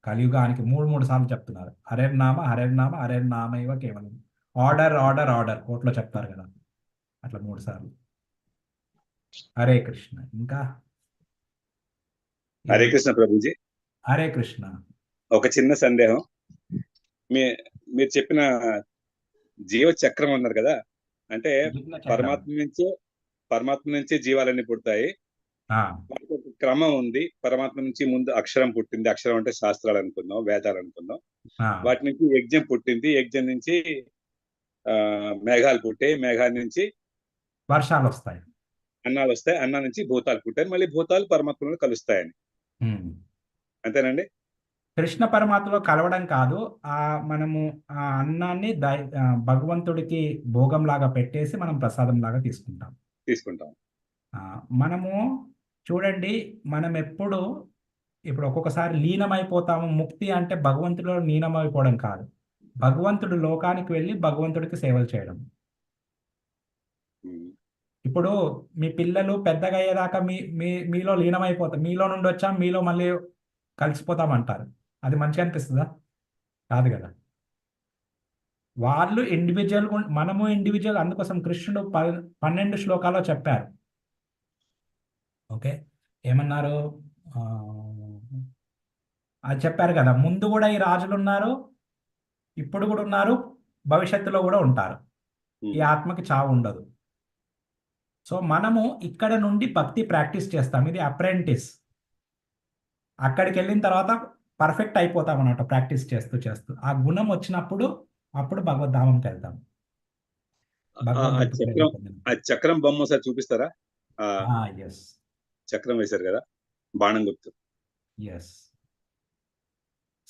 కలియుగానికి మూడు మూడు సార్లు చెప్తున్నారు, హరేర్నామ హరేర్నామ హరేర్నామైవ కేవలం. ఆర్డర్ ఆర్డర్ ఆర్డర్ కోర్టులో చెప్తారు కదా, అట్లా 3 సార్లు. హరే కృష్ణ. ఇంకా హరే కృష్ణ ప్రభుజీ. హరే కృష్ణ. ఒక చిన్న సందేహం. మీ మీరు చెప్పిన జీవ చక్రం అన్నారు కదా, అంటే పరమాత్మ నుంచి జీవాలన్నీ పుడతాయి, వాటికి ఒక క్రమం ఉంది. పరమాత్మ నుంచి ముందు అక్షరం పుట్టింది, అక్షరం అంటే శాస్త్రాలు అనుకుందాం, వేదాలు అనుకుందాం. వాటి నుంచి యజ్ఞం పుట్టింది, యజ్ఞం నుంచి మేఘాలు పుట్టాయి, మేఘాల నుంచి వర్షాలు వస్తాయి, అన్నాలు వస్తాయి, అన్నా నుంచి భూతాలు పుట్టాయి, మళ్ళీ భూతాలు పరమాత్మలో కలుస్తాయని. అంతేనండి? కృష్ణ పరమాత్మలో కలవడం కాదు, మనము ఆ అన్నాన్ని భగవంతుడికి భోగంలాగా పెట్టేసి మనం ప్రసాదం లాగా తీసుకుంటాం. మనము చూడండి, మనం ఇప్పుడు ఒక్కొక్కసారి లీనమైపోతాము. ముక్తి అంటే భగవంతుడిలో లీనమైపోవడం కాదు, భగవంతుడు లోకానికి వెళ్ళి భగవంతుడికి సేవలు చేయడం. ఇప్పుడు మీ పిల్లలు పెద్దగా అయ్యేదాకా మీలో లీనమైపోతారు, మీలో నుండి వచ్చాం మీలో మళ్ళీ కలిసిపోతామంటారు. అది మంచిగా అనిపిస్తుందా? కాదు కదా. వాళ్ళు ఇండివిజువల్, మనము ఇండివిజువల్. అందుకోసం కృష్ణుడు 12 శ్లోకాల్లో చెప్పారు. ఓకే. ఏమన్నారు? అది చెప్పారు కదా, ముందు కూడా ఈ రాజులు ఉన్నారు, ఇప్పుడు కూడా ఉన్నారు, భవిష్యత్తులో కూడా ఉంటారు. ఈ ఆత్మకి చావు ఉండదు. సో మనము ఇక్కడ నుండి భక్తి ప్రాక్టీస్ చేస్తాం, ఇది అప్రెంటిస్. అక్కడికి వెళ్ళిన తర్వాత పర్ఫెక్ట్ అయిపోతాం అన్నమాట, ప్రాక్టీస్ చేస్తూ చేస్తూ. ఆ గుణం వచ్చినప్పుడు అప్పుడు భగవద్ధామంకి వెళ్తాం. చక్రం బొమ్మ సార్ చూపిస్తారా? ఎస్, చక్రం వేశారు కదా, బాణం గుర్తు. ఎస్,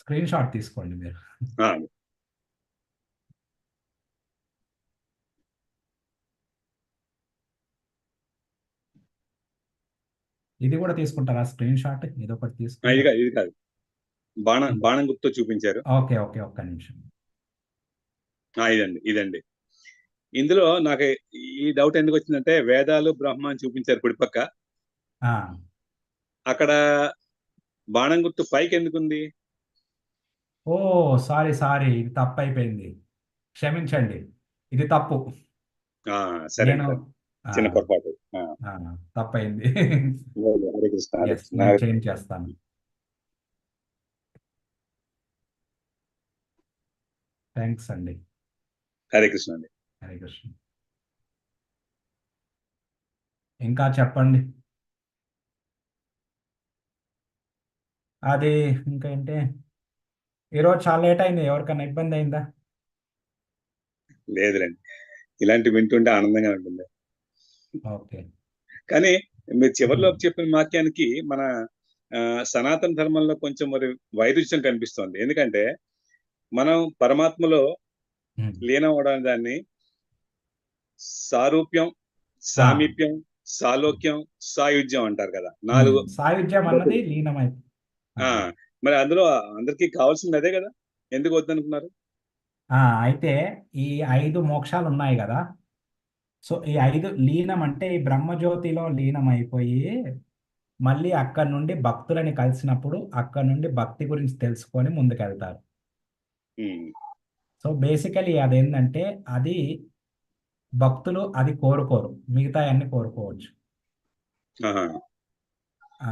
స్క్రీన్ షాట్ తీసుకోండి మీరు. ఇది కూడా తీసుకుంటారా స్క్రీన్ షాట్? ఇది ఒకటి తీసుకుంటారు. ఇది కాదు, బాణం గుర్తు చూపించారు. ఓకే ఓకే, ఒక్క నిమిషం. ఇదండి. ఇందులో నాకు ఈ డౌట్ ఎందుకు వచ్చిందంటే, వేదాలు బ్రహ్మ అని చూపించారు కుడిపక్క, అక్కడ బాణం గుర్తు పైకి ఎందుకుంది? ఓ సారీ, ఇది తప్పు అయిపోయింది, క్షమించండి, ఇది తప్పు. సరే, చిన్న పొరపాటు, తప్పైంది. హరే కృష్ణ. నేను చేంజ్ చేస్తాను. థ్యాంక్స్ అండి. హరే కృష్ణ అండి. హరే కృష్ణ. ఇంకా చెప్పండి. అది ఇంకా ఏంటి, ఈరోజు చాలా లేట్ అయింది, ఎవరికైనా ఇబ్బంది అయిందా? లేదులేండి, ఇలాంటి వింటుంటే ఆనందంగా ఉంటుంది. ఓకే. కానీ మీరు చివరిలో చెప్పిన వాక్యానికి మన సనాతన ధర్మంలో కొంచెం మరి వైరుధ్యం కనిపిస్తోంది. ఎందుకంటే మనం పరమాత్మలో లీనం అవడానికి దాన్ని సారూప్యం, సామీప్యం, సాలోక్యం, సాయుధ్యం అంటారు కదా. 4 సాయుధ్యం అన్నది లీనమై. మరి అందులో అందరికీ కావాల్సింది అదే కదా, ఎందుకు వద్దనుకున్నారు? అయితే ఈ 5 మోక్షాలు ఉన్నాయి కదా. సో ఈ 5 లీనం అంటే ఈ బ్రహ్మజ్యోతిలో లీనం అయిపోయి మళ్ళీ అక్కడ నుండి భక్తులని కలిసినప్పుడు అక్కడ నుండి భక్తి గురించి తెలుసుకొని ముందుకెళ్తారు. సో బేసికలీ అదేంటంటే అది భక్తులు అది కోరుకోరు, మిగతా అన్ని కోరుకోవచ్చు. ఆహా. ఆ,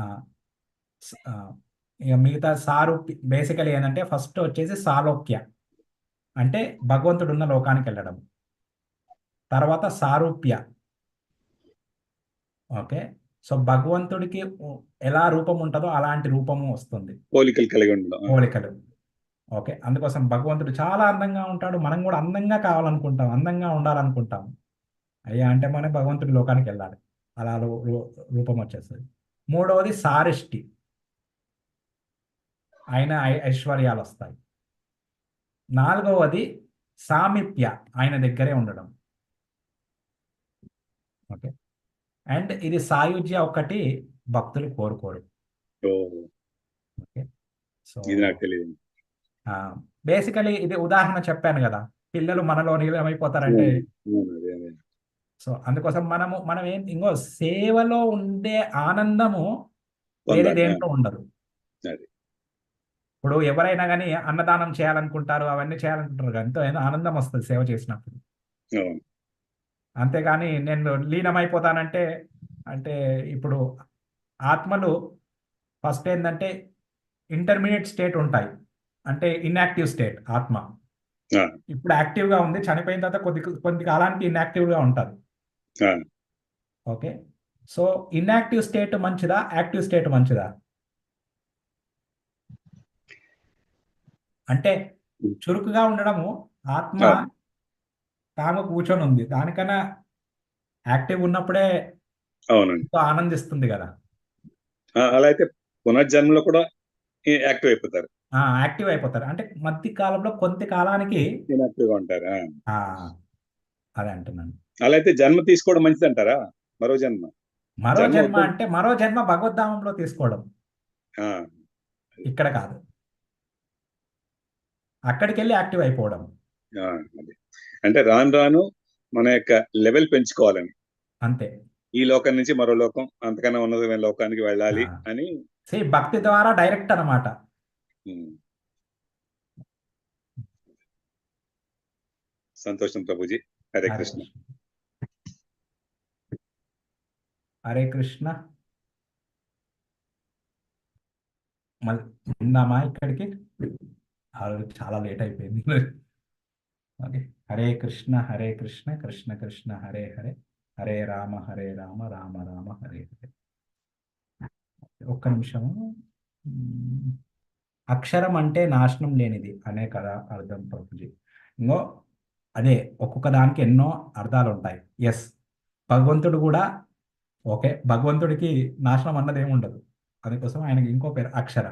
ఆ, ఇక మిగతా బేసికలీ ఏంటంటే ఫస్ట్ వచ్చేసి సాలోక్య, అంటే భగవంతుడు ఉన్న లోకానికి వెళ్ళడం. తర్వాత సారూప్య, ఓకే. సో భగవంతుడికి ఎలా రూపం ఉంటుందో అలాంటి రూపము వస్తుంది, పోలికలు కలిగి ఉండడం. పోలికలు. ఓకే, అందుకోసం భగవంతుడు చాలా అందంగా ఉంటాడు, మనం కూడా అందంగా కావాలనుకుంటాం, అందంగా ఉండాలనుకుంటాం. అయ్యా అంటే మనం భగవంతుడి లోకానికి వెళ్ళాలి, అలా రూపం వచ్చేస్తుంది. మూడవది సారిష్టి, ఆయన ఐశ్వర్యాలు వస్తాయి. నాలుగవది సామీప్య, ఆయన దగ్గరే ఉండడం. ఓకే, అండ్ ఇది సాయుజ్య ఒకటి భక్తులు కోరుకోరు. ఓ, ఓకే, సో ఇది నాకు తెలియదు. బేసికలీ ఇది ఉదాహరణ చెప్పాను కదా, పిల్లలు మనలో ఏమైపోతారంటే. అదే అదే. సో అందుకోసం మనం ఇంకో సేవలో ఉండే ఆనందము వేరే పొందాలి. దేంట్లో ఉండదు. అది. ఇప్పుడు ఎవరైనా కానీ అన్నదానం చేయాలనుకుంటారు, అవన్నీ చేయాలనుకుంటారు, ఎంతో ఆనందం వస్తుంది సేవ చేసినప్పుడు. అవును. అంతేగాని నేను లీనమైపోతానంటే, అంటే ఇప్పుడు ఆత్మలు ఫస్ట్ ఏంటంటే ఇంటర్మీడియట్ స్టేట్ ఉంటాయి, అంటే ఇన్యాక్టివ్ స్టేట్ ఆత్మ. ఆ, ఇప్పుడు యాక్టివ్గా ఉంది, చనిపోయిన తర్వాత కొద్ది కాలానికి ఇన్యాక్టివ్గా ఉంటుంది. ఆ. ఓకే, సో ఇన్యాక్టివ్ స్టేట్ మంచిదా, యాక్టివ్ స్టేట్ మంచిదా? అంటే చురుకుగా ఉండడము, ఆత్మ అవును. తాము కూర్చొని ఉంది, దానికన్నా యాక్టివ్ ఉన్నప్పుడే అవునండి. ఎంతో ఆనందిస్తుంది కదా. అలా అయితే పునర్జన్మలో కూడా యాక్టివ్ అయిపోతారు, యాక్టివ్ అయిపోతారు, అంటే మధ్య కాలంలో కొంత కాలానికి. ఇన్యాక్టివ్ గా ఉంటారు. ఆ, అదే అంటున్నాను. అలా అయితే జన్మ తీసుకోవడం మంచిది అంటారా? మరో జన్మ. మరో జన్మ జన్మ వద్దు. అంటే మరో జన్మ భగవద్ధామంలో తీసుకోవడం, ఆ, ఇక్కడ కాదు. అక్కడికి వెళ్ళి యాక్టివ్ అయిపోవడం. అదే. అంటే రాను రాను మన యొక్క లెవెల్ పెంచుకోవాలని, అంతే. ఈ లోకం నుంచి మరో లోకం, అంతకన్నా ఉన్నతమైన లోకానికి వెళ్ళాలి ఆ, అని. భక్తి ద్వారా డైరెక్ట్ అన్నమాట. ఉమ్, సంతోషం ప్రభుజీ. హరే హరే కృష్ణ. కృష్ణ. హరే కృష్ణ. మళ్ళీ ఉందామా ఇక్కడికి? చాలా లేట్ అయిపోయింది. ఓకే, హరే కృష్ణ హరే కృష్ణ కృష్ణ కృష్ణ హరే హరే, హరే రామ రామ రామ హరే హరే. ఒక్క నిమిషము. మ్మ్. అక్షరం అంటే నాశనం లేనిది అనే కదా అర్థం ప్రభుజీ. ఇంకో అదే, ఒక్కొక్క దానికి ఎన్నో అర్థాలు ఉంటాయి. ఎస్, భగవంతుడు కూడా. ఓకే, భగవంతుడికి నాశనం అన్నది ఏమి ఉండదు, అందుకోసం ఆయనకి ఇంకో పేరు అక్షర.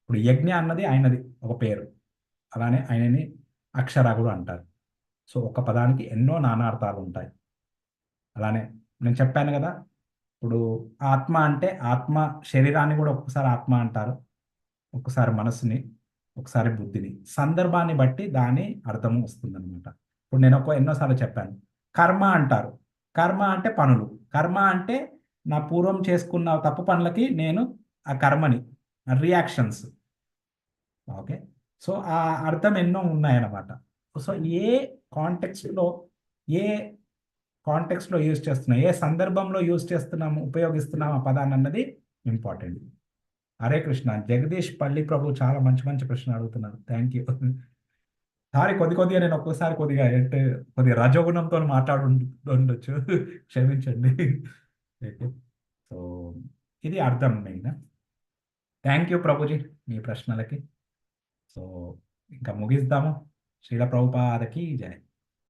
ఇప్పుడు యజ్ఞ అన్నది ఆయనది ఒక పేరు, అలానే ఆయనని అక్షర కూడా అంటారు. సో ఒక పదానికి ఎన్నో నానార్థాలు ఉంటాయి. అలానే నేను చెప్పాను కదా, ఇప్పుడు ఆత్మ అంటే ఆత్మ శరీరాన్ని కూడా ఒక్కసారి ఆత్మ అంటారు, ఒకసారి మనసుని, ఒకసారి బుద్ధిని. సందర్భాన్ని బట్టి దాని అర్థము వస్తుందన్నమాట. ఇప్పుడు నేను ఎన్నోసార్లు చెప్పాను, కర్మ అంటారు. కర్మ అంటే పనులు, కర్మ అంటే నా పూర్వం చేసుకున్న తప్పు పనులకి నేను ఆ కర్మని, రియాక్షన్స్. ఓకే, సో ఆ అర్థం ఎన్నో ఉన్నాయన్నమాట. సో ఏ కాంటెక్స్ట్లో, ఏ కాంటెక్స్ట్లో యూజ్ చేస్తున్నాం, ఏ సందర్భంలో యూజ్ చేస్తున్నాము, ఉపయోగిస్తున్నాము ఆ పదాన్ని అన్నది ఇంపార్టెంట్. హరే కృష్ణ. జగదీష్ పల్లి ప్రభు చాలా మంచి మంచి ప్రశ్నలు అడుగుతున్నారు, థ్యాంక్ యూ. సారీ, కొద్దిగా నేను ఒక్కోసారి కొద్దిగా అంటే కొద్దిగా రజోగుణంతో ఉండొచ్చు, క్షమించండి. ఓకే, సో ఇది అర్థం మెయిన్. థ్యాంక్ యూ ప్రభుజీ మీ ప్రశ్నలకి. సో ఇంకా ముగిద్దాము. శ్రీల ప్రభుపాదకి జయ.